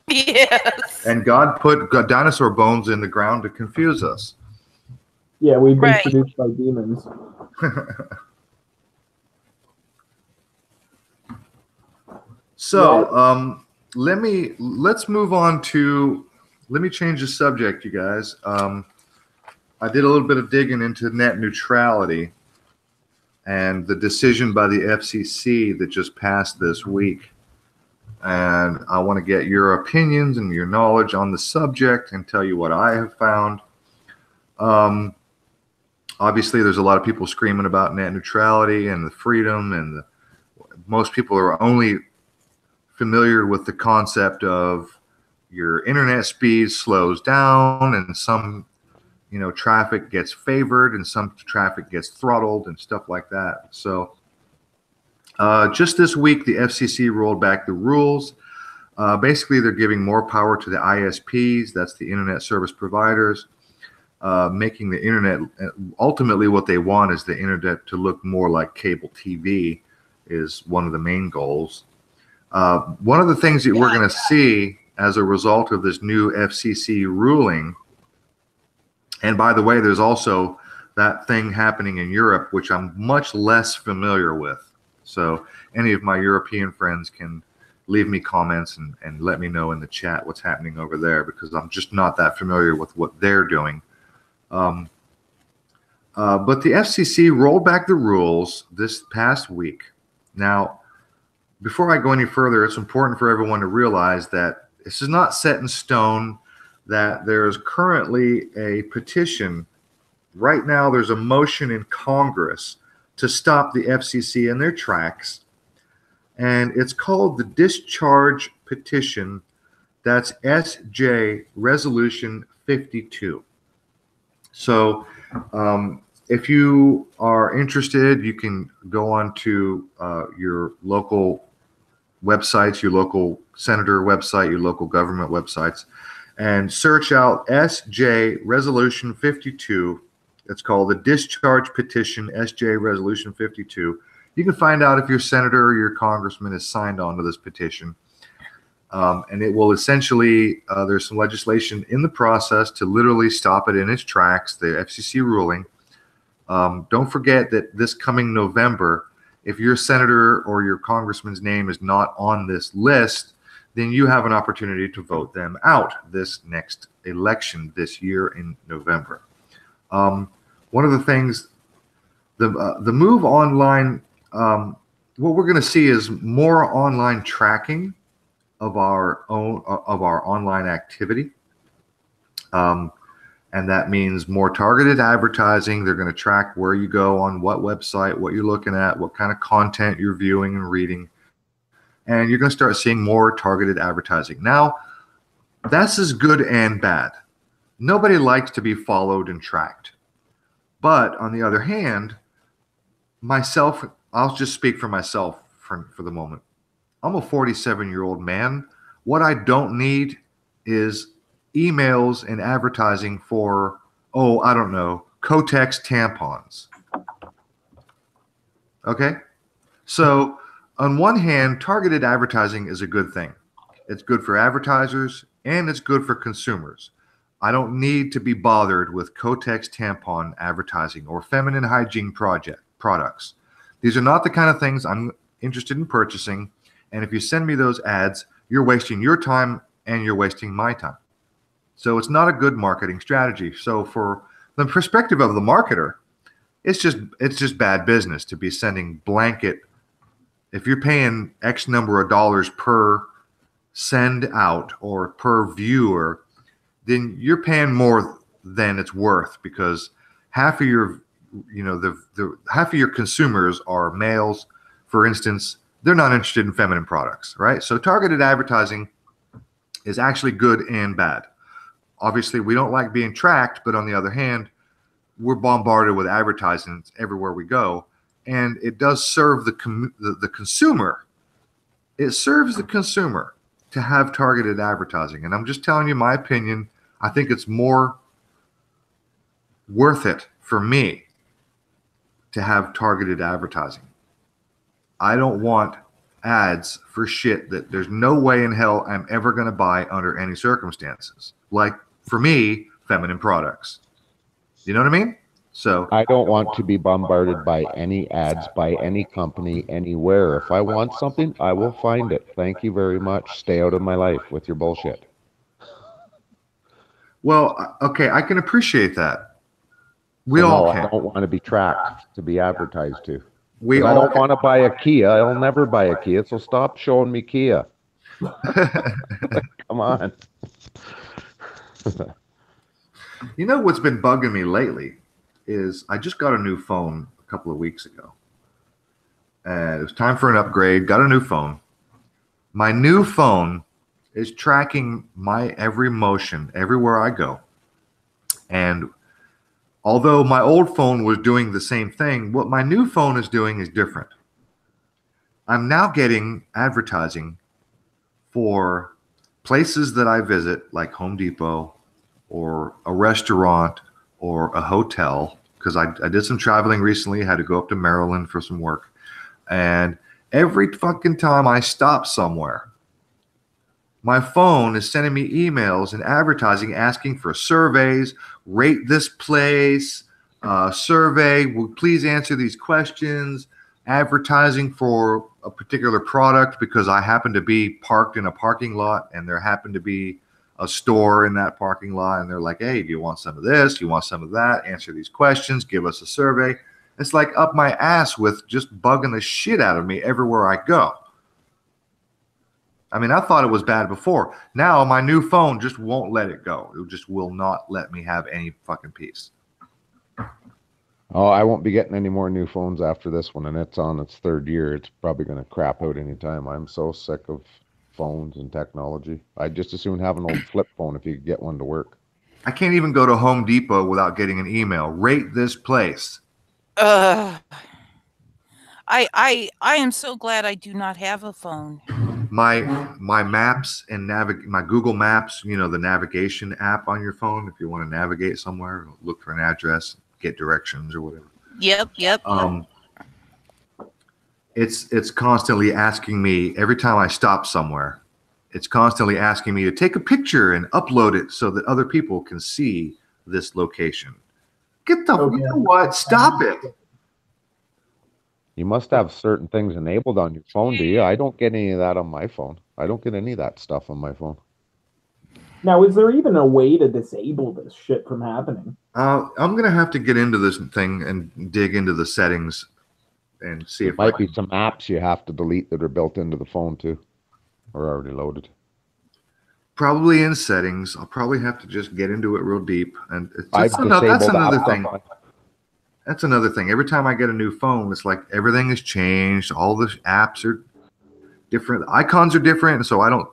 Yes. And God put dinosaur bones in the ground to confuse us. Yeah, we've been produced by demons. So, let's move on to, let me change the subject, you guys. I did a little bit of digging into net neutrality and the decision by the FCC that just passed this week. And I want to get your opinions and your knowledge on the subject and tell you what I have found. Obviously, there's a lot of people screaming about net neutrality and the freedom, and most people are only familiar with the concept of your internet speed slows down and some, you know, traffic gets favored and some traffic gets throttled and stuff like that. So just this week, the FCC rolled back the rules. Basically, they're giving more power to the ISPs, that's the internet service providers, making the internet, ultimately what they want is the internet to look more like cable TV is one of the main goals. One of the things that we're going to see as a result of this new FCC ruling, and by the way, there's also that thing happening in Europe, which I'm much less familiar with. So any of my European friends can leave me comments and let me know in the chat what's happening over there, because I'm just not that familiar with what they're doing. But the FCC rolled back the rules this past week. Now, before I go any further, it's important for everyone to realize that this is not set in stone, that there is currently a petition. Right now, there's a motion in Congress to stop the FCC in their tracks, and it's called the Discharge Petition. That's SJ Resolution 52. So if you are interested, you can go on to your local websites, your local senator website, your local government websites, and search out SJ Resolution 52. It's called the Discharge Petition, SJ Resolution 52. You can find out if your senator or your congressman has signed on to this petition. And it will essentially, there's some legislation in the process to literally stop it in its tracks, the FCC ruling. Don't forget that this coming November, if your senator or your congressman's name is not on this list, then you have an opportunity to vote them out this next election this year in November. One of the things, the move online, what we're going to see is more online tracking of our online activity, and that means more targeted advertising. They're going to track where you go on what website, what you're looking at, what kind of content you're viewing and reading, and you're going to start seeing more targeted advertising. Now, that's as good and bad. Nobody likes to be followed and tracked. But on the other hand, myself, I'll just speak for myself for the moment. I'm a 47-year-old man. What I don't need is emails and advertising for, oh, I don't know, Kotex tampons. Okay? So on one hand, targeted advertising is a good thing. It's good for advertisers and it's good for consumers. I don't need to be bothered with Kotex tampon advertising or feminine hygiene products. These are not the kind of things I'm interested in purchasing. And if you send me those ads, you're wasting your time and you're wasting my time. So it's not a good marketing strategy. So for the perspective of the marketer, it's just bad business to be sending blanket. If you're paying X number of dollars per send out or per viewer, then you're paying more than it's worth, because half of you know, the half of your consumers are males, for instance. They're not interested in feminine products, right? So targeted advertising is actually good and bad. Obviously, we don't like being tracked, but on the other hand, we're bombarded with advertisements everywhere we go, and it does serve the consumer. It serves the consumer to have targeted advertising, and I'm just telling you my opinion. I think it's more worth it for me to have targeted advertising. I don't want ads for shit that there's no way in hell I'm ever going to buy under any circumstances. Like, for me, feminine products. You know what I mean? So I don't want to be bombarded by any ads by any company anywhere. If I want something, I will find it. Thank you very much. Stay out of my life with your bullshit. well, okay, I can appreciate that. We So all no, can. I don't want to be tracked to be advertised to. We 'Cause all I don't want to buy a Kia. I'll never buy a Kia, so stop showing me Kia. Come on. You know what's been bugging me lately is I just got a new phone a couple of weeks ago. And it was time for an upgrade. Got a new phone. My new phone is tracking my every motion everywhere I go. And although my old phone was doing the same thing, what my new phone is doing is different. I'm now getting advertising for places that I visit, like Home Depot or a restaurant or a hotel, because I did some traveling recently. I had to go up to Maryland for some work. And every fucking time I stop somewhere, my phone is sending me emails and advertising asking for surveys, rate this place, survey, please answer these questions, advertising for a particular product because I happen to be parked in a parking lot and there happened to be a store in that parking lot, and they're like, hey, do you want some of this? Do you want some of that? Answer these questions, give us a survey. It's like up my ass with just bugging the shit out of me everywhere I go. I mean, I thought it was bad before. Now my new phone just won't let it go. It just will not let me have any fucking peace. Oh, I won't be getting any more new phones after this one, and it's on its third year. It's probably going to crap out anytime. I'm so sick of phones and technology. I'd just as soon have an old flip phone if you could get one to work. I can't even go to Home Depot without getting an email. Rate this place. I am so glad I do not have a phone. My maps and my Google Maps, you know, the navigation app on your phone, if you want to navigate somewhere, look for an address, get directions or whatever. Yep. It's constantly asking me every time I stop somewhere. It's constantly asking me to take a picture and upload it so that other people can see this location. You know what? Stop it. You must have certain things enabled on your phone, do you? I don't get any of that on my phone. I don't get any of that stuff on my phone. Now, is there even a way to disable this shit from happening? I'm going to have to get into this thing and dig into the settings and see if There might be some apps you have to delete that are built into the phone too, or already loaded. Probably in settings. I'll probably have to just get into it real deep. And I've that's disabled another apps thing. on- That's another thing. Every time I get a new phone, it's like everything has changed. All the apps are different. The icons are different. And so I don't,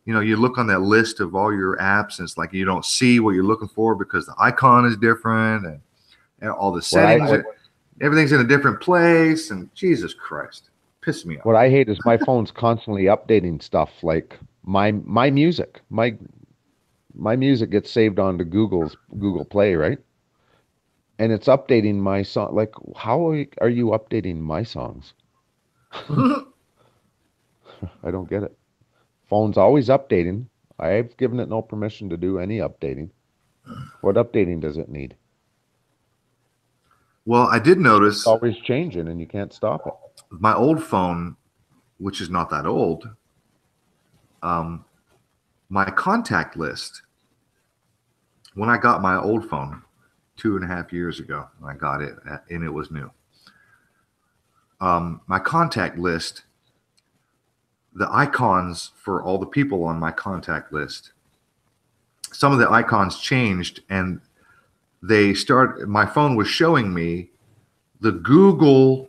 you know, you look on that list of all your apps and it's like you don't see what you're looking for because the icon is different and all the settings, everything's in a different place. And Jesus Christ, piss me off. What I hate is my phone's constantly updating stuff like my music. My music gets saved onto Google Play, right? And it's updating my song. Like, how are you updating my songs? I don't get it. Phone's always updating. I've given it no permission to do any updating. What updating does it need? Well, I did notice It's always changing and you can't stop it. my old phone, which is not that old, my contact list, when I got my old phone 2.5 years ago, I got it and it was new. My contact list, the icons for all the people on my contact list, some of the icons changed and my phone was showing me the Google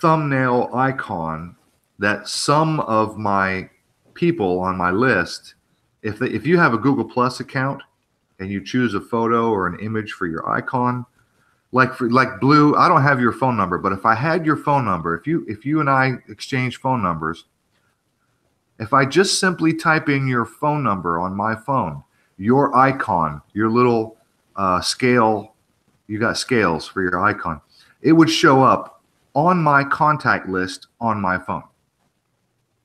thumbnail icon that some of my people on my list, if you have a Google Plus account and you choose a photo or an image for your icon, like Blue, I don't have your phone number, but if I had your phone number, if you and I exchange phone numbers, if I just simply type in your phone number on my phone, your icon, your little scale, you got scales for your icon, it would show up on my contact list on my phone.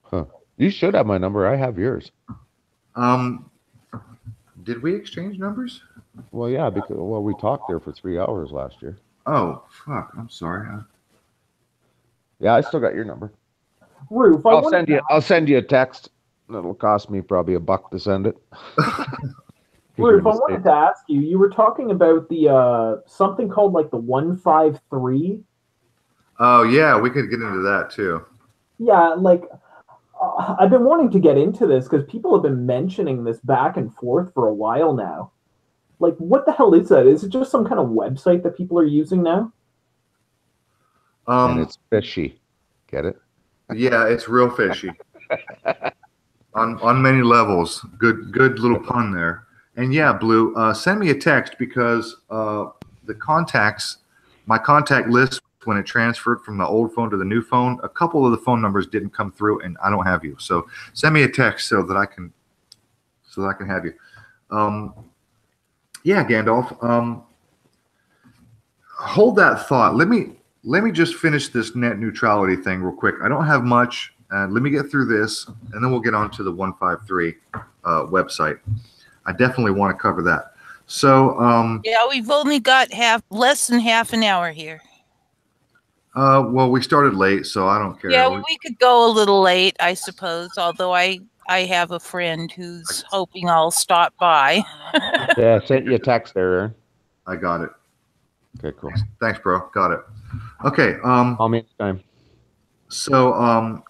Huh. You should have my number. I have yours. Did we exchange numbers? Well, yeah, because we talked there for 3 hours last year. Oh, fuck. I'm sorry. Yeah, I still got your number. Roof, I'll send you a text. It'll cost me probably $1 to send it. Roof, I wanted to ask you. You were talking about the something called like the 153. Oh yeah, we could get into that too. Yeah, like I've been wanting to get into this because people have been mentioning this back and forth for a while now. Like, what the hell is that? Is it just some kind of website that people are using now? And it's fishy. Get it? Yeah, it's real fishy. on many levels. Good little pun there. And yeah, Blue, send me a text because the contacts, my contact list, when it transferred from the old phone to the new phone, a couple of the phone numbers didn't come through, and I don't have you. So send me a text so that I can have you. Yeah, Gandalf. Hold that thought. Let me just finish this net neutrality thing real quick. I don't have much. Let me get through this, and then we'll get on to the 153 website. I definitely want to cover that. So yeah, we've only got less than half an hour here. Well, we started late, so I don't care. Yeah, we could go a little late, I suppose, although I have a friend who's hoping I'll stop by. Yeah, I sent you a text there, Aaron. I got it. Okay, cool. Thanks, bro. Got it. Okay. Call me anytime. So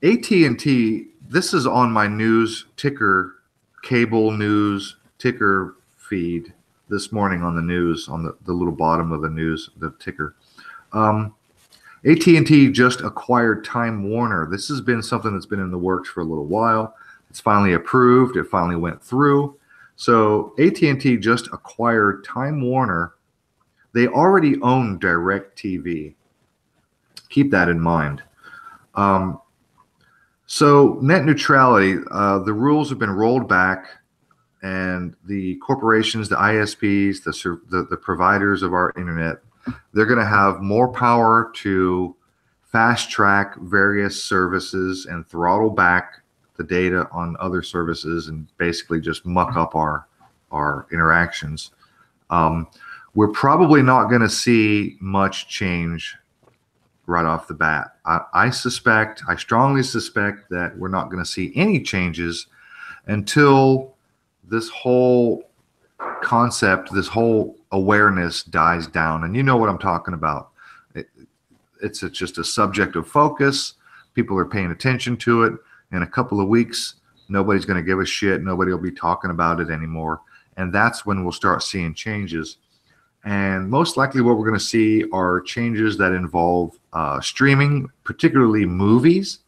AT&T, this is on my news ticker, cable news ticker feed this morning on the news, on the little bottom of the news, the ticker. AT&T just acquired Time Warner. This has been something that's been in the works for a little while. It's finally approved. It finally went through. So AT&T just acquired Time Warner. They already own DirecTV. Keep that in mind. So net neutrality, the rules have been rolled back, and the corporations, the ISPs, the providers of our internet, they're going to have more power to fast track various services and throttle back the data on other services and basically just muck up our interactions. We're probably not going to see much change right off the bat. I strongly suspect that we're not going to see any changes until this whole concept, this whole awareness dies down. And you know what I'm talking about. It's just a subject of focus. People are paying attention to it. In a couple of weeks, nobody's going to give a shit. Nobody will be talking about it anymore. And that's when we'll start seeing changes. And most likely what we're going to see are changes that involve streaming, particularly movies,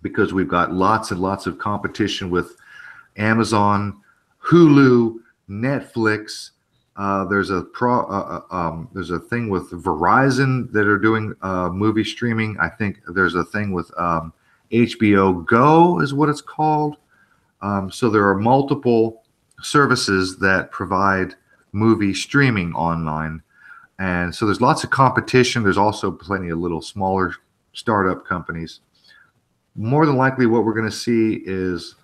because we've got lots and lots of competition with Amazon, Hulu, Netflix. There's a thing with Verizon that are doing movie streaming. I think there's a thing with HBO Go is what it's called. So there are multiple services that provide movie streaming online. And so there's lots of competition. There's also plenty of little smaller startup companies. More than likely what we're going to see is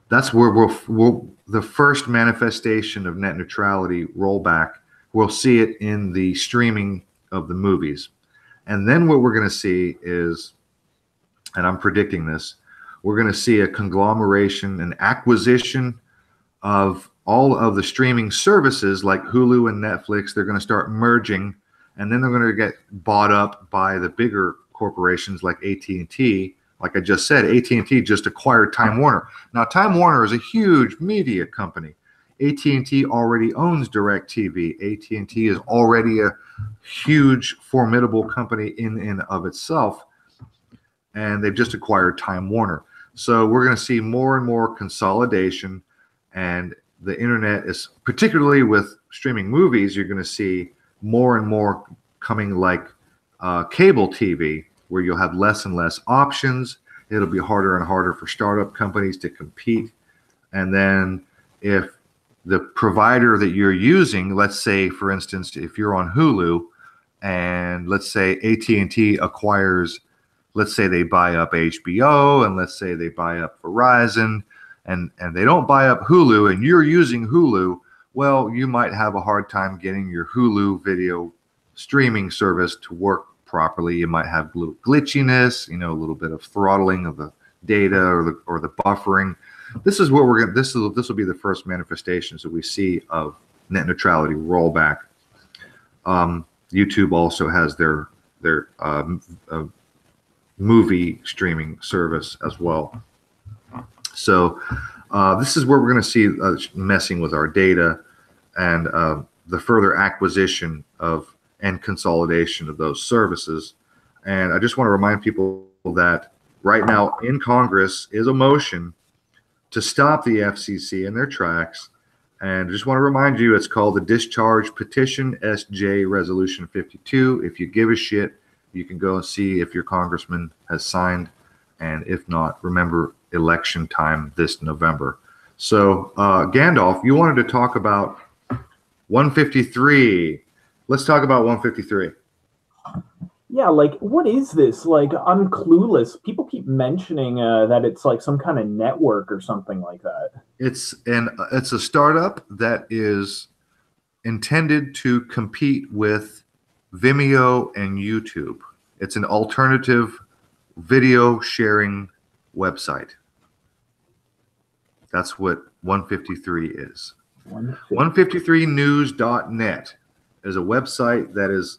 that's where the first manifestation of net neutrality rollback. We'll see it in the streaming of the movies. And then what we're going to see is, and I'm predicting this, we're going to see a conglomeration, an acquisition of all of the streaming services like Hulu and Netflix. They're going to start merging, and then they're going to get bought up by the bigger corporations like AT&T. Like I just said, AT&T just acquired Time Warner. Now, Time Warner is a huge media company. AT&T already owns DirecTV. AT&T is already a huge, formidable company in and of itself, and they've just acquired Time Warner. So we're going to see more and more consolidation, and the internet is, particularly with streaming movies, you're going to see more and more coming like cable TV, where you'll have less and less options. It'll be harder and harder for startup companies to compete. And then if the provider that you're using, let's say, for instance, if you're on Hulu, and let's say AT&T acquires, let's say they buy up HBO, and let's say they buy up Verizon, and they don't buy up Hulu, and you're using Hulu, well, you might have a hard time getting your Hulu video streaming service to work properly. You might have a little glitchiness, a little bit of throttling of the data or the buffering. This is what we're going. This will be the first manifestations that we see of net neutrality rollback. YouTube also has their movie streaming service as well. So this is where we're going to see messing with our data and the further acquisition of and consolidation of those services. And I just want to remind people that right now in Congress is a motion to stop the FCC in their tracks. And I just want to remind you, it's called the Discharge Petition, SJ Resolution 52. If you give a shit, you can go and see if your congressman has signed. And if not, remember election time this November. So Gandalf, you wanted to talk about 153. Let's talk about 153. Yeah, like, what is this? Like, I'm clueless. People keep mentioning that it's like some kind of network or something like that. It's a startup that is intended to compete with Vimeo and YouTube. It's an alternative video sharing website. That's what 153 is. 153news.net is a website that is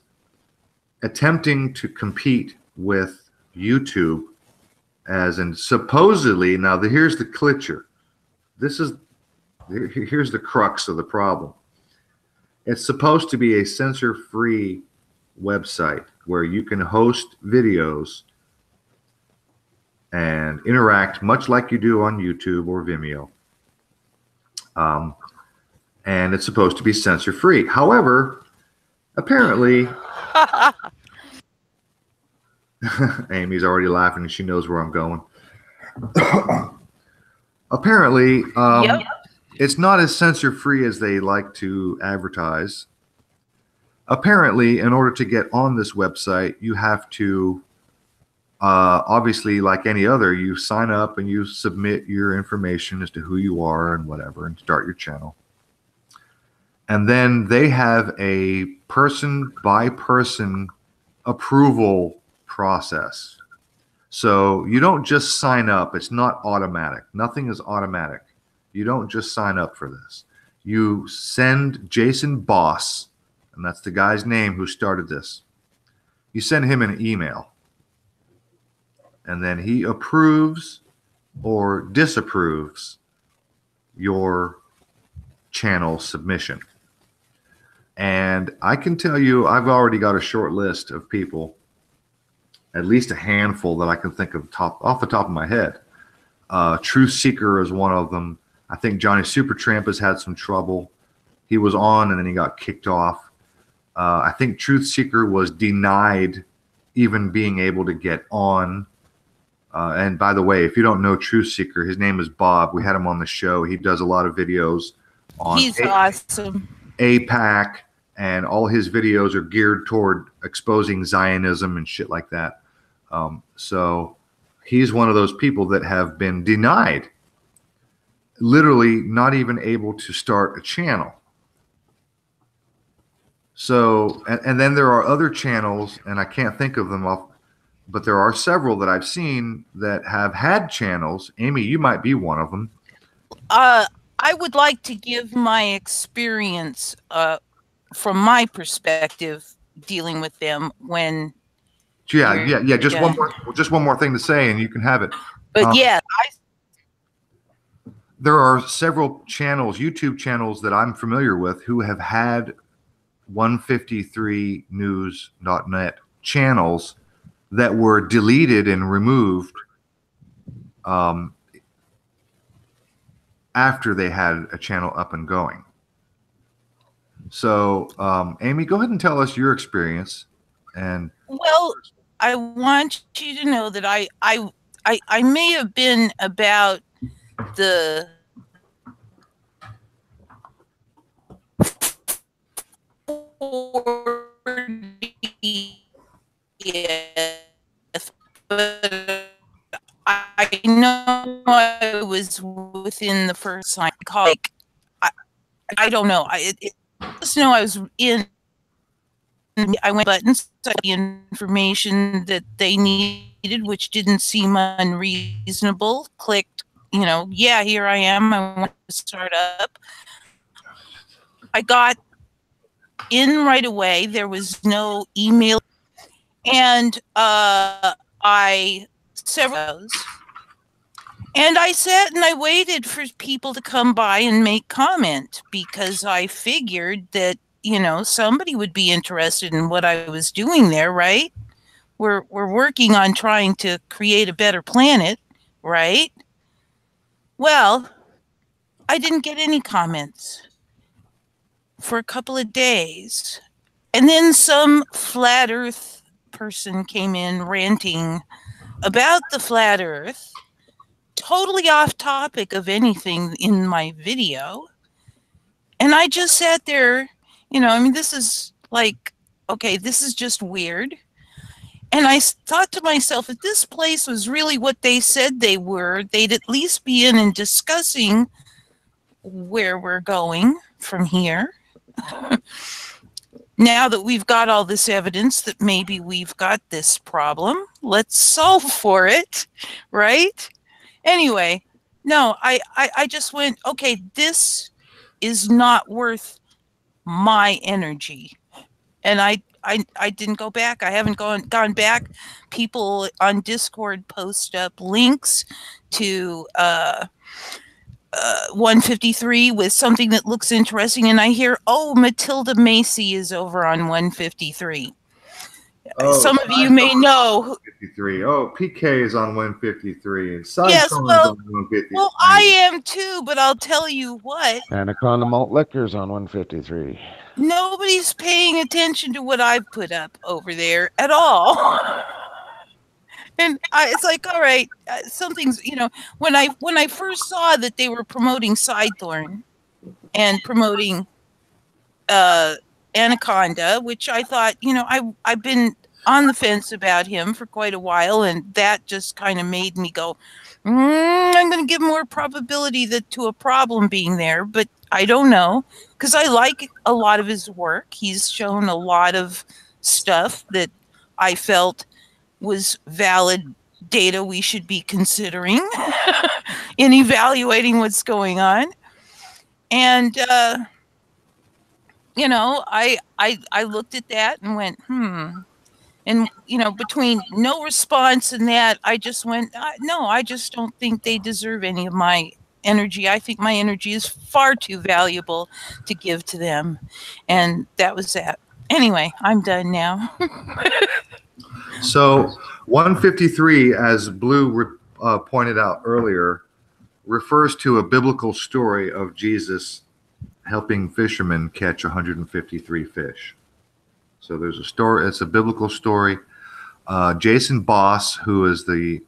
attempting to compete with YouTube, as in supposedly, now here's the clitcher. Here's the crux of the problem. It's supposed to be a censor-free website where you can host videos and interact much like you do on YouTube or Vimeo. And it's supposed to be censor-free. However, apparently, Amy's already laughing and she knows where I'm going. Apparently, it's not as censor-free as they like to advertise. Apparently, in order to get on this website, you have to, obviously, like any other, you sign up and you submit your information as to who you are and whatever and start your channel. And then they have a person-by-person approval process. So you don't just sign up. It's not automatic. Nothing is automatic. You don't just sign up for this. You send Jason Boss, and that's the guy's name who started this. You send him an email. And then he approves or disapproves your channel submission. And I can tell you, I've already got a short list of people, at least a handful that I can think of off the top of my head. Truth Seeker is one of them. I think Johnny Supertramp has had some trouble. He was on and then he got kicked off. I think Truth Seeker was denied even being able to get on. And by the way, if you don't know Truth Seeker, his name is Bob. We had him on the show. He does a lot of videos on He's awesome. APAC, and all his videos are geared toward exposing Zionism and shit like that. So he's one of those people that have been denied, literally not even able to start a channel. So, and then there are other channels, and I can't think of them off, but there are several that I've seen that have had channels. Amy, you might be one of them. I would like to give my experience from my perspective dealing with them when. Yeah. Just one more thing to say, and you can have it. But yeah, there are several channels, YouTube channels that I'm familiar with who have had 153news.net channels that were deleted and removed after they had a channel up and going. So, Amy, go ahead and tell us your experience. And well, I want you to know that I may have been about the but I know I was within the first sign. Like, I don't know. I just know I was in. I went buttons, the information that they needed, which didn't seem unreasonable. Clicked, yeah, here I am. I want to start up. I got in right away. There was no email, and several those. And I sat and I waited for people to come by and make comment, because I figured that, somebody would be interested in what I was doing there, right? We're working on trying to create a better planet, right? Well, I didn't get any comments for a couple of days. And then some flat earth person came in ranting about the flat earth, totally off topic of anything in my video. And I just sat there, this is like, okay, this is just weird. And I thought to myself, if this place was really what they said they were, they'd at least be in and discussing where we're going from here. Now that we've got all this evidence that maybe we've got this problem, let's solve for it, right? Anyway, no, I just went, okay, this is not worth my energy. And I didn't go back. I haven't gone back. People on Discord post up links to 153 with something that looks interesting, and I hear, oh, Matilda Macy is over on 153. Oh, some of you may know. 153. Oh, PK is on 153. And yes, well, on 153. Well, I am too, but I'll tell you what. Anaconda Malt Liquor's on 153. Nobody's paying attention to what I've put up over there at all. And it's like, all right, something's, when I first saw that they were promoting Sidethorn and promoting Anaconda, which I thought, I've been on the fence about him for quite a while, and that just kind of made me go, I'm going to give more probability to a problem being there, but I don't know, because I like a lot of his work. He's shown a lot of stuff that I felt was valid data we should be considering in evaluating what's going on. And I looked at that and went, and between no response and that, I just went, no, I just don't think they deserve any of my energy. I think my energy is far too valuable to give to them. And that was that. Anyway, I'm done now. So 153, as Blue pointed out earlier, refers to a biblical story of Jesus helping fishermen catch 153 fish. So there's a story, it's a biblical story. Jason Boss, who is the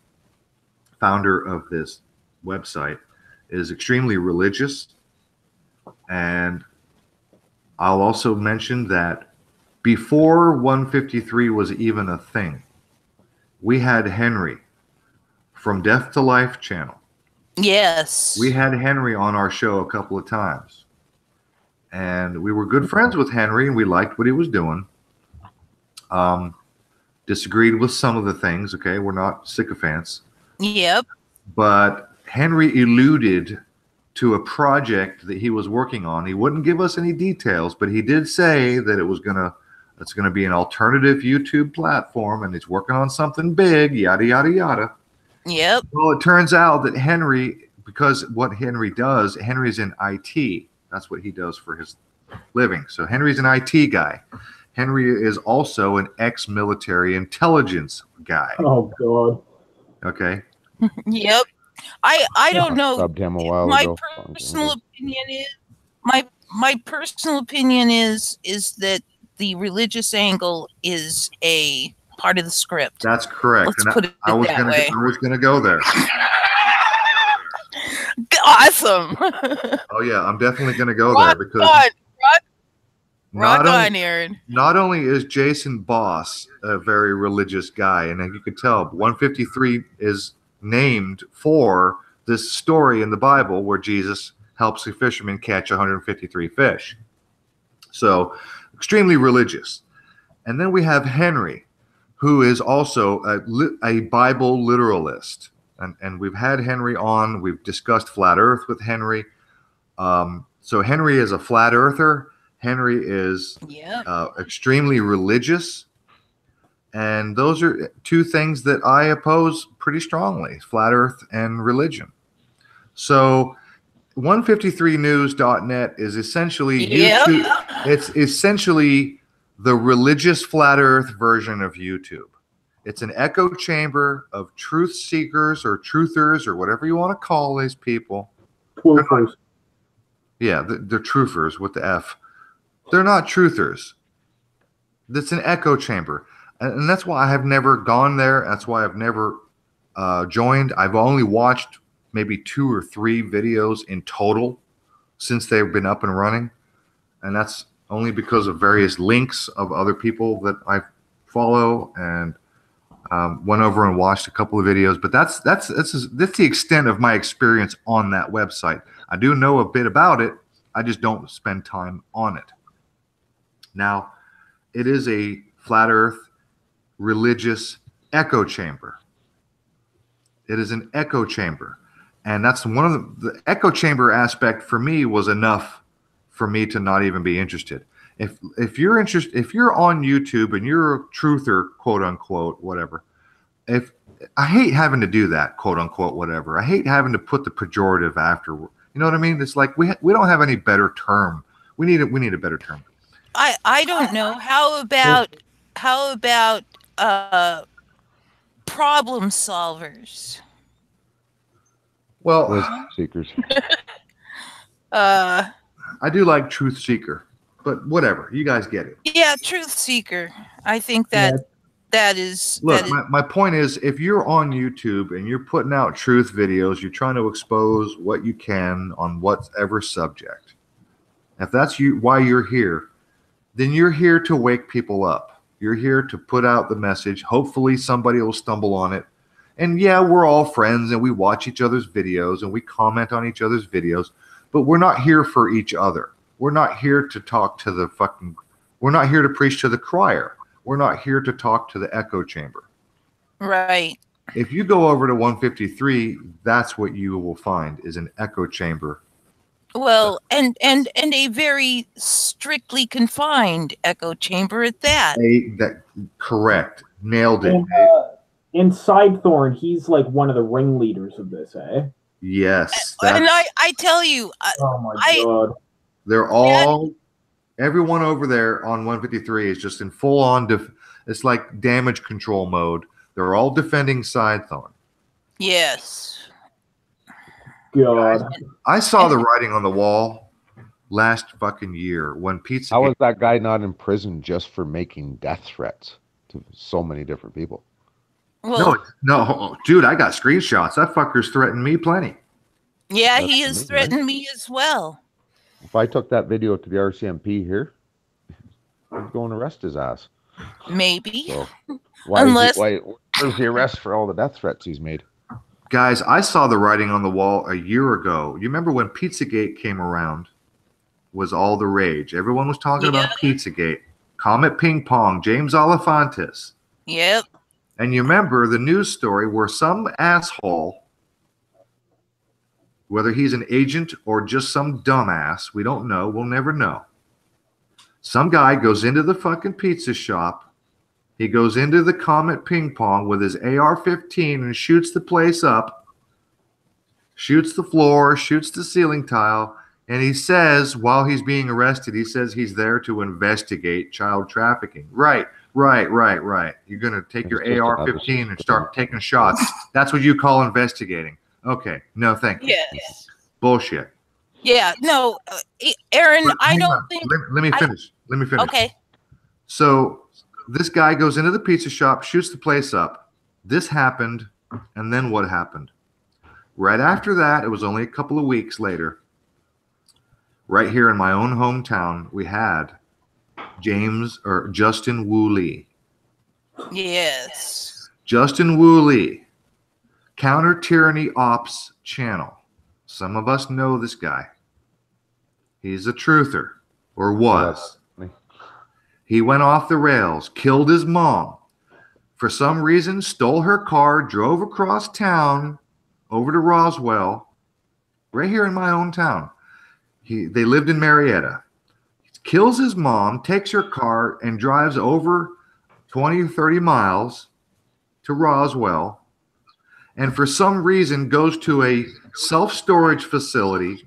founder of this website, is extremely religious. And I'll also mention that before 153 was even a thing, we had Henry from Death to Life channel. Yes. We had Henry on our show a couple of times. And we were good friends with Henry, and we liked what he was doing. Disagreed with some of the things, okay? We're not sycophants. Yep. But Henry alluded to a project that he was working on. He wouldn't give us any details, but he did say that it's gonna be an alternative YouTube platform, and he's working on something big, yada, yada, yada. Yep. Well, it turns out that Henry because what Henry does, Henry's in IT. That's what he does for his living. So Henry's an IT guy. Henry is also an ex-military intelligence guy. Oh God. Okay. Yep. I don't know. Subbed him a while My ago. personal opinion is my personal opinion is that the religious angle is a part of the script. That's correct. Let's And put it I was that gonna way. I was gonna go there. Awesome. Oh yeah, I'm definitely gonna go Rock there because on. not Rock only, on, Aaron. not only is Jason Boss a very religious guy, and you could tell 153 is named for this story in the Bible where Jesus helps a fisherman catch 153 fish. So extremely religious. And then we have Henry, who is also a Bible literalist. And we've had Henry on. We've discussed flat earth with Henry. So Henry is a flat earther. Henry is extremely religious. And those are two things that I oppose pretty strongly, flat earth and religion. So 153news.net is essentially YouTube. It's essentially the religious flat earth version of YouTube. It's an echo chamber of truth seekers or truthers or whatever you want to call these people. Truthers. Yeah, they're truthers with the F. They're not truthers. That's an echo chamber. And that's why I have never gone there. That's why I've never joined. I've only watched maybe 2 or 3 videos in total since they've been up and running. And that's only because of various links of other people that I follow and went over and watched a couple of videos. But that's the extent of my experience on that website. I do know a bit about it. I just don't spend time on it. Now, it is a flat earth religious echo chamber. It is an echo chamber. And that's one of the echo chamber aspect for me was enough for me to not even be interested. If you're interested, if you're on YouTube and you're a truther, quote unquote, whatever, if I hate having to do that, quote unquote, whatever. I hate having to put the pejorative after. You know what I mean? It's like we don't have any better term. We need a better term. I don't know. How about problem solvers? Well, Truth seekers. I do like truth seeker, but whatever. You guys get it. Yeah, truth seeker. I think that is. Look, my point is, if you're on YouTube and you're putting out truth videos, you're trying to expose what you can on whatever subject. If that's why you're here, then you're here to wake people up. You're here to put out the message. Hopefully somebody will stumble on it. And yeah, we're all friends and we watch each other's videos and we comment on each other's videos, but we're not here for each other. We're not here to talk to we're not here to preach to the choir. We're not here to talk to the echo chamber. Right. If you go over to 153, that's what you will find is an echo chamber. Well, and a very strictly confined echo chamber at that. Correct. Nailed it. And Sidethorn, he's like one of the ringleaders of this, eh? Yes. And I tell you, oh my God. They're all, everyone over there on 153 is just in full on, it's like damage control mode. They're all defending Sidethorn. Yes. God. I saw the writing on the wall last fucking year when Pizza. How was that guy not in prison just for making death threats to so many different people? Well, no, dude, I got screenshots. That fucker's threatened me plenty. Yeah, That's he has amazing, threatened me as well. If I took that video to the RCMP here, I'd go and arrest his ass. Maybe. So Unless where's the arrest for all the death threats he's made? Guys, I saw the writing on the wall a year ago. You remember when Pizzagate came around? Was all the rage. Everyone was talking about Pizzagate. Comet Ping Pong, James Olifantis. Yep. And you remember the news story where some asshole, whether he's an agent or just some dumbass, we don't know, we'll never know. Some guy goes into the fucking pizza shop. He goes into the Comet Ping Pong with his AR-15 and shoots the place up. shoots the floor, shoots the ceiling tile, and he says, while he's being arrested, he says he's there to investigate child trafficking. Right. You're going to take It's your just AR-15 and start taking shots. That's what you call investigating. Okay. No, thank you. Yes. Bullshit. Yeah. No, Aaron, But I hang don't on. think. Let me finish. Let me finish. Okay. So this guy goes into the pizza shop, shoots the place up. This happened, and then what happened? Right after that, it was only a couple of weeks later, right here in my own hometown, we had Justin Wu Lee. Yes. Justin Wu Lee, Counter Tyranny Ops channel. Some of us know this guy. He's a truther, or was. He went off the rails, killed his mom. For some reason, stole her car, drove across town over to Roswell, right here in my own town. They lived in Marietta. He kills his mom, takes her car, and drives over 20 or 30 miles to Roswell, and for some reason goes to a self-storage facility,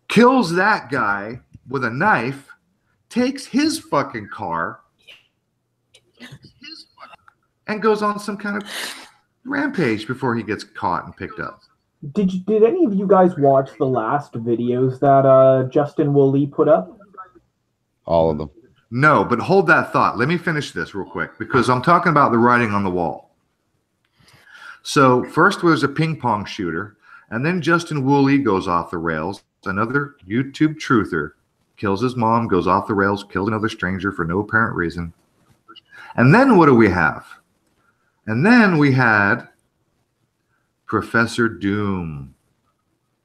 kills that guy with a knife, takes his fucking car, and goes on some kind of rampage before he gets caught and picked up. Did any of you guys watch the last videos that Justin Woolley put up? All of them. No, but hold that thought. Let me finish this real quick because I'm talking about the writing on the wall. So first was a ping pong shooter, and then Justin Woolley goes off the rails. Another YouTube truther kills his mom, goes off the rails, kills another stranger for no apparent reason. And then what do we have? And then we had Professor Doom.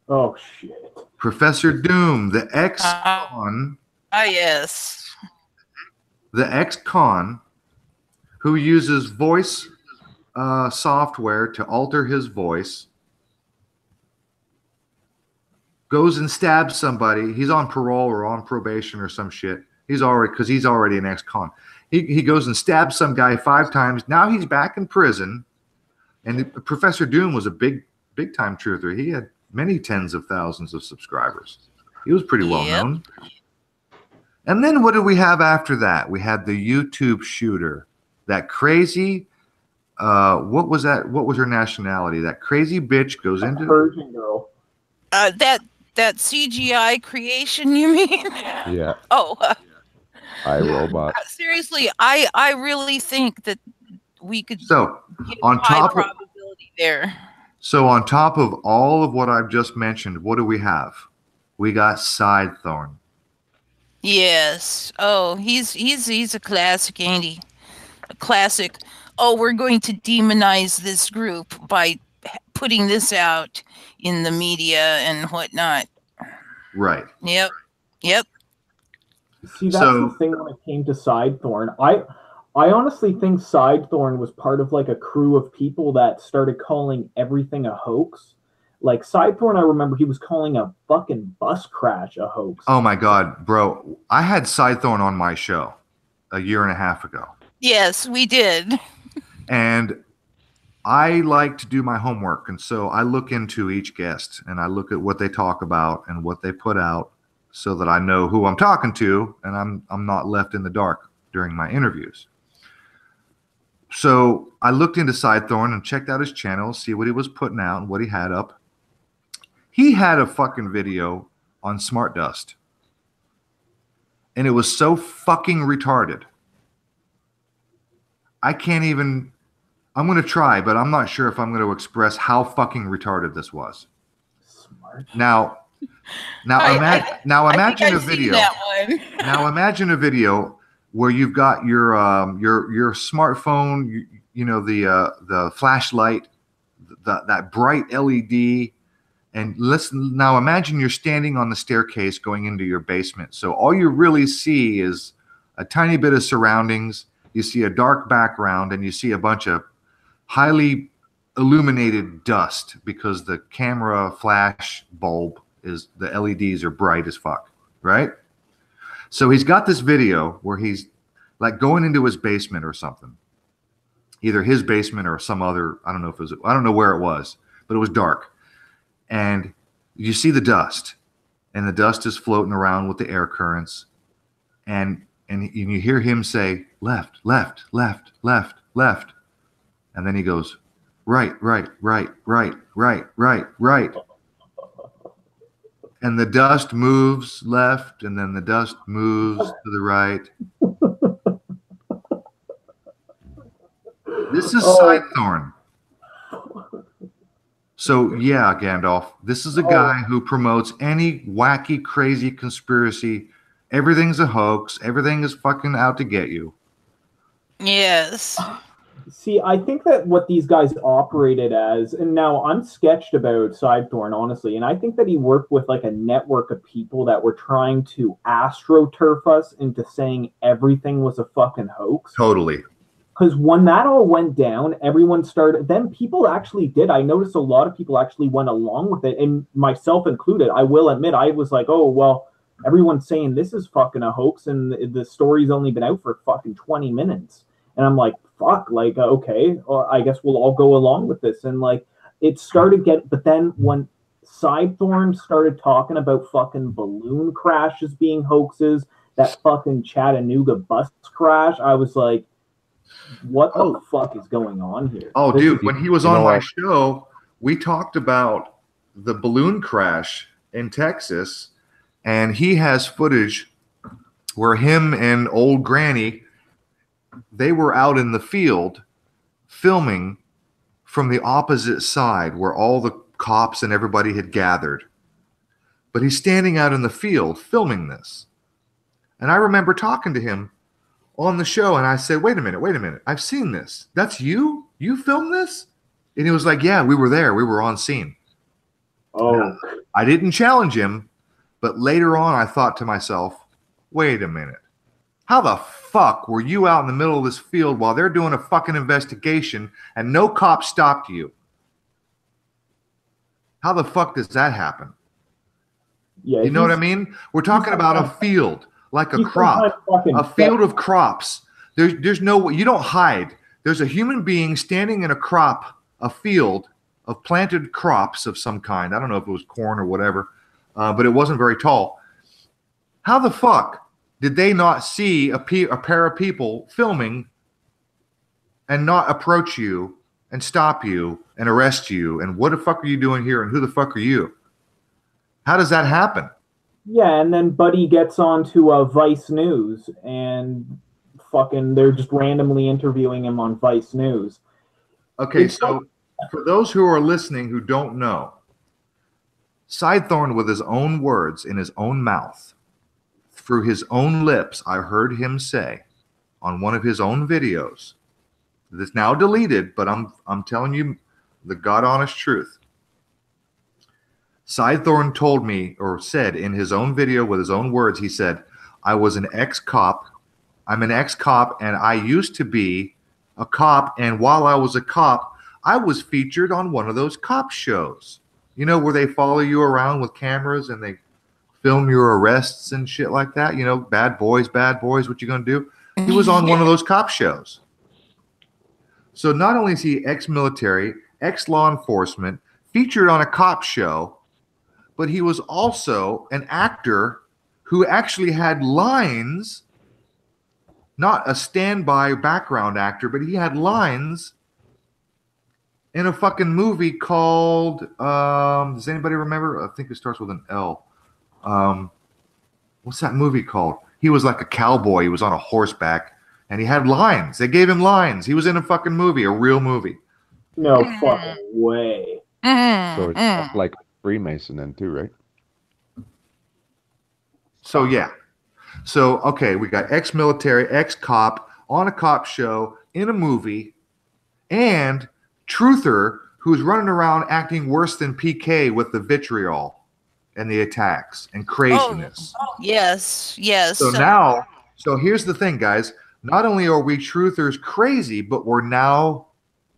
Oh, shit. Professor Doom, the ex-con. Yes. The ex-con who uses voice software to alter his voice, goes and stabs somebody. He's on parole or on probation or some shit. He's already an ex-con. He goes and stabs some guy 5 times. Now he's back in prison. And Professor Doom was a big time truther. He had many tens of thousands of subscribers. He was pretty well known. And then what did we have after that? We had the YouTube shooter, that crazy. What was that? What was her nationality? That crazy bitch goes into Persian girl. That CGI creation, you mean? Yeah. Oh. iRobot. Seriously, I really think that we could. So get on high top probability there. So on top of all of what I've just mentioned, what do we have? We got Sidethorn. Yes. Oh, he's a classic, ain't he? A classic. Oh, we're going to demonize this group by putting this out in the media and whatnot. Right. Yep. See, that's the thing when it came to Sidethorn. I honestly think Sidethorn was part of like a crew of people that started calling everything a hoax. Like Sidethorn, I remember he was calling a fucking bus crash a hoax. Oh my God, bro. I had Sidethorn on my show a year and a half ago. Yes, we did. And I like to do my homework. And so I look into each guest and I look at what they talk about and what they put out so that I know who I'm talking to and I'm not left in the dark during my interviews. So I looked into Sidethorn and checked out his channel, see what he was putting out and what he had up. He had a fucking video on Smart Dust. And it was so fucking retarded. I'm going to try, but I'm not sure if I'm going to express how fucking retarded this was. Smart. Now imagine a video. Now imagine a video where you've got your smartphone, the flashlight, that bright LED, and listen. Now imagine you're standing on the staircase going into your basement. So all you really see is a tiny bit of surroundings. You see a dark background, and you see a bunch of highly illuminated dust because the camera flash bulb is the LEDs are bright as fuck, right? So he's got this video where he's like going into his basement or something, either his basement or some other. I don't know where it was, but it was dark. and you see the dust, and the dust is floating around with the air currents, and you hear him say left, left, left, left, left, and then he goes right, right, right, right, right, right, right. And the dust moves left, and then the dust moves to the right. This is Sidethorn. So, yeah, Gandalf, this is a guy who promotes any wacky, crazy conspiracy. Everything's a hoax. Everything is fucking out to get you. Yes. See, I think that what these guys operated as, and now I'm sketched about Sidethorn, honestly, and I think that he worked with like a network of people that were trying to astroturf us into saying everything was a fucking hoax. Totally. Because when that all went down, everyone started, then people actually did. I noticed a lot of people actually went along with it, and myself included. I will admit, I was like, oh, well, everyone's saying this is fucking a hoax, and the story's only been out for fucking 20 minutes. And I'm like, fuck, like, okay, I guess we'll all go along with this. And like, it started but then when Sidethorn started talking about fucking balloon crashes being hoaxes, that fucking Chattanooga bus crash, I was like, what the fuck is going on here? Oh, dude, when he was on my show, we talked about the balloon crash in Texas, and he has footage where him and old Granny, they were out in the field filming from the opposite side where all the cops and everybody had gathered. But he's standing out in the field filming this. And I remember talking to him on the show, and I said, wait a minute. I've seen this. That's you? You filmed this? And he was like, yeah, we were there. We were on scene. Oh. Now, I didn't challenge him, but later on I thought to myself, wait a minute. How the fuck were you out in the middle of this field while they're doing a fucking investigation and no cop stopped you? How the fuck does that happen? Yeah, you know what I mean? We're talking about a field, like a crop, a field of crops. There's no, you don't hide. There's a human being standing in a field of planted crops of some kind. I don't know if it was corn or whatever, but it wasn't very tall. How the fuck did they not see a pair of people filming and not approach you and stop you and arrest you? And what the fuck are you doing here? And who the fuck are you? How does that happen? Yeah, and then Buddy gets on to Vice News, and fucking they're just randomly interviewing him on Vice News. Okay, so for those who are listening who don't know, Sidethorn, with his own words in his own mouth, through his own lips, I heard him say on one of his own videos, that's now deleted, but I'm telling you the God honest truth. Sidethorn told me, or said in his own video with his own words, he said, I was an ex-cop. I'm an ex-cop, and I used to be a cop, and while I was a cop, I was featured on one of those cop shows. You know, where they follow you around with cameras and they film your arrests and shit like that. You know, bad boys, what you gonna do? He was on one of those cop shows. So not only is he ex-military, ex-law enforcement, featured on a cop show, but he was also an actor who actually had lines, not a standby background actor, but he had lines in a fucking movie called, does anybody remember? I think it starts with an L. What's that movie called? He was like a cowboy. He was on a horseback, and he had lines. They gave him lines. He was in a fucking movie, a real movie. No fucking way. So it's like Freemason then too, right? So yeah. So, okay, we got ex-military, ex-cop, on a cop show, in a movie, and truther who's running around acting worse than PK with the vitriol and the attacks and craziness. Yes. So here's the thing, guys. Not only are we truthers crazy, but we're now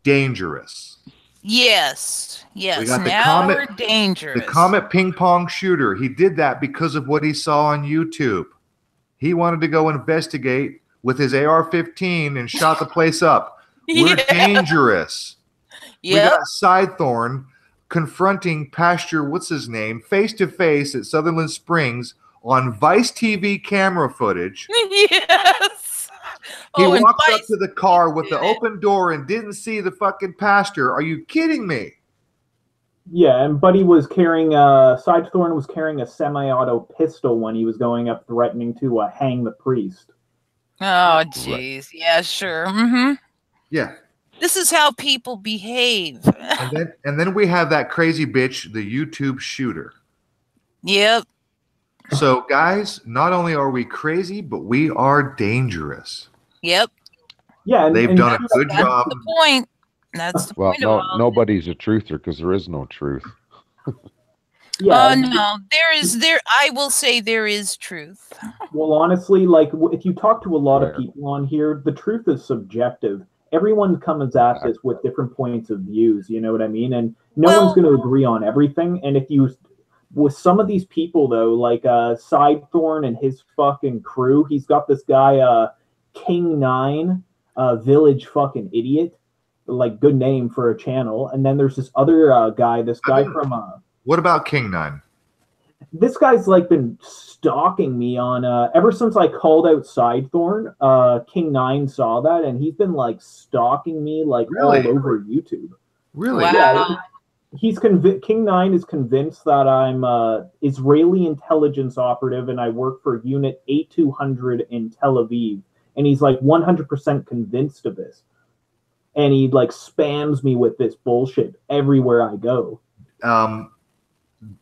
dangerous. Yes. We got We're dangerous. The Comet ping pong shooter. He did that because of what he saw on YouTube. He wanted to go investigate with his AR-15 and shot the place up. We're dangerous. We got Sidethorn, confronting Pastor, what's his name, face to face at Sutherland Springs on Vice TV camera footage. Yes. He Oh, and walked up Vice to the car with did the it. open door and didn't see the fucking pastor. Are you kidding me? Yeah, and Buddy was carrying Sidethorn was carrying a semi-auto pistol when he was going up threatening to hang the priest. Oh, jeez. Yeah, sure. Mm-hmm. Yeah. This is how people behave. And then we have that crazy bitch, the YouTube shooter. Yep. So, guys, not only are we crazy, but we are dangerous. Yep. Yeah, and, They've done a good job. That's the point. That's the Well, point of all nobody's a truther because there is no truth. yeah. No, I will say there is truth. Well, honestly, like if you talk to a lot of people on here, the truth is subjective. Everyone comes at this with different points of views. You know what I mean? And no one's going to agree on everything. And if you, with some of these people though, like Sidethorn and his fucking crew, he's got this guy King9, Village fucking idiot. Like good name for a channel. And then there's this other guy, from what about King9? This guy's like been stalking me on ever since I called out Sidethorn. King9 saw that and he's been like stalking me like all over YouTube. Really? Wow. Yeah, he's King9 is convinced that I'm Israeli intelligence operative and I work for Unit 8200 in Tel Aviv, and he's like 100% convinced of this. And he like spams me with this bullshit everywhere I go.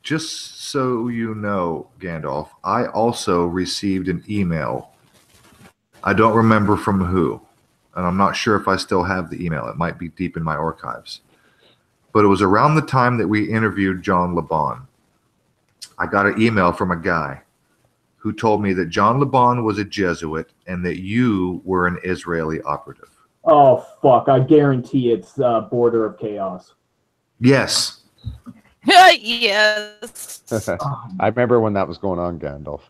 Just so you know, Gandalf, I also received an email. I don't remember from who, and I'm not sure if I still have the email. It might be deep in my archives. But it was around the time that we interviewed John Laban. I got an email from a guy who told me that John Laban was a Jesuit and that you were an Israeli operative. Oh, fuck. I guarantee it's Border of Chaos. Yes. Yes. I remember when that was going on, Gandalf.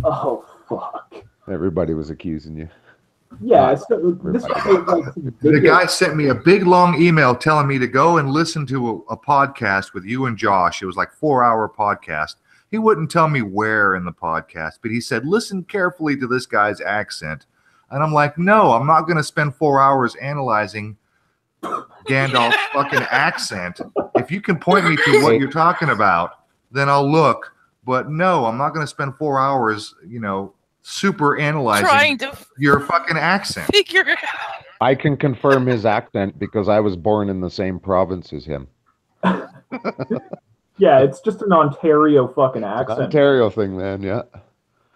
Oh, fuck. Everybody was accusing you. Yeah, the guy sent me a big, long email telling me to go and listen to a podcast with you and Josh. It was like 4-hour podcast. He wouldn't tell me where in the podcast, but he said, listen carefully to this guy's accent. And I'm like, no, I'm not going to spend 4 hours analyzing Gandalf's fucking accent. If you can point me to what you're talking about, then I'll look. But no, I'm not going to spend 4 hours, super analyzing your fucking accent. Figure it out. I can confirm his accent because I was born in the same province as him. Yeah, it's just an Ontario fucking accent. Ontario thing, man, yeah.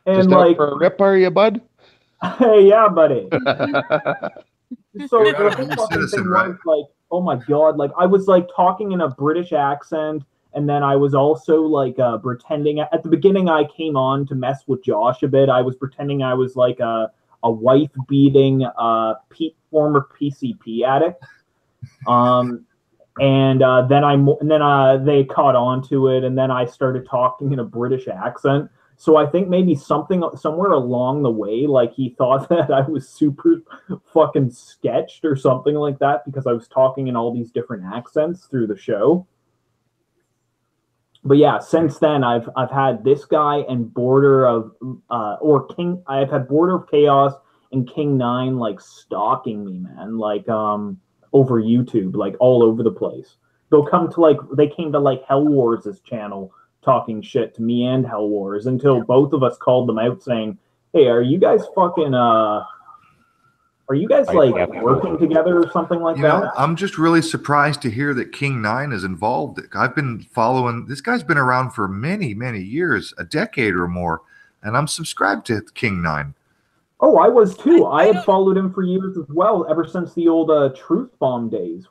And just like, out for a rip, are you, bud? Hey, yeah, buddy. So You're the a whole U.S. fucking citizen, thing right? was like, oh my god, like I was like talking in a British accent, and then I was also like pretending. At the beginning, I came on to mess with Josh a bit. I was pretending I was like a wife beating former PCP addict. And then they caught on to it, and then I started talking in a British accent. So I think maybe somewhere along the way, like he thought that I was super fucking sketched or something like that because I was talking in all these different accents through the show. But yeah, since then I've had this guy and I've had Border of Chaos and King9 like stalking me, man, like over YouTube, like all over the place. They came to like Hell Wars' channel talking shit to me and Hell Wars until both of us called them out saying, hey, are you guys like working together or something like that? I'm just really surprised to hear that King9 is involved. I've been following, this guy's been around for many, many years, a decade or more, and I'm subscribed to King9. Oh, I was too. I had followed him for years as well, ever since the old Truth Bomb days.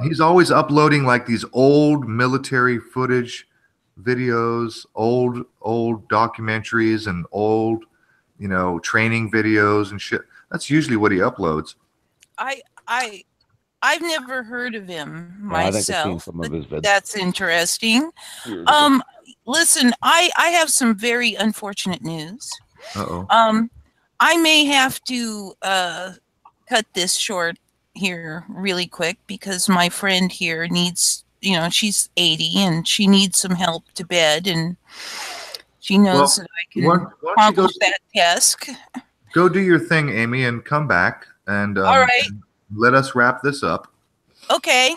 He's always uploading like these old military footage videos, old documentaries, and old, training videos and shit. That's usually what he uploads. I've never heard of him myself. I think I've seen some of his vids. That's interesting. Listen, I have some very unfortunate news. Uh-oh. I may have to cut this short here really quick because my friend here needs she's 80 and she needs some help to bed, and she knows that I can why don't you accomplish that task. go do your thing, Amy, and come back and All right. and let us wrap this up. Okay.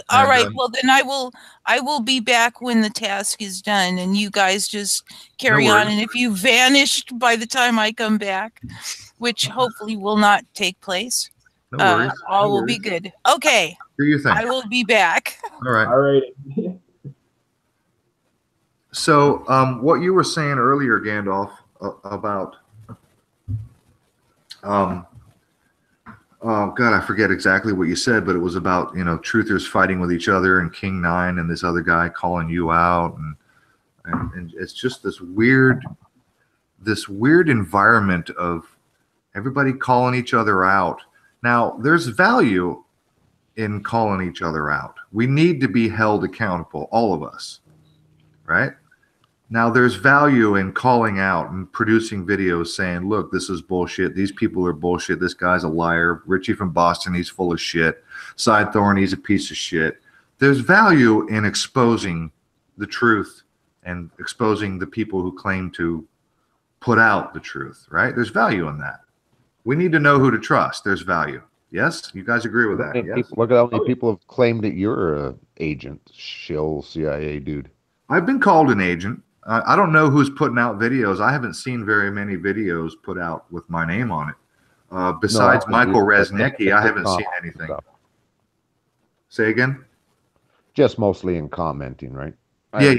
All right. Well, then I will be back when the task is done, and you guys just carry on. And if you vanished by the time I come back, which hopefully will not take place, No worries. all will be good. Okay. Do your thing. I will be back. All right. All right. So, what you were saying earlier, Gandalf, about, oh God, I forget exactly what you said, but it was about, truthers fighting with each other and King Nine and this other guy calling you out, and it's just this weird environment of everybody calling each other out. Now, there's value in calling each other out. We need to be held accountable, all of us, right? Now, there's value in calling out and producing videos saying, look, this is bullshit. These people are bullshit. This guy's a liar. Richie from Boston, he's full of shit. Sidethorn, he's a piece of shit. There's value in exposing the truth and exposing the people who claim to put out the truth, right? There's value in that. We need to know who to trust. There's value. Yes? You guys agree with that? Yes? Look at how many people have claimed that you're an agent, shill CIA dude. I've been called an agent. I don't know who's putting out videos. I haven't seen very many videos put out with my name on it. Besides Michael Resnicki, I haven't seen anything. Stuff. Say again? Just mostly in commenting, right? Yeah.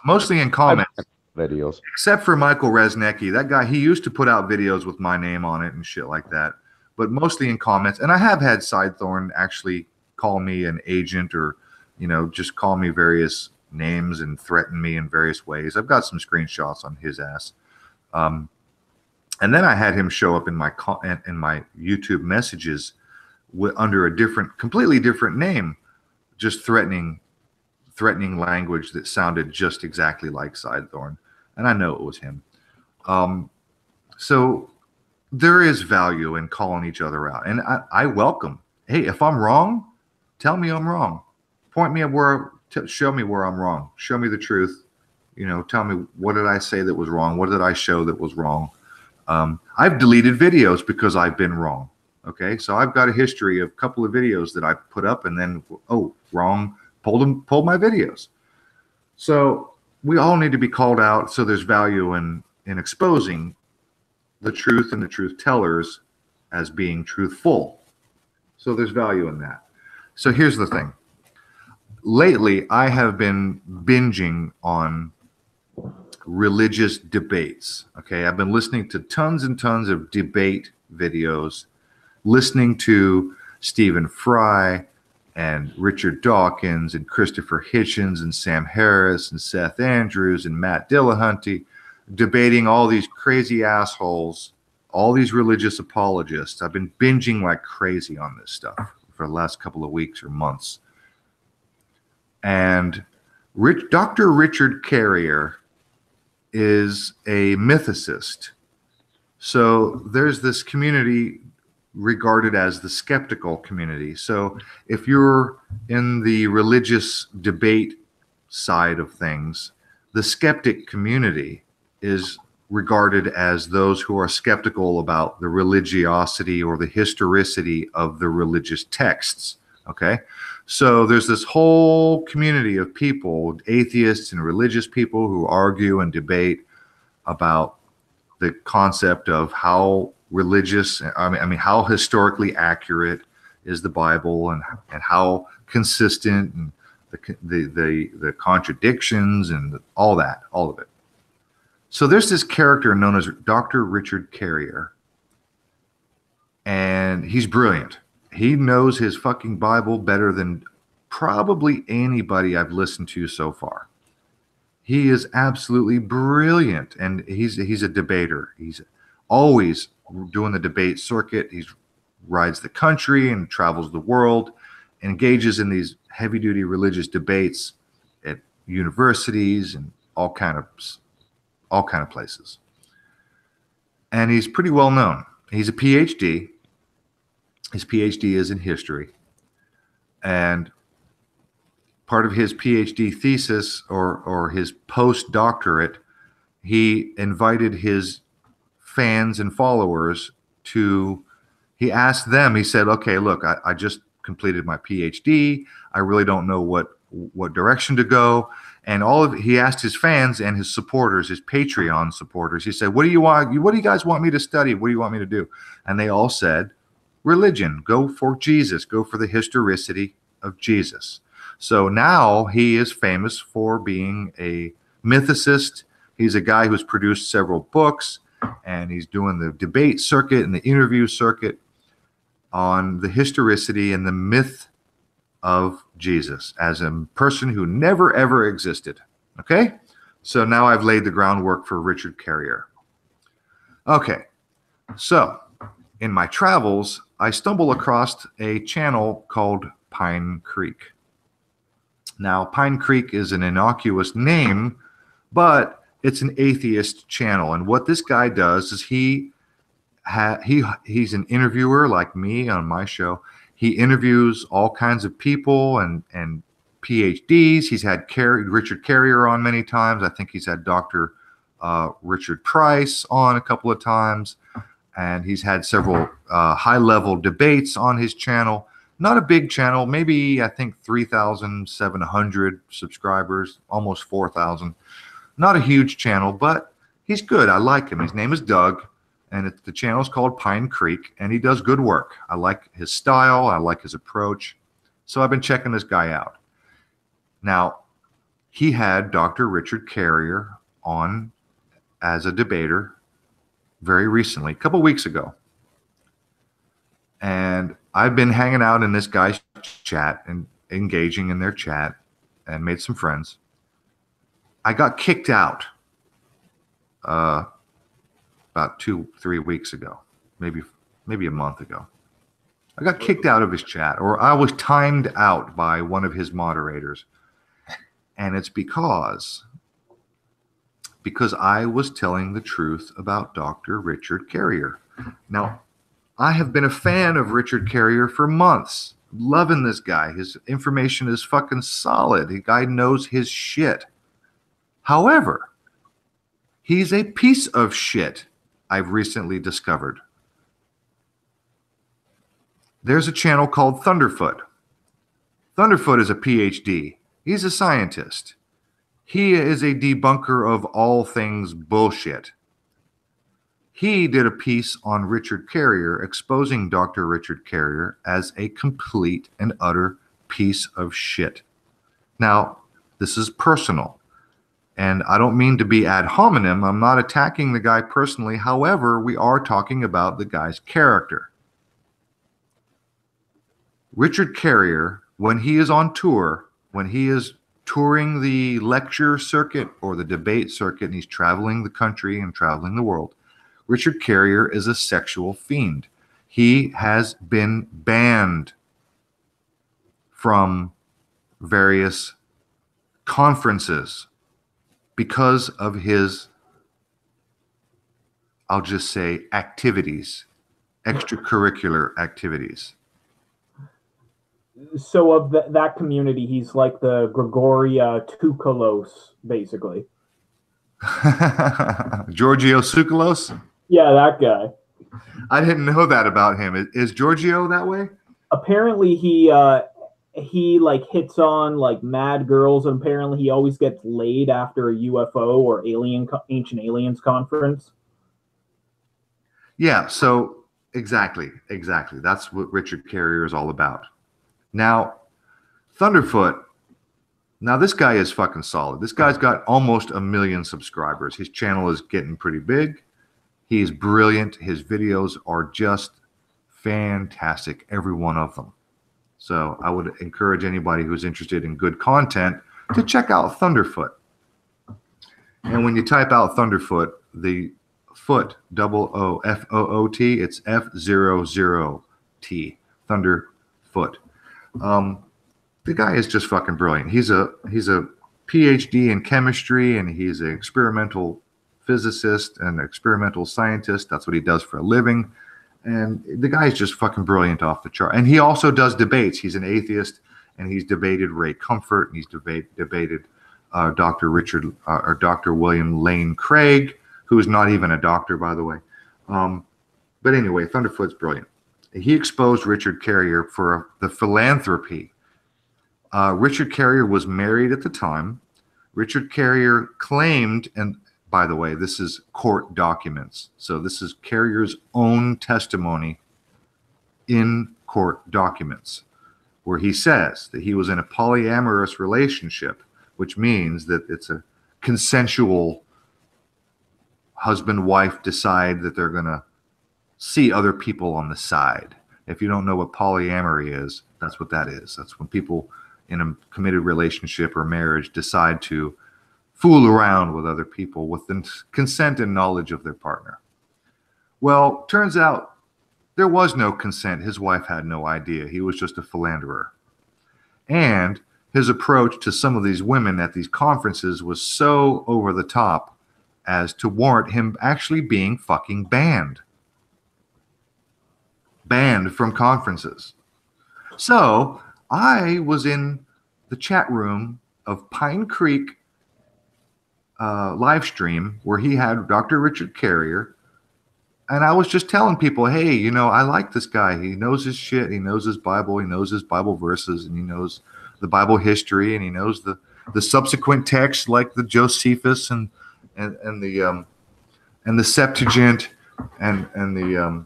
Mostly in comments. Videos. Except for Michael Resnicki. That guy, he used to put out videos with my name on it and shit like that. But mostly in comments. And I have had Sidethorn actually call me an agent or, just call me various names and threaten me in various ways. I've got some screenshots on his ass. And then I had him show up in my YouTube messages under a completely different name, just threatening language that sounded just exactly like Sidethorn. And I know it was him. So there is value in calling each other out. And I welcome, hey, if I'm wrong, tell me I'm wrong. Point me at show me where I'm wrong. Show me the truth. Tell me, what did I say that was wrong? What did I show that was wrong? I've deleted videos because I've been wrong. Okay, so I've got a history of a couple of videos that I put up and then, wrong, pulled my videos. So we all need to be called out. So there's value in exposing the truth and the truth tellers as being truthful. So there's value in that. So here's the thing. Lately, I have been binging on religious debates. Okay, I've been listening to tons and tons of debate videos, listening to Stephen Fry and Richard Dawkins and Christopher Hitchens and Sam Harris and Seth Andrews and Matt Dillahunty, debating all these crazy assholes, all these religious apologists. I've been binging like crazy on this stuff for the last couple of weeks or months. And Dr. Richard Carrier is a mythicist. So there's this community regarded as the skeptical community. So if you're in the religious debate side of things, the skeptic community is regarded as those who are skeptical about the religiosity or the historicity of the religious texts. Okay, so there's this whole community of people, atheists and religious people, who argue and debate about the concept of how religious, how historically accurate is the Bible, and how consistent, and the contradictions and all of it. So there's this character known as Dr. Richard Carrier, and he's brilliant. He knows his fucking Bible better than probably anybody I've listened to so far. He is absolutely brilliant, and he's a debater. He's always doing the debate circuit. He rides the country and travels the world, engages in these heavy-duty religious debates at universities and all kind of places. And he's pretty well known. He's a PhD. His PhD is in history. And part of his PhD thesis or his postdoctorate, he invited his fans and followers to, he asked them, he said, okay, look, I just completed my PhD. I really don't know what direction to go. And he asked his fans and his supporters, his Patreon supporters, he said, what do you guys want me to study? What do you want me to do? And they all said, religion, go for Jesus, go for the historicity of Jesus. So now he is famous for being a mythicist. He's a guy who's produced several books, and he's doing the debate circuit and the interview circuit on the historicity and the myth of Jesus as a person who never, ever existed. Okay? So now I've laid the groundwork for Richard Carrier. Okay. So in my travels, I stumble across a channel called Pine Creek. Now, Pine Creek is an innocuous name, but it's an atheist channel. And what this guy does is he's an interviewer like me on my show. He interviews all kinds of people and PhDs. He's had Richard Carrier on many times. I think he's had Dr. Richard Price on a couple of times. And he's had several high-level debates on his channel. Not a big channel, maybe I think 3,700 subscribers, almost 4,000. Not a huge channel, but he's good. I like him. His name is Doug, and the channel is called Pine Creek, and he does good work. I like his style. I like his approach. So I've been checking this guy out. Now, he had Dr. Richard Carrier on as a debater very recently, a couple weeks ago. And I've been hanging out in this guy's chat and engaging in their chat and made some friends. I got kicked out about 2-3 weeks ago, maybe a month ago. I got kicked out of his chat, or I was timed out by one of his moderators. And it's because I was telling the truth about Dr. Richard Carrier. Now, I have been a fan of Richard Carrier for months. Loving this guy. His information is fucking solid. The guy knows his shit. However, he's a piece of shit, I've recently discovered. There's a channel called Thunderfoot. Thunderfoot is a PhD. He's a scientist. He is a debunker of all things bullshit. He did a piece on Richard Carrier exposing Dr. Richard Carrier as a complete and utter piece of shit. Now, this is personal, and I don't mean to be ad hominem. I'm not attacking the guy personally. However, we are talking about the guy's character. Richard Carrier, when he is on tour, when he is touring the lecture circuit or the debate circuit, and he's traveling the country and traveling the world, Richard Carrier is a sexual fiend. He has been banned from various conferences because of his, I'll just say, activities, extracurricular activities. So of that community, he's like the Grigory Toukalos, basically. Giorgio Tsoukalos? Yeah, that guy. I didn't know that about him. Is Giorgio that way? Apparently, he like hits on like mad girls, and apparently he always gets laid after a UFO or ancient aliens conference. Yeah. So exactly. That's what Richard Carrier is all about. Now, Thunderfoot. Now, this guy is fucking solid. This guy's got almost 1 million subscribers. His channel is getting pretty big. He's brilliant. His videos are just fantastic, every one of them. So I would encourage anybody who's interested in good content to check out Thunderfoot. And when you type out Thunderfoot, the foot, O-O-F-O-O-T, it's F00T, Thunderfoot. The guy is just fucking brilliant. He's a PhD in chemistry, and he's an experimental physicist and experimental scientist. That's what he does for a living. And the guy is just fucking brilliant off the chart. And he also does debates. He's an atheist, and he's debated Ray Comfort, and he's debated Dr. Richard or Dr. William Lane Craig, who is not even a doctor, by the way. But anyway, Thunderfoot's brilliant. He exposed Richard Carrier for the philanthropy. Richard Carrier was married at the time. Richard Carrier claimed, and by the way, this is court documents. So this is Carrier's own testimony in court documents, where he says that he was in a polyamorous relationship, which means that it's a consensual husband-wife decide that they're going to see other people on the side. If you don't know what polyamory is, that's what that is. That's when people in a committed relationship or marriage decide to fool around with other people with the consent and knowledge of their partner. Well, turns out there was no consent. His wife had no idea. He was just a philanderer. And his approach to some of these women at these conferences was so over the top as to warrant him actually being fucking banned. Banned from conferences. So I was in the chat room of Pine Creek live stream where he had Dr. Richard Carrier, and I was just telling people, hey, you know, I like this guy. He knows his shit. He knows his Bible. He knows his Bible verses, and he knows the Bible history, and he knows the subsequent texts like the Josephus and the Septuagint and the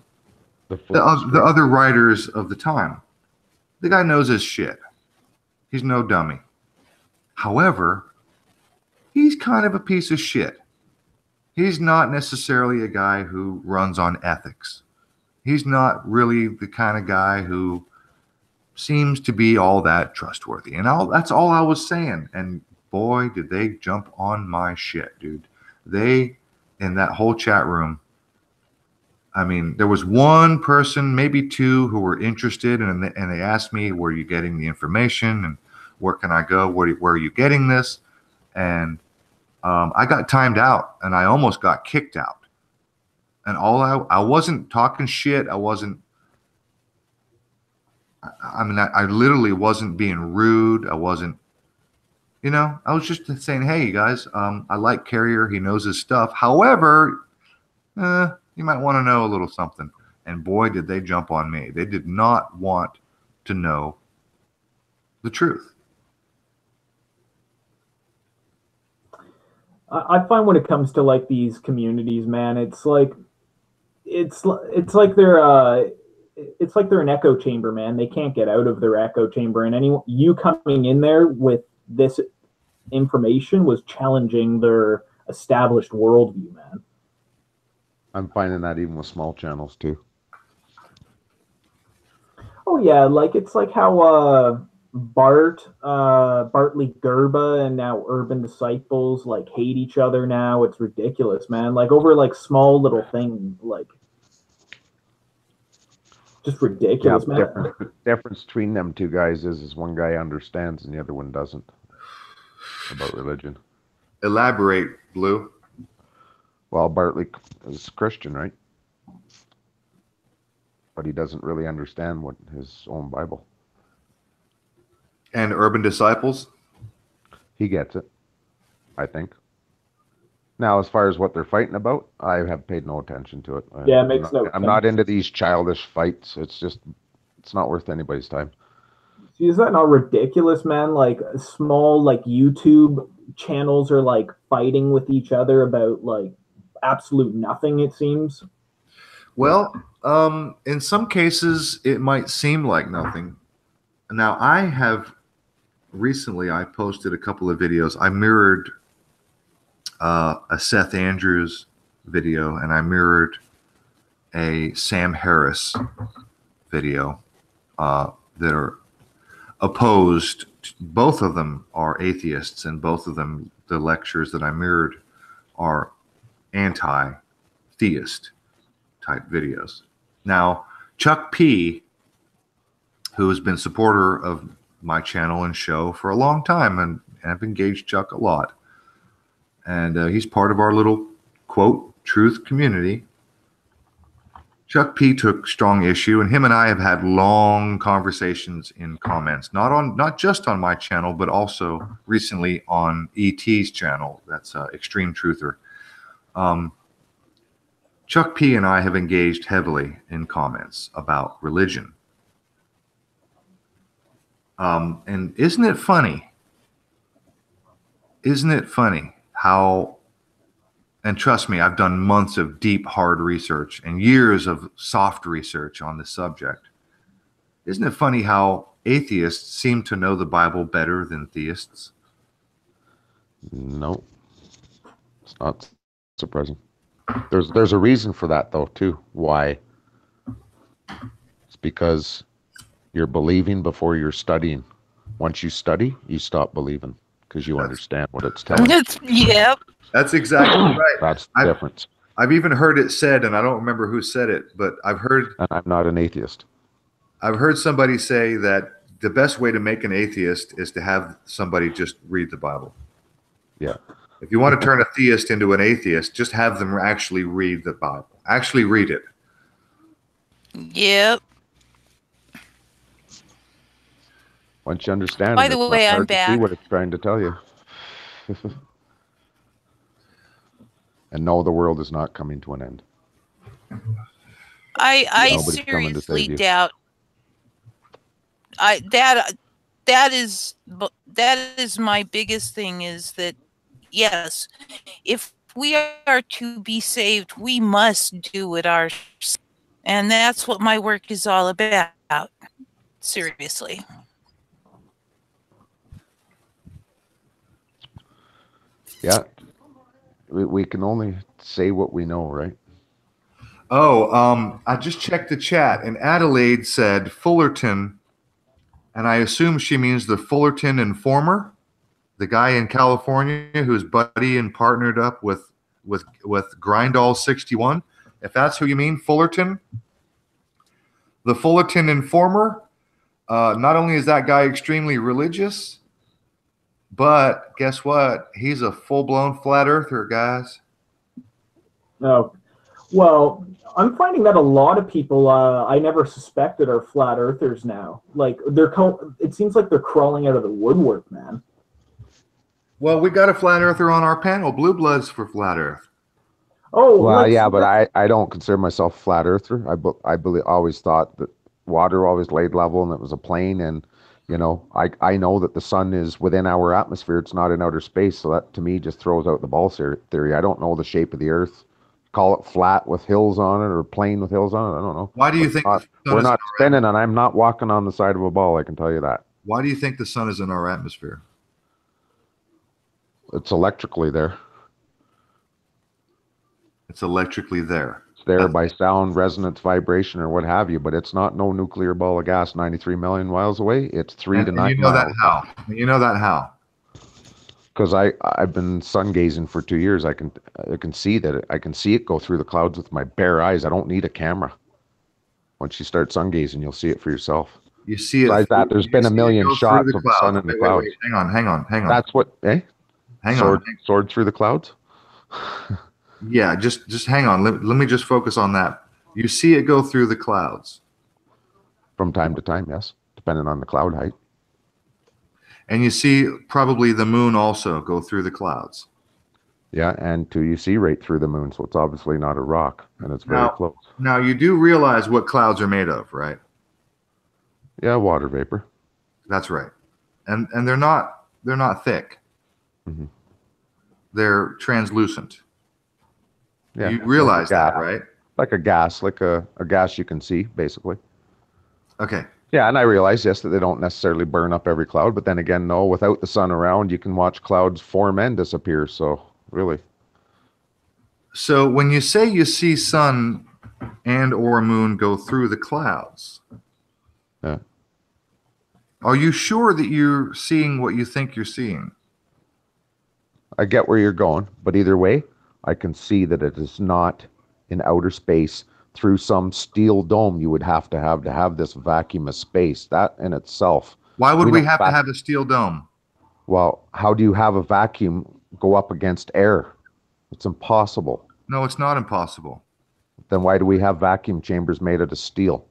other writers of the time. The guy knows his shit. He's no dummy. However, he's kind of a piece of shit. He's not necessarily a guy who runs on ethics. He's not really the kind of guy who seems to be all that trustworthy. And that's all I was saying. And boy, did they jump on my shit, dude. They, in that whole chat room, I mean, there was one person, maybe two, who were interested, and they asked me, where are you getting the information, and where can I go? Where are you getting this? And I got timed out, and I almost got kicked out. And I wasn't talking shit. I literally wasn't being rude. I wasn't, you know, I was just saying, hey, you guys, I like Carrier. He knows his stuff. However, you might want to know a little something. And boy, did they jump on me. They did not want to know the truth. I find when it comes to like these communities, man, it's like they're an echo chamber, man. They can't get out of their echo chamber, and you coming in there with this information was challenging their established worldview, man. I'm finding that even with small channels too. Oh yeah, like it's like how Bartley Gerba and now Urban Disciples like hate each other now. It's ridiculous, man. Like over like small little thing, like just ridiculous, man. The difference between them two guys is one guy understands and the other one doesn't about religion. Elaborate, Blue. Well, Bartley is Christian, right? But he doesn't really understand what his own Bible. And Urban Disciples? He gets it, I think. Now, as far as what they're fighting about, I have paid no attention to it. Yeah, it makes no sense. I'm not into these childish fights. It's not worth anybody's time. See, is that not ridiculous, man? Like small like YouTube channels are like fighting with each other about like absolute nothing, it seems. Well, in some cases it might seem like nothing. Now I posted a couple of videos. I mirrored a Seth Andrews video, and I mirrored a Sam Harris video that are opposed. Both of them are atheists, and both of them, the lectures that I mirrored, are anti-theist type videos. Now, Chuck P., who has been supporter of my channel and show for a long time, and I've engaged Chuck a lot, and he's part of our little, quote, truth community. Chuck P took strong issue, and him and I have had long conversations in comments, not just on my channel, but also recently on ET's channel. That's Extreme Truther. Chuck P and I have engaged heavily in comments about religion. And isn't it funny? Isn't it funny how, and trust me, I've done months of deep, hard research and years of soft research on the subject. Isn't it funny how atheists seem to know the Bible better than theists? No, it's not surprising. There's a reason for that, though, too. Why? It's because you're believing before you're studying. Once you study, you stop believing because you understand what it's telling you. Yep. That's exactly right. That's the difference. I've even heard it said, and I don't remember who said it, but I've heard... And I'm not an atheist. I've heard somebody say that the best way to make an atheist is to have somebody just read the Bible. Yeah. If you want to turn a theist into an atheist, just have them actually read the Bible. Actually read it. Yep. Once you understand By it, the it's way, not I'm hard to see back. what it's trying to tell you. And no, the world is not coming to an end. I Nobody's coming to save seriously you. doubt. That is my biggest thing, is that yes, if we are to be saved, we must do it ourselves, and that's what my work is all about. Seriously. Yeah. We can only say what we know, right? Oh, I just checked the chat, and Adelaide said Fullerton, and I assume she means the Fullerton Informer, the guy in California who's buddy and partnered up with Grindall 61. If that's who you mean, Fullerton, the Fullerton Informer. Not only is that guy extremely religious, but guess what? He's a full-blown flat earther, guys. No. Well, I'm finding that a lot of people I never suspected are flat earthers now. Like it seems like they're crawling out of the woodwork, man. Well, we got a flat earther on our panel, Blue Bloods for Flat Earth. Oh, Well, like, yeah, but I don't consider myself a flat earther. I always thought that water always laid level and it was a plane, and you know, I know that the sun is within our atmosphere. It's not in outer space, so that to me just throws out the ball theory. I don't know the shape of the Earth. Call it flat with hills on it or plane with hills on it. I don't know. Why do you think we're not spinning, and I'm not walking on the side of a ball? I can tell you that. Why do you think the sun is in our atmosphere? It's electrically there. It's electrically there. It's there by sound, resonance, vibration, or what have you, but it's not no nuclear ball of gas 93 million miles away. It's 3 to 9 you know miles. that how? You know that how? Because I've been sun gazing for 2 years. I can see that. I can see it go through the clouds with my bare eyes. I don't need a camera. Once you start sun gazing, you'll see it for yourself. You see it. Besides that, there's been a million shots of the sun in the clouds. Wait, hang on. That's what, eh? Hang on. Sword through the clouds? Yeah, just hang on. Let me just focus on that. You see it go through the clouds. From time to time, yes, depending on the cloud height. And you see probably the moon also go through the clouds. Yeah, and you see right through the moon, so it's obviously not a rock, and it's very close. Now, you do realize what clouds are made of, right? Yeah, water vapor. That's right. And they're not thick. Mm-hmm. They're translucent. Yeah, you realize like that, right? Like a gas, like a gas you can see, basically. Okay. Yeah, and I realize, yes, that they don't necessarily burn up every cloud, but then again, no, without the sun around, you can watch clouds form and disappear, so really. So when you say you see sun and or moon go through the clouds, yeah, are you sure that you're seeing what you think you're seeing? I get where you're going, but either way, I can see that it is not in outer space through some steel dome you would have to have this vacuum of space. That in itself. Why would we have to have a steel dome? Well, how do you have a vacuum go up against air? It's impossible. No, it's not impossible. Then why do we have vacuum chambers made out of steel?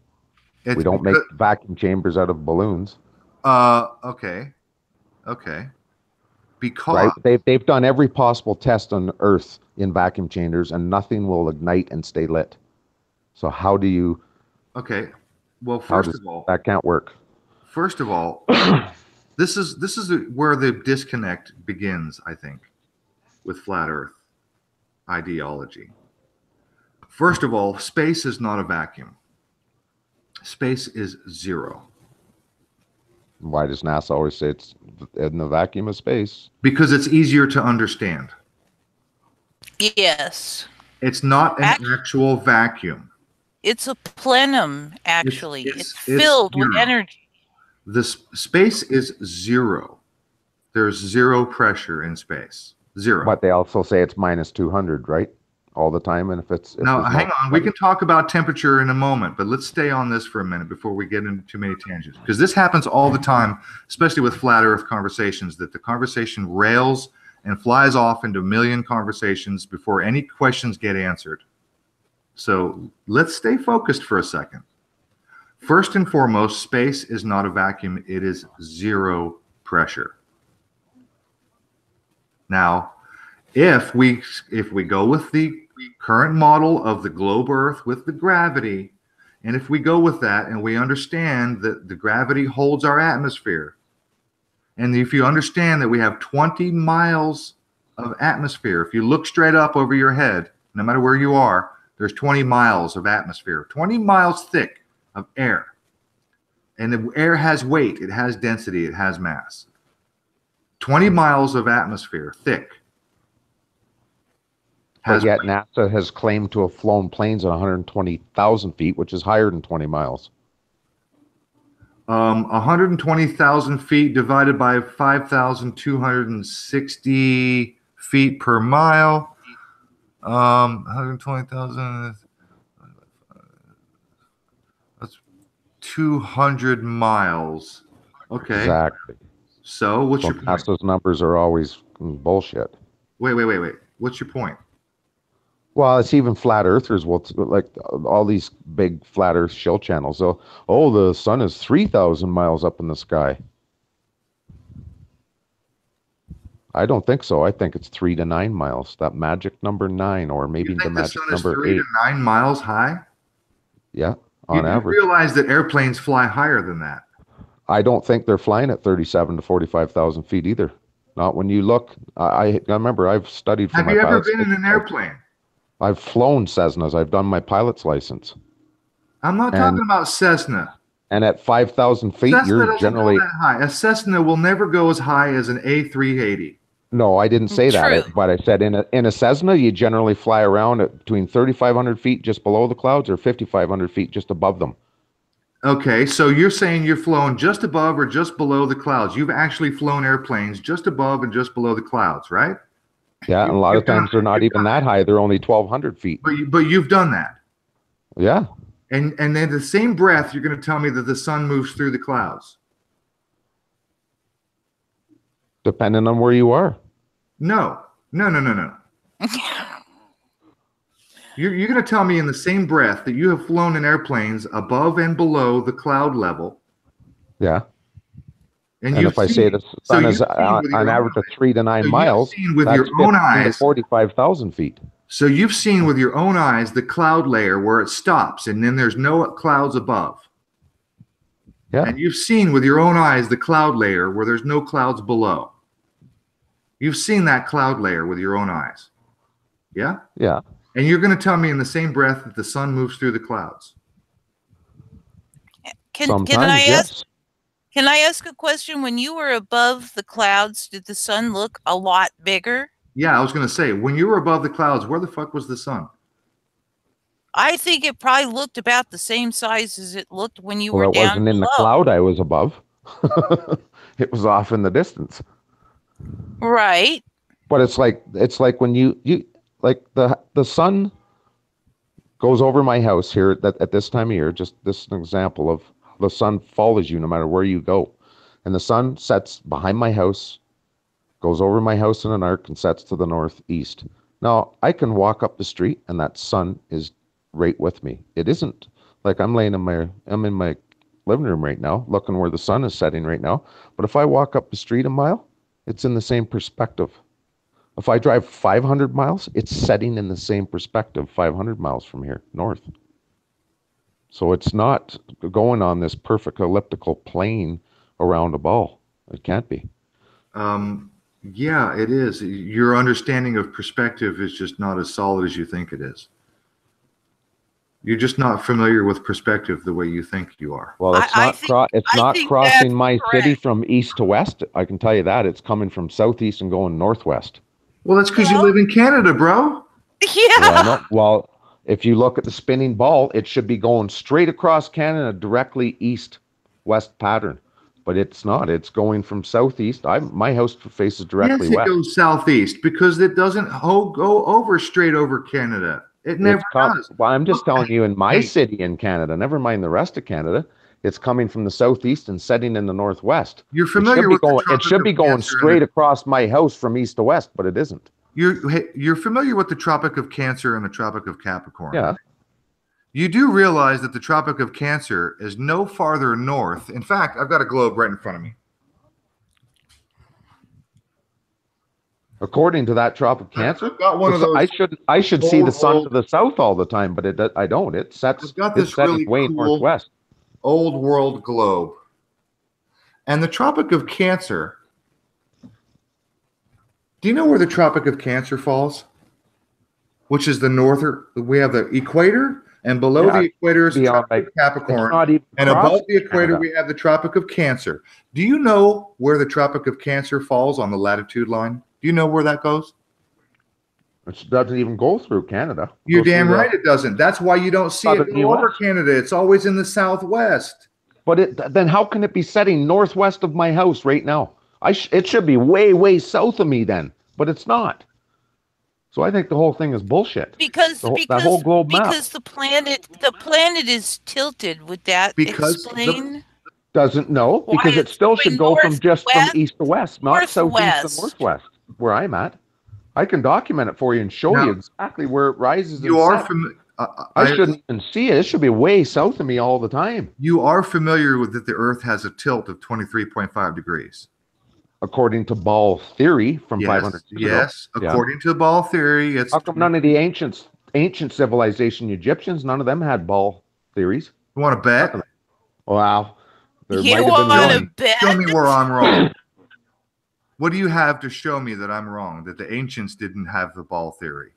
It's We don't make vacuum chambers out of balloons. Okay. Because Right? They've done every possible test on Earth in vacuum chambers, and nothing will ignite and stay lit. So how do you? Okay. Well, How first does, of all, that can't work. First of all, this is where the disconnect begins, I think, with flat Earth ideology. First of all, space is not a vacuum. Space is zero. Why does NASA always say it's in the vacuum of space? Because it's easier to understand. Yes. It's not an actual vacuum. It's a plenum, actually. It's it's filled with zero. energy. This space is zero. There's zero pressure in space. Zero. But they also say it's minus 200, right? All the time. And if now, hang on. We can talk about temperature in a moment, but let's stay on this for a minute before we get into too many tangents. Because this happens all the time, especially with flat Earth conversations, that the conversation rails and flies off into a million conversations before any questions get answered. So let's stay focused for a second. First and foremost, space is not a vacuum. It is zero pressure. Now, if we go with the current model of the globe Earth with the gravity, and if we go with that and we understand that the gravity holds our atmosphere, and if you understand that we have 20 miles of atmosphere, if you look straight up over your head, no matter where you are, there's 20 miles of atmosphere, 20 miles thick of air. And the air has weight, it has density, it has mass. 20 miles of atmosphere thick. But yet NASA has claimed to have flown planes at 120,000 feet, which is higher than 20 miles. 120,000 feet divided by 5,260 feet per mile. 120,000. That's 200 miles. Okay. Exactly. So what's your point? NASA's numbers are always bullshit. Wait. What's your point? Well, it's even flat earthers will, like all these big flat earth show channels. So, oh, the sun is 3,000 miles up in the sky. I don't think so. I think it's 3 to 9 miles. That magic number 9, or maybe the magic number 8. The sun is 3 to 9 miles high? Yeah, on average. You realize that airplanes fly higher than that. I don't think they're flying at 37 to 45,000 feet either. Not when you look. I remember I've studied for my Have you ever pilot's been in an airplane? I've flown Cessnas. I've done my pilot's license. I'm not talking about Cessna. And at 5,000 feet, Cessna you're generally... that high. A Cessna will never go as high as an A380. No, I didn't say True. that. But I said in a Cessna, you generally fly around at between 3,500 feet just below the clouds or 5,500 feet just above them. Okay, so you're saying you're flown just above or just below the clouds. You've actually flown airplanes just above and just below the clouds, right? Yeah, and a lot of times they're not even that high. They're only 1,200 feet. But you've done that. Yeah. And in the same breath, you're going to tell me that the sun moves through the clouds. Depending on where you are. No. You're going to tell me in the same breath that you have flown in airplanes above and below the cloud level. Yeah. And if I say the sun is on average of 3 to 9 miles, that's 15 to 45,000 feet. So you've seen with your own eyes the cloud layer where it stops, and then there's no clouds above. Yeah. And you've seen with your own eyes the cloud layer where there's no clouds below. You've seen that cloud layer with your own eyes. Yeah? Yeah. And you're going to tell me in the same breath that the sun moves through the clouds. Can I ask a question? When you were above the clouds, did the sun look a lot bigger? Yeah, I was going to say, when you were above the clouds, where the fuck was the sun? I think it probably looked about the same size as it looked when you were down It wasn't in the cloud I was above. It was off in the distance. Right. But it's like when you like the sun goes over my house here at this time of year. Just this is an example of the sun follows you no matter where you go, and the sun sets behind my house, goes over my house in an arc, and sets to the northeast. Now I can walk up the street and that sun is right with me. It isn't like I'm in my living room right now, looking where the sun is setting right now. But if I walk up the street a mile, it's in the same perspective. If I drive 500 miles, it's setting in the same perspective 500 miles from here, north. So it's not going on this perfect elliptical plane around a ball. It can't be. Yeah, it is. Your understanding of perspective is just not as solid as you think it is. You're just not familiar with perspective the way you think you are. Well, it's not crossing my city from east to west. I can tell you that. It's coming from southeast and going northwest. Well, that's because you live in Canada, bro. Yeah. Well, if you look at the spinning ball, it should be going straight across Canada, directly east-west pattern. But it's not. It's going from southeast. My house faces directly west. Yes, it goes southeast because it doesn't go over straight over Canada. It never does. Well, I'm just telling you, in my city in Canada, never mind the rest of Canada, it's coming from the southeast and setting in the northwest. You're familiar with it should be going straight across my house from east to west, but it isn't. You're familiar with the Tropic of Cancer and the Tropic of Capricorn. Yeah. You do realize that the Tropic of Cancer is no farther north. In fact, I've got a globe right in front of me. According to that Tropic of Cancer, I've got one of those. I should see the sun to the south all the time, but I don't. It sets. I've got this really way cool northwest. Old world globe, and the Tropic of Cancer. Do you know where the Tropic of Cancer falls? Which is the northern? We have the equator. And below the equator is the Tropic of Capricorn. And above the equator, we have the Tropic of Cancer. Do you know where the Tropic of Cancer falls on the latitude line? Do you know where that goes? It doesn't even go through Canada. You're damn right it doesn't. That's why you don't see it go over Canada. It's always in the southwest. But then how can it be setting northwest of my house right now? It should be way, way south of me then, but it's not. So I think the whole thing is bullshit. Because that whole globe map. Because the planet is tilted. Would that explain? Doesn't know because it still should go from east to west, not southeast to northwest, where I'm at. I can document it for you and show you exactly where it rises. You are familiar. I shouldn't even see it. It should be way south of me all the time. You are familiar with that the Earth has a tilt of 23.5 degrees. According to ball theory from 500 years ago. Yes, according to ball theory. How come none of the ancient civilization Egyptians, none of them had ball theories? You want to bet? Wow. You want to bet? Show me where I'm wrong. What do you have to show me that I'm wrong, that the ancients didn't have the ball theory?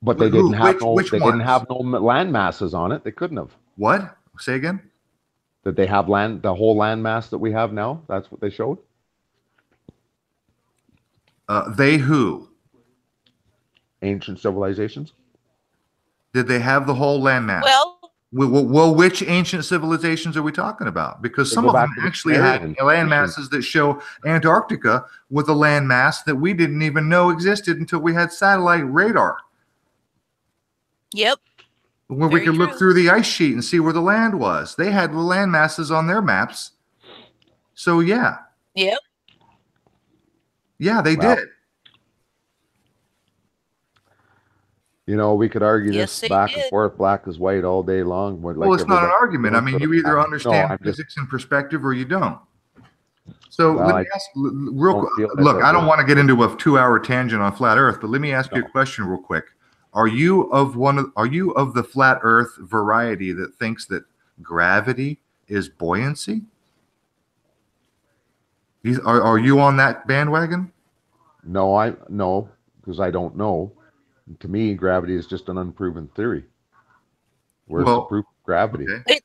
But they didn't have no land masses on it. They couldn't have. What? Say again? Did they have the whole land mass that we have now? That's what they showed? They who? Ancient civilizations. Did they have the whole land mass? Well, which ancient civilizations are we talking about? Because some of them actually had land masses that show Antarctica with a land mass that we didn't even know existed until we had satellite radar. Yep. Where we could look through the ice sheet and see where the land was. They had the land masses on their maps. So, yeah. Yep. Yeah, they did. You know, we could argue this back and forth, black is white all day long. Well, it's not an argument. I mean, you either understand physics and perspective or you don't. So let me ask real quick. Look, I don't want to get into a 2-hour tangent on flat Earth, but let me ask you a question real quick. Are you of the flat Earth variety that thinks that gravity is buoyancy? Are you on that bandwagon? No, because I don't know. To me, gravity is just an unproven theory. Where's the proof of gravity? Okay.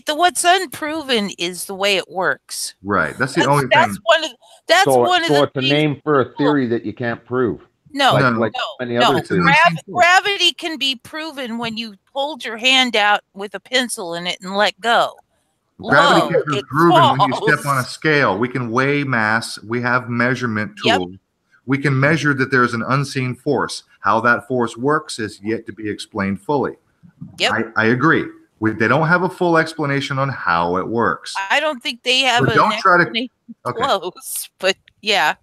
What's unproven is the way it works. Right. That's the only thing. That's one of the it's a name for a theory that you can't prove. No. Gravity can be proven when you hold your hand out with a pencil in it and let go. Gravity can be proven when you step on a scale. We can weigh mass. We have measurement tools. Yep. We can measure that there's an unseen force. How that force works is yet to be explained fully. Yep. I agree. They don't have a full explanation on how it works. I don't think they have close, but yeah.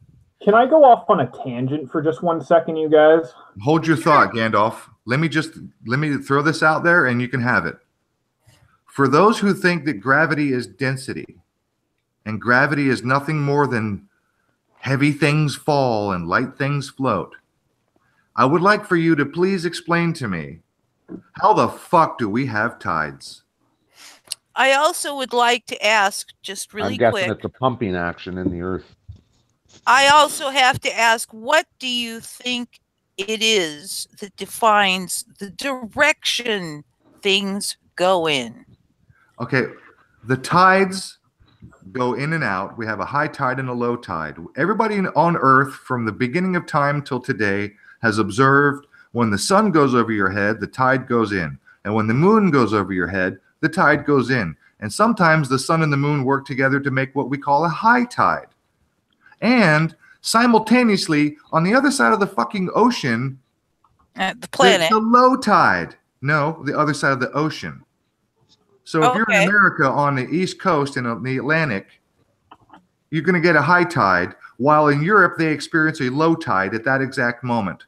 Can I go off on a tangent for just 1 second, you guys? Hold your thought, Gandalf. let me throw this out there and you can have it. For those who think that gravity is density and gravity is nothing more than heavy things fall and light things float, I would like for you to please explain to me, how the fuck do we have tides? I also would like to ask, just really I'm guessing quick. it's a pumping action in the earth. I also have to ask, what do you think it is that defines the direction things go in? Okay, the tides go in and out. We have a high tide and a low tide. Everybody on Earth from the beginning of time till today has observed when the sun goes over your head, the tide goes in. And when the moon goes over your head, the tide goes in. And sometimes the sun and the moon work together to make what we call a high tide. And simultaneously, on the other side of the fucking ocean, The planet. the low tide. No, the other side of the ocean. So if you're in America on the East Coast and on the Atlantic, you're going to get a high tide, while in Europe they experience a low tide at that exact moment.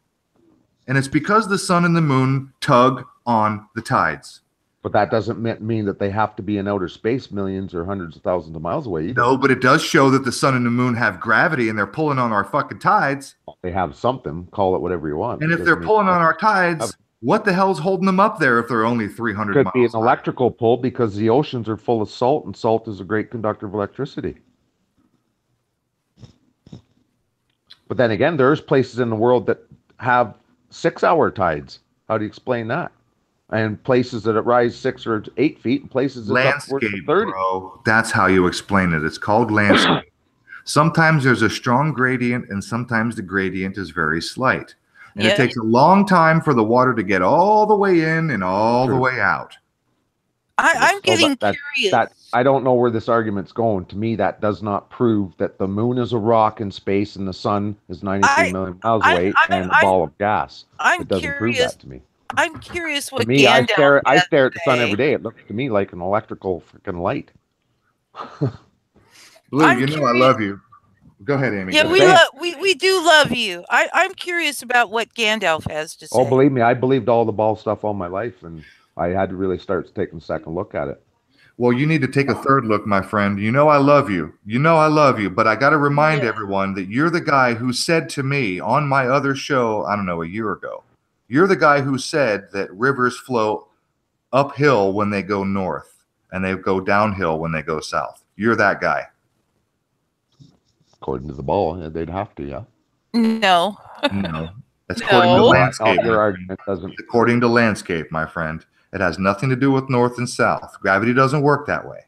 And it's because the sun and the moon tug on the tides. But that doesn't mean that they have to be in outer space millions or hundreds of thousands of miles away either. No, but it does show that the sun and the moon have gravity and they're pulling on our fucking tides. They have something. Call it whatever you want. And if they're pulling on our tides, what the hell's holding them up there if they're only 300 miles? Could be an electrical pull because the oceans are full of salt, and salt is a great conductor of electricity. But then again, there's places in the world that have 6-hour tides. How do you explain that? And places that rise 6 or 8 feet, and places that landscape, 30. Bro. That's how you explain it. It's called landscape. Sometimes there's a strong gradient, and sometimes the gradient is very slight. And it takes a long time for the water to get all the way in and all the way out. I'm getting curious. I don't know where this argument's going. To me, that does not prove that the moon is a rock in space and the sun is 93 million miles away and a ball of gas. It doesn't prove that to me. I'm curious what Gandalf I stare at the sun every day. It looks to me like an electrical freaking light. Blue, I love you. Go ahead, Amy. Yeah, we do love you. I'm curious about what Gandalf has to say. Oh, believe me, I believed all the ball stuff all my life, and I had to really start taking a second look at it. Well, you need to take a third look, my friend. You know I love you. You know I love you, but I got to remind everyone that you're the guy who said to me on my other show, I don't know, a year ago, you're the guy who said that rivers flow uphill when they go north and they go downhill when they go south. You're that guy. According to the ball, they'd have to, yeah. No. That's according to landscape. Your argument doesn't. According to landscape, my friend. It has nothing to do with north and south. Gravity doesn't work that way.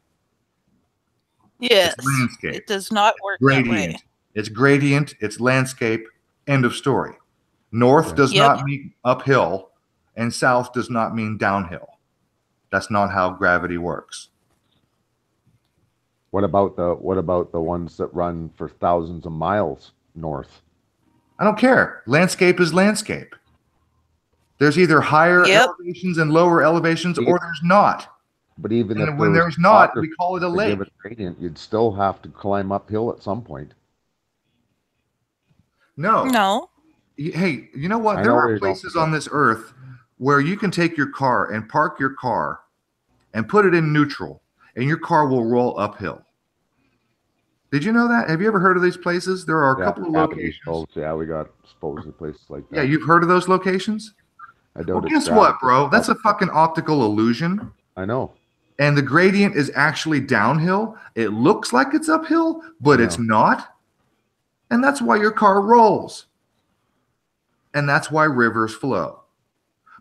Yes. It's landscape. It does not work that way. It's gradient. It's landscape. End of story. North does not mean uphill, and south does not mean downhill. That's not how gravity works. What about the ones that run for thousands of miles north? I don't care. Landscape is landscape. There's either higher elevations and lower elevations, or there's not. But even if when there's not, we call it a lake. Give it gradient, you'd still have to climb uphill at some point. No. Hey, you know what? There are places on this earth where you can take your car and park your car and put it in neutral, and your car will roll uphill. Did you know that? Have you ever heard of these places? There are a couple of locations. Yeah, we got supposedly places like that. Yeah, you've heard of those locations? I don't. Well, guess what, bro? That's a fucking optical illusion. I know. And the gradient is actually downhill. It looks like it's uphill, but it's not. And that's why your car rolls. And that's why rivers flow.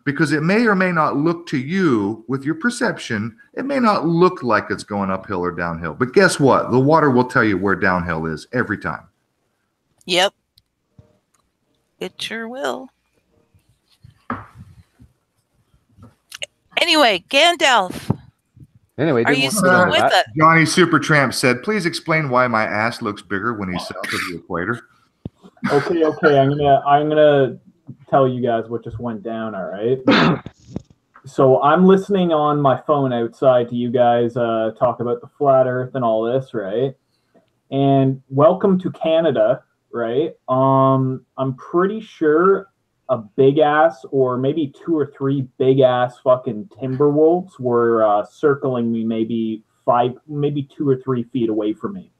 Because it may or may not look to you, with your perception, it may not look like it's going uphill or downhill. But guess what? The water will tell you where downhill is every time. Yep. It sure will. Anyway, Gandalf. Anyway, are you still with us? Johnny Supertramp said, "Please explain why my ass looks bigger when he's south of the equator." Okay. I'm gonna tell you guys what just went down. All right. So I'm listening on my phone outside to you guys talk about the flat Earth and all this, right? And welcome to Canada, right? I'm pretty sure a big ass, or maybe 2 or 3 big ass fucking timber wolves were circling me, maybe 2 or 3 feet away from me.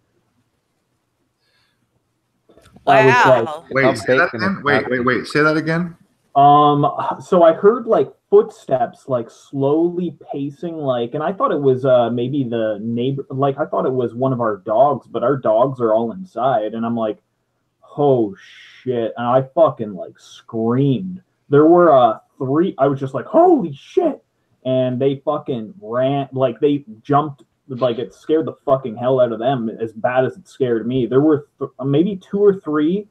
Wow. I was like, Wait, say that again. Wait. Say that again. So I heard like footsteps, like slowly pacing, like, and I thought it was maybe the neighbor, like I thought it was one of our dogs, but our dogs are all inside, and I'm like, oh shit, and I fucking like screamed. There were 3. I was just like, holy shit, and they fucking ran, like they jumped, like it scared the fucking hell out of them as bad as it scared me. There were maybe 2 or 3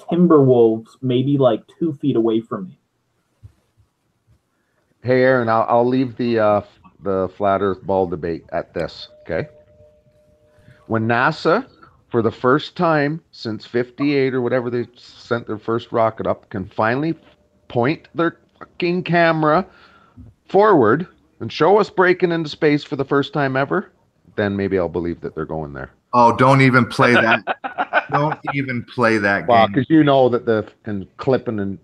timber wolves, maybe like 2 feet away from me. Hey, Aaron, I'll leave the flat Earth ball debate at this. Okay. When NASA, for the first time since '58 or whatever they sent their first rocket up, can finally point their fucking camera forward and show us breaking into space for the first time ever, then maybe I'll believe that they're going there. Oh, don't even play that. Don't even play that Well, game. because you know that the clipping and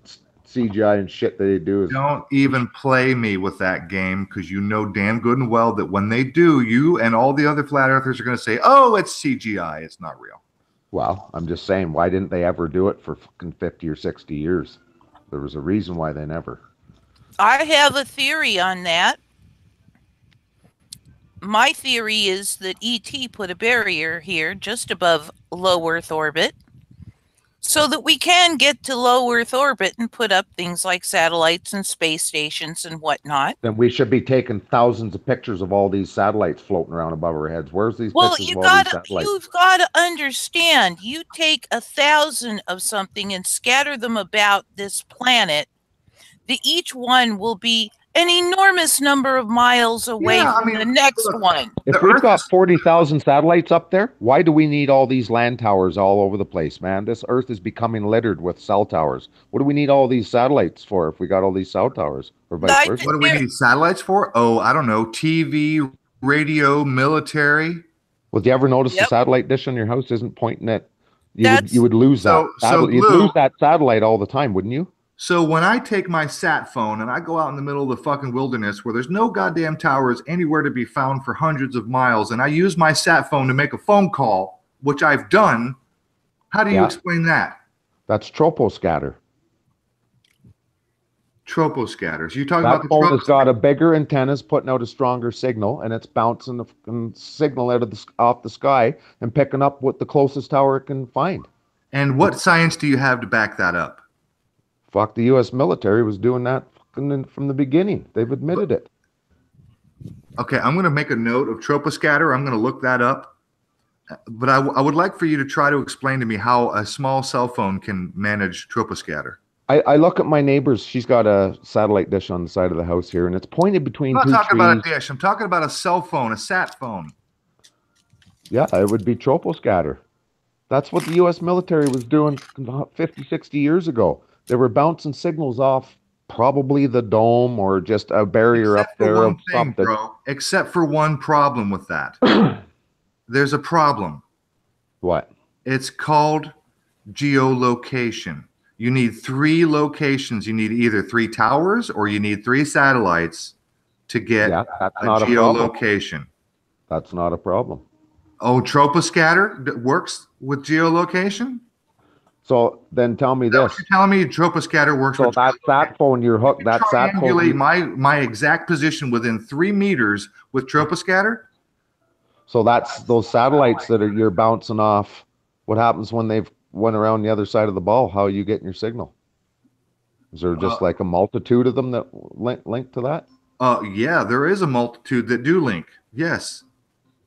CGI and shit that they do is... Don't even play me with that game, because you know damn good and well that when they do, you and all the other flat earthers are going to say, oh, it's CGI. It's not real. Well, I'm just saying, why didn't they ever do it for fucking 50 or 60 years? There was a reason why they never. I have a theory on that. My theory is that ET put a barrier here just above low Earth orbit so that we can get to low Earth orbit and put up things like satellites and space stations and whatnot. Then we should be taking thousands of pictures of all these satellites floating around above our heads. Where's these pictures of all these satellites? You've got to understand, you take 1,000 of something and scatter them about this planet, that each one will be an enormous number of miles away from the next one. If we've got 40,000 satellites up there, why do we need all these land towers all over the place, man? This Earth is becoming littered with cell towers. What do we need all these satellites for if we got all these cell towers? Or vice versa? What do we need satellites for? Oh, I don't know. TV, radio, military. Well, do you ever notice the satellite dish on your house isn't pointing at... You would lose that. You'd lose that satellite all the time, wouldn't you? So when I take my sat phone and I go out in the middle of the fucking wilderness where there's no goddamn towers anywhere to be found for hundreds of miles, and I use my sat phone to make a phone call, which I've done, how do you explain that? That's troposcatter. Troposcatters. You talking that about the phone has got a bigger antennas putting out a stronger signal, and it's bouncing the signal out of off the sky and picking up what the closest tower it can find. And what science do you have to back that up? Fuck, the U.S. military was doing that from the beginning. They've admitted it. Okay, I'm going to make a note of troposcatter. I'm going to look that up. But I would like for you to try to explain to me how a small cell phone can manage troposcatter. I look at my neighbor's. She's got a satellite dish on the side of the house here, and it's pointed between two trees. I'm not talking about a dish. I'm talking about a cell phone, a sat phone. Yeah, it would be troposcatter. That's what the U.S. military was doing 50, 60 years ago. They were bouncing signals off probably the dome or just a barrier up there of something. Bro, except for one problem with that. There's a problem. What? It's called geolocation. You need 3 locations. You need either 3 towers or you need 3 satellites to get a geolocation. That's not a problem. Oh, troposcatter works with geolocation? So then tell me this. You're telling me troposcatter works with that sat phone you're hooked, that sat phone. Triangulate my exact position within 3 meters with troposcatter? So that's those satellites that you're bouncing off. What happens when they've went around the other side of the ball? How are you getting your signal? Is there just like a multitude of them that link to that? Yeah, there is a multitude that do link. Yes.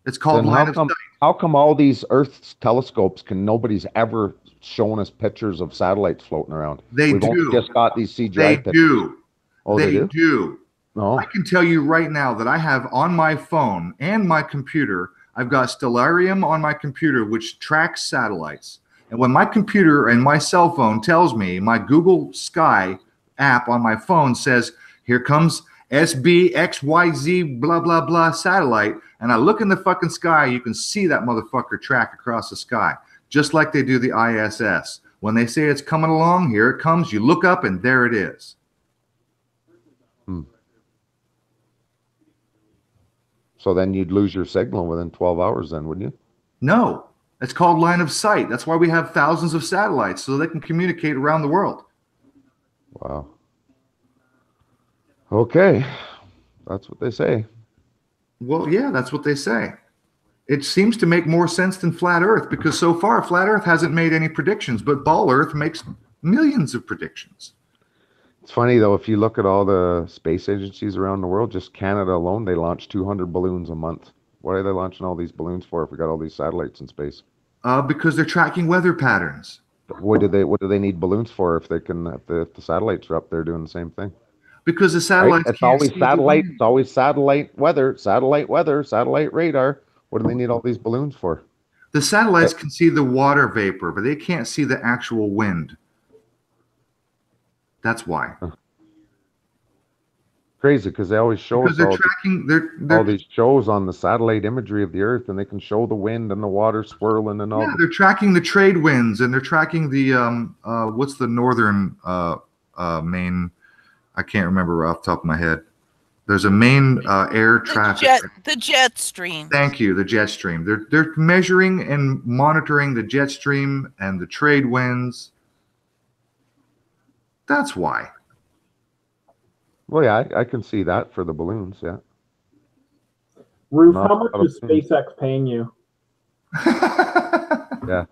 It's called line of sight. How come all these Earth telescopes nobody's ever shown us pictures of satellites floating around? We've only just got these CGI pictures. Do. Oh, they do. No. I can tell you right now that I have on my phone and my computer, I've got Stellarium on my computer, which tracks satellites. And when my computer and my cell phone tells me, my Google Sky app on my phone says, here comes SBXYZ blah, blah, blah satellite, and I look in the fucking sky, you can see that motherfucker track across the sky, just like they do the ISS. When they say it's coming along, here it comes. You look up and there it is. So then you'd lose your signal within 12 hours then, wouldn't you? No, it's called line of sight. That's why we have thousands of satellites, so they can communicate around the world. Wow. Okay. That's what they say. Well, yeah, that's what they say. It seems to make more sense than flat Earth, because so far flat Earth hasn't made any predictions, but ball Earth makes millions of predictions. It's funny though, if you look at all the space agencies around the world, just Canada alone, they launch 200 balloons a month. What are they launching all these balloons for if we got all these satellites in space? Because they're tracking weather patterns. What do they need balloons for if they can, if the satellites are up there doing the same thing? Because the satellites It's always satellite. It's always satellite weather, satellite radar. What do they need all these balloons for? The satellites can see the water vapor, but they can't see the actual wind. That's why. Crazy, because they always show us all these shows on the satellite imagery of the Earth, and they can show the wind and the water swirling and all. Yeah, they're tracking the trade winds, and they're tracking the what's the northern main? I can't remember off the top of my head. There's a main air traffic. The jet stream. Thank you, the jet stream. They're measuring and monitoring the jet stream and the trade winds. That's why. Well, yeah, I can see that for the balloons, yeah. Roof, how much is SpaceX paying you? Yeah.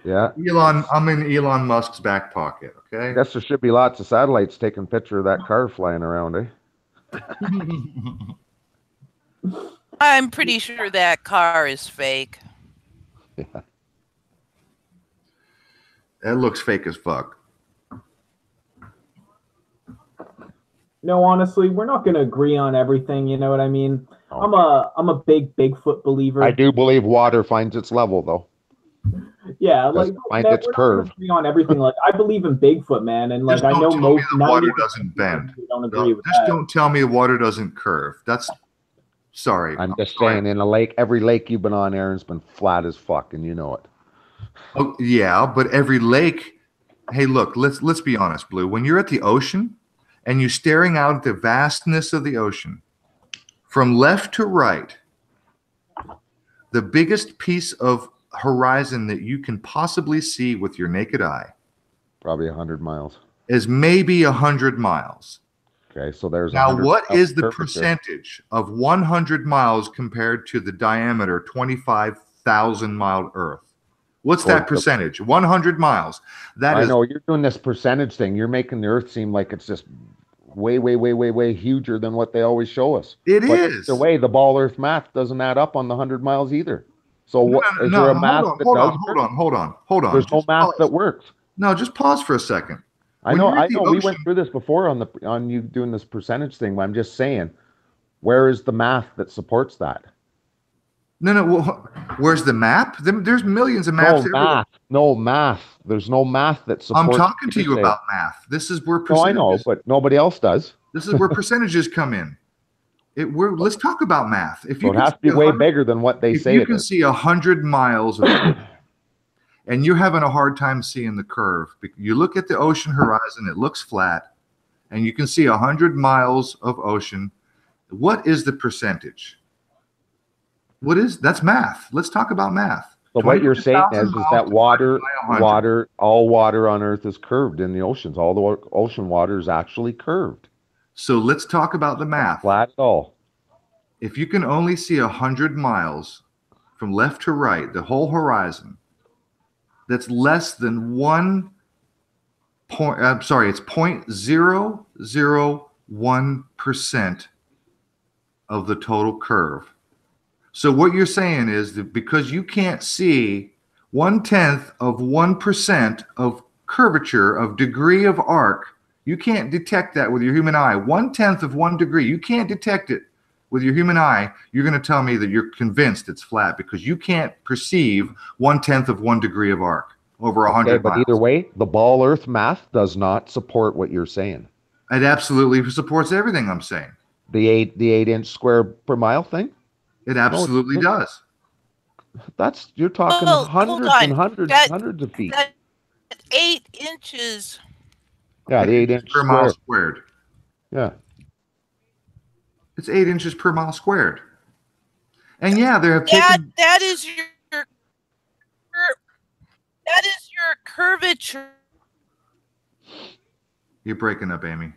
Yeah. Elon, I'm in Elon Musk's back pocket, okay? I guess there should be lots of satellites taking a picture of that car flying around, eh? I'm pretty sure that car is fake. Yeah. That looks fake as fuck. No, honestly, we're not going to agree on everything. You know what I mean? Oh. I'm a big Bigfoot believer. I do believe water finds its level, though. Yeah, like find its curve. Agree on everything. Like I believe in Bigfoot, man, and like I know most water doesn't bend. Don't agree with just that. Don't tell me water doesn't curve. That's sorry. I'm just saying, in a lake, every lake you've been on, Aaron's been flat as fuck, and you know it. Oh yeah, but every lake. Hey, look, let's be honest, Blue. When you're at the ocean and you're staring out at the vastness of the ocean, from left to right, the biggest piece of horizon that you can possibly see with your naked eye, probably 100 miles, is maybe 100 miles. Okay, so there's now what is the percentage of 100 miles compared to the diameter 25,000 mile Earth? What's that percentage? 100 miles. I know you're doing this percentage thing. You're making the Earth seem like it's just way huger than what they always show us. It is. The way the ball Earth math doesn't add up on the 100 miles either. So what is there a math that does? Hold on. There's no math that works. No, just pause for a second. I know. We went through this before on you doing this percentage thing, but I'm just saying, where is the math that supports that? No. Well, where's the map? There's millions of maps. No math. There's no math that supports. I'm talking to you about math. This is where percentages. I know, but nobody else does. This is where percentages come in. Let's talk about math. If you it has to be way bigger than what they say. If you can see 100 miles of and you're having a hard time seeing the curve, you look at the ocean horizon, it looks flat, and you can see 100 miles of ocean. What is the percentage? That's math. Let's talk about math. So what you're saying is that all water on Earth is curved in the oceans. All the ocean water is actually curved. So let's talk about the math. Flat at all. If you can only see 100 miles from left to right, the whole horizon, that's less than 0.001% of the total curve. So what you're saying is that because you can't see 1/10 of 1% of curvature of degree of arc, you can't detect that with your human eye. 1/10 of 1 degree, you can't detect it with your human eye. You're going to tell me that you're convinced it's flat because you can't perceive 1/10 of 1 degree of arc over 100 miles. But either way, the ball Earth math does not support what you're saying. It absolutely supports everything I'm saying. The 8 inch square per mile thing? It absolutely does. That's, you're talking Well, hold hundreds and on. hundreds That and hundreds of feet. that 8 inches. Yeah, the 8-inch per mile square. squared. Yeah. It's 8 inches per mile squared. And yeah, they have taken. That is your curvature. You're breaking up, Amy.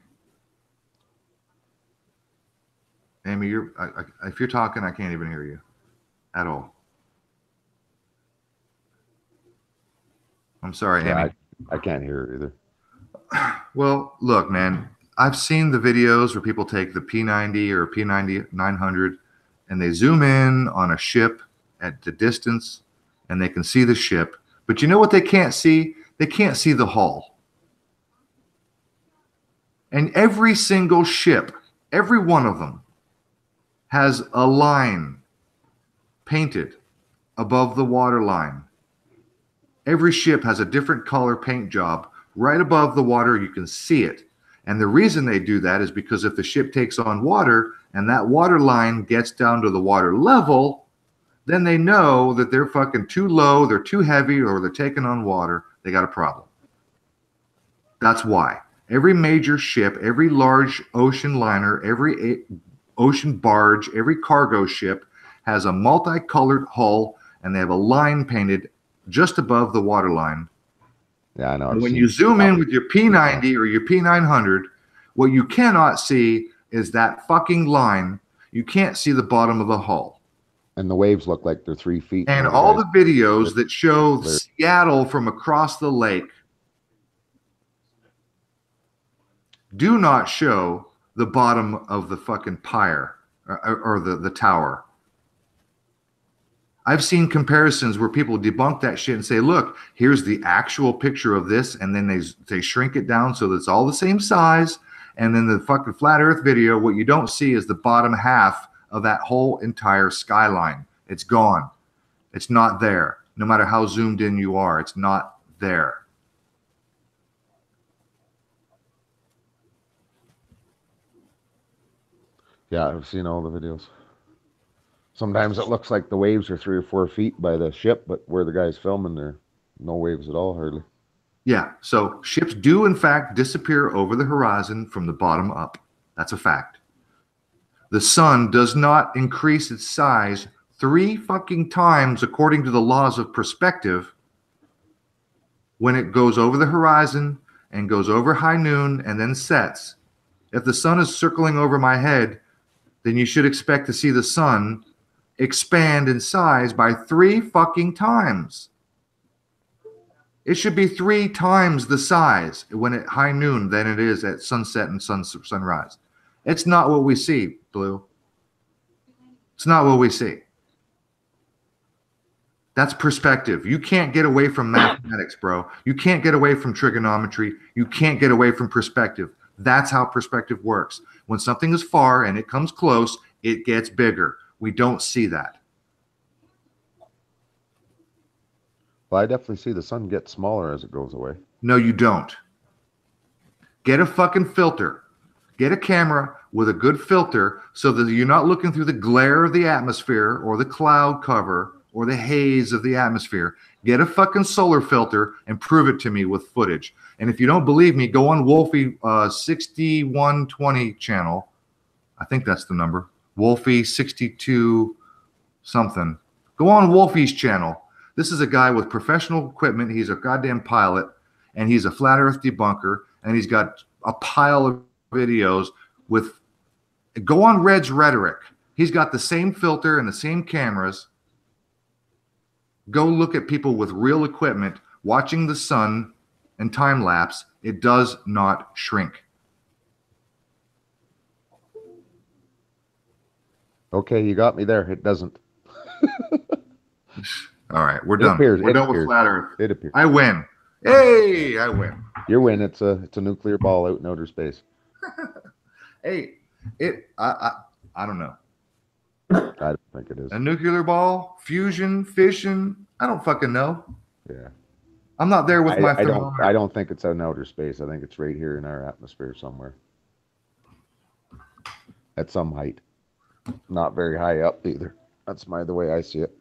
Amy, if you're talking, I can't even hear you at all. I'm sorry, Yeah, Amy. I can't hear it either. Well, look, man, I've seen the videos where people take the P90 or P90 900 and they zoom in on a ship at the distance and they can see the ship. But you know what they can't see? They can't see the hull. And every single ship, every one of them, has a line painted above the water line. Every ship has a different color paint job. Right above the water, you can see it. And the reason they do that is because if the ship takes on water and that water line gets down to the water level, then they know that they're fucking too low, they're too heavy, or they're taking on water. They got a problem. That's why. Every major ship, every large ocean liner, every ocean barge, every cargo ship has a multicolored hull and they have a line painted just above the water line. Yeah, I know. And when you zoom in with your P90 or your P900, what you cannot see is that fucking line. You can't see the bottom of the hull. And the waves look like they're 3 feet. And all the videos that show Seattle from across the lake do not show the bottom of the fucking pier or the tower. I've seen comparisons where people debunk that shit and say, look, here's the actual picture of this, and then they shrink it down so that it's all the same size. And then the fucking flat earth video, what you don't see is the bottom half of that whole entire skyline. It's gone. It's not there. No matter how zoomed in you are, it's not there. Yeah, I've seen all the videos. Sometimes it looks like the waves are 3 or 4 feet by the ship, but where the guy's filming, there no waves at all, hardly. Yeah, so ships do in fact disappear over the horizon from the bottom up. That's a fact. The sun does not increase its size 3 fucking times according to the laws of perspective when it goes over the horizon and goes over high noon and then sets. If the sun is circling over my head, then you should expect to see the sun expand in size by 3 fucking times. It should be 3 times the size when at high noon than it is at sunset and sunrise. It's not what we see, Blue. It's not what we see. That's perspective. You can't get away from mathematics, bro. You can't get away from trigonometry. You can't get away from perspective. That's how perspective works. When something is far and it comes close, it gets bigger. We don't see that. Well, I definitely see the sun get smaller as it goes away. No, you don't. Get a fucking filter. Get a camera with a good filter so that you're not looking through the glare of the atmosphere or the cloud cover or the haze of the atmosphere. Get a fucking solar filter and prove it to me with footage. And if you don't believe me, go on Wolfie 6120 channel. I think that's the number. Wolfie 62 something. Go on Wolfie's channel. This is a guy with professional equipment. He's a goddamn pilot, and he's a flat earth debunker, and he's got a pile of videos with, go on Red's Rhetoric. He's got the same filter and the same cameras. Go look at people with real equipment watching the sun and time lapse. It does not shrink. Okay, you got me there. It doesn't. All right, we're done. We're done with flat Earth. It appears. I win. Hey, I win. You win. It's a nuclear ball out in outer space. Hey, I don't know. I don't think it is. A nuclear ball, fusion, fission. I don't fucking know. Yeah. I'm not there with my thermometer. I don't think it's out in outer space. I think it's right here in our atmosphere somewhere. At some height. Not very high up either. That's the way I see it.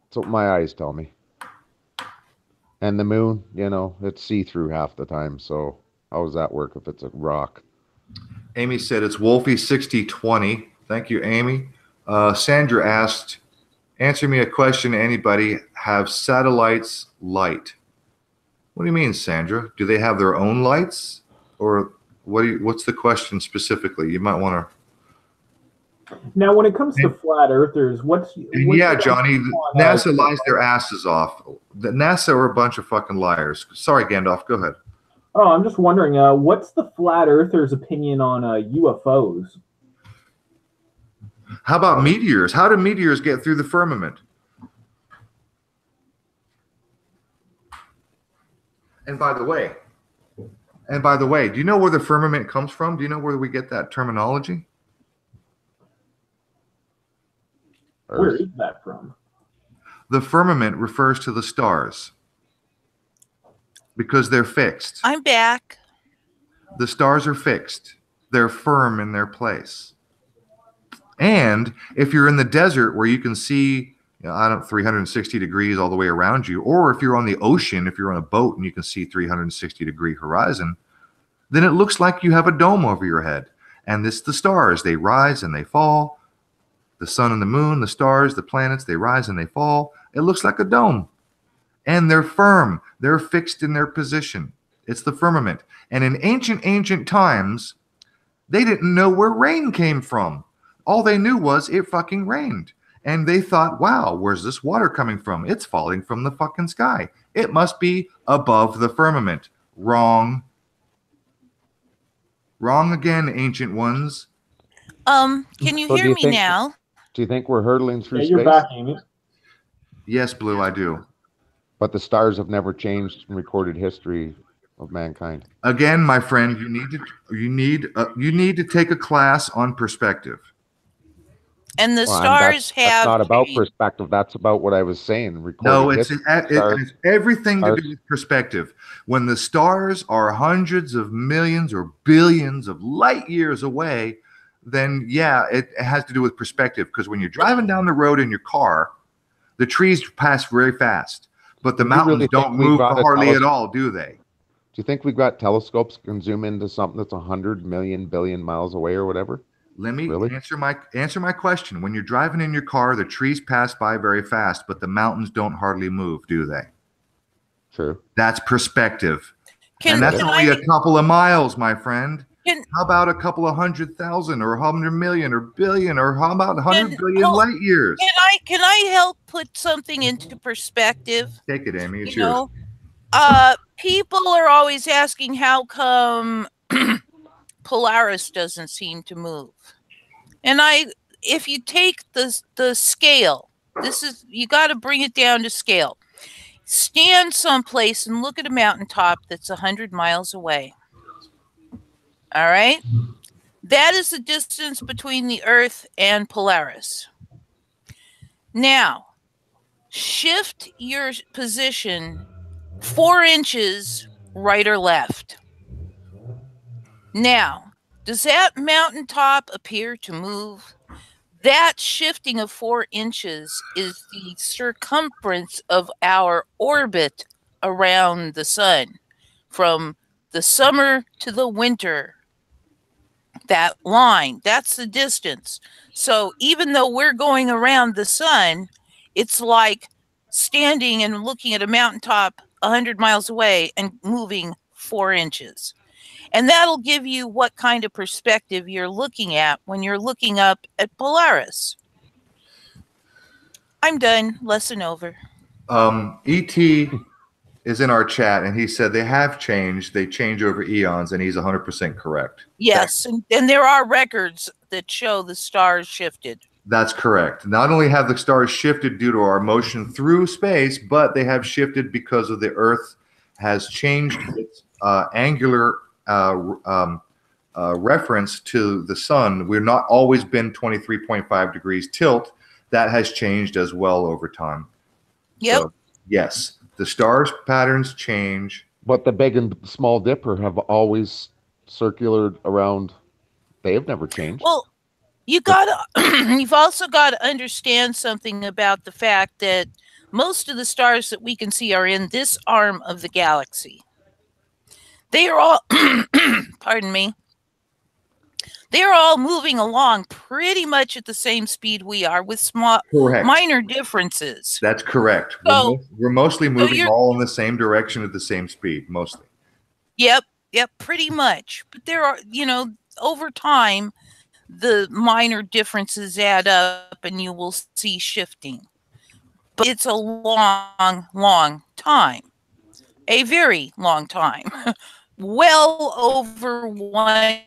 That's what my eyes tell me. And the moon, you know, it's see-through half the time. So how does that work if it's a rock? Amy said it's Wolfie 6020. Thank you, Amy. Sandra asked, answer me a question. Anybody have satellites light? What do you mean, Sandra? Do they have their own lights, or what's the question specifically? You might want to. Now, when it comes to flat earthers, what's yeah, Johnny? NASA lies their asses off. The NASA are a bunch of fucking liars. Sorry, Gandalf. Go ahead. Oh, I'm just wondering, what's the flat earthers' opinion on UFOs? How about meteors? How do meteors get through the firmament? And by the way, do you know where the firmament comes from? Do you know where we get that terminology? Where is that from? The firmament refers to the stars because they're fixed. I'm back. The stars are fixed. They're firm in their place. And if you're in the desert where you can see, 360 degrees all the way around you, or if you're on the ocean, if you're on a boat and you can see 360-degree horizon, then it looks like you have a dome over your head. And it's the stars. They rise and they fall. The sun and the moon, the stars, the planets, they rise and they fall. It looks like a dome. And they're firm. They're fixed in their position. It's the firmament. And in ancient times, they didn't know where rain came from. All they knew was it fucking rained. And they thought, wow, where's this water coming from? It's falling from the fucking sky. It must be above the firmament. Wrong. Wrong again, ancient ones. Can you hear me now? Do you think we're hurtling through space? You're back, Amy. Yes, Blue, I do. But the stars have never changed in recorded history of mankind. Again, my friend, you need to take a class on perspective. And the stars have. That's not about perspective. That's about what I was saying. No, it's everything to do with perspective. When the stars are hundreds of millions or billions of light years away, then yeah, it has to do with perspective. Because when you're driving down the road in your car, the trees pass very fast, but the mountains don't move hardly at all, do they? Do you think we've got telescopes that can zoom into something that's 100 million billion miles away or whatever? Let me answer my question. When you're driving in your car, the trees pass by very fast, but the mountains don't hardly move, do they? True. That's perspective. And that's only a couple of miles, my friend. How about a couple of 100,000 or 100 million or billion, or how about 100 billion light years? Can I help put something into perspective? Take it, Amy. It's yours. People are always asking how come Polaris doesn't seem to move. And if you take the scale, you got to bring it down to scale. Stand someplace and look at a mountaintop that's 100 miles away. All right? That is the distance between the Earth and Polaris. Now, shift your position 4 inches right or left. Now, does that mountaintop appear to move? That shifting of 4 inches is the circumference of our orbit around the sun. From the summer to the winter, that line, that's the distance. So even though we're going around the sun, it's like standing and looking at a mountaintop 100 miles away and moving 4 inches. And that'll give you what kind of perspective you're looking at when you're looking up at Polaris. I'm done. Lesson over. E.T. is in our chat, and he said they have changed. They change over eons, and he's 100% correct. Yes, and there are records that show the stars shifted. That's correct. Not only have the stars shifted due to our motion through space, but they have shifted because of the Earth has changed its angular reference to the sun. We've not always been 23.5 degrees tilt. That has changed as well over time. Yep. So, yes, the stars patterns change. But the Big and Small Dipper have always circulated around. They have never changed. Well, you've also got to understand something about the fact that most of the stars that we can see are in this arm of the galaxy. They are all, pardon me, they are all moving along pretty much at the same speed we are, with small, minor differences. That's correct. So, we're mostly moving all in the same direction at the same speed, mostly. Yep, pretty much. But there are, over time, the minor differences add up and you will see shifting. But it's a long, long time. A very long time. Well over one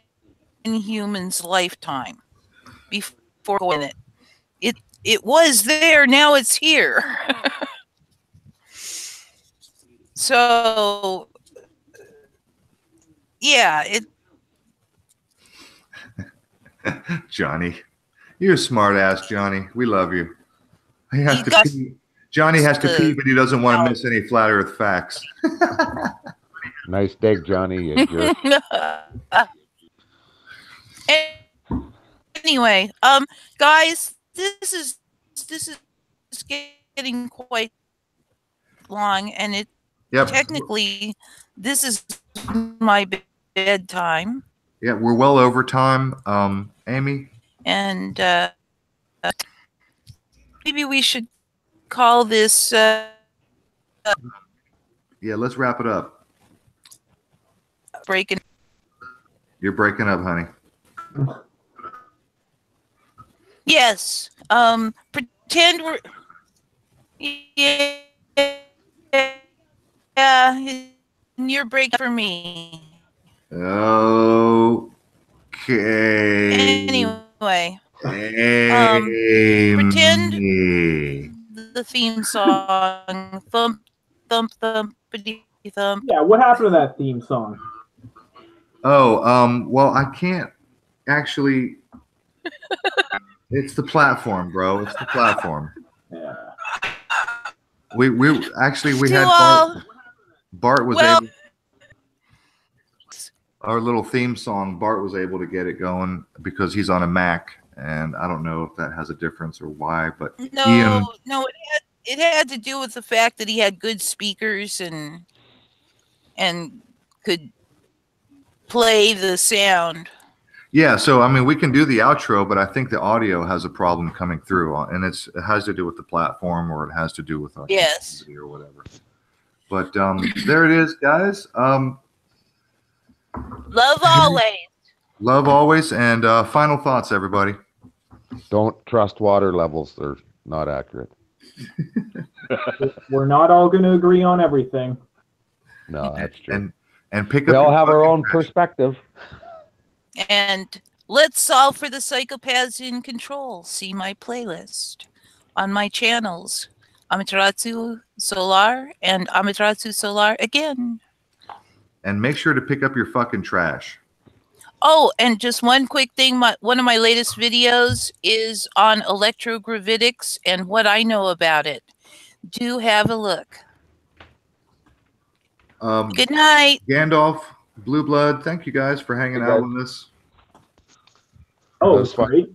human's lifetime before going it. It was there, now it's here. So yeah, Johnny, you're a smart ass, Johnny. We love you. He has to pee. Johnny has to pee, but he doesn't want to miss any flat Earth facts. Nice dig, Johnny. You jerk. Anyway, guys, this is getting quite long, and it technically this is my bedtime. Yeah, we're well over time, Amy. And maybe we should call this. Yeah, let's wrap it up. Breaking. You're breaking up, honey. Yes. Pretend we're. Yeah. You're breaking for me. Okay. Anyway. Amy. Pretend the theme song. Thump, thump, thumpity, thump. Yeah, what happened to that theme song? Oh, well, I can't actually. It's the platform, bro. It's the platform. Yeah. We had Bart was able. Our little theme song, Bart was able to get it going because he's on a Mac, and I don't know if that has a difference or why, but no, it had to do with the fact that he had good speakers and could play the sound. Yeah, so I mean, we can do the outro, but I think the audio has a problem coming through, and it has to do with the platform, or it has to do with our or whatever. But there it is, guys. Love always. Love always, and final thoughts, everybody. Don't trust water levels; they're not accurate. We're not all going to agree on everything. No, that's true. And pick up. We all have our own perspective. And let's solve for the psychopaths in control. See my playlist on my channels, Amaterasu Solar and Amaterasu Solar again. And make sure to pick up your fucking trash. Oh, and just one quick thing. One of my latest videos is on electrogravitics and what I know about it. Do have a look. Good night. Gandalf, Blue Blood, thank you guys for hanging out with us. Oh, it's great.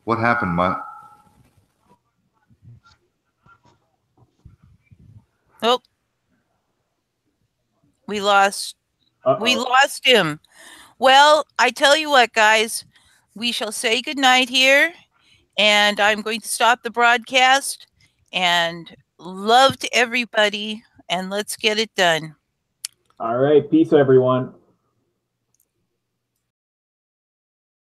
What happened, Mutt? Oh, we lost. We lost him. Well, I tell you what, guys, we shall say goodnight here, and I'm going to stop the broadcast. And love to everybody, and let's get it done. All right, peace, everyone.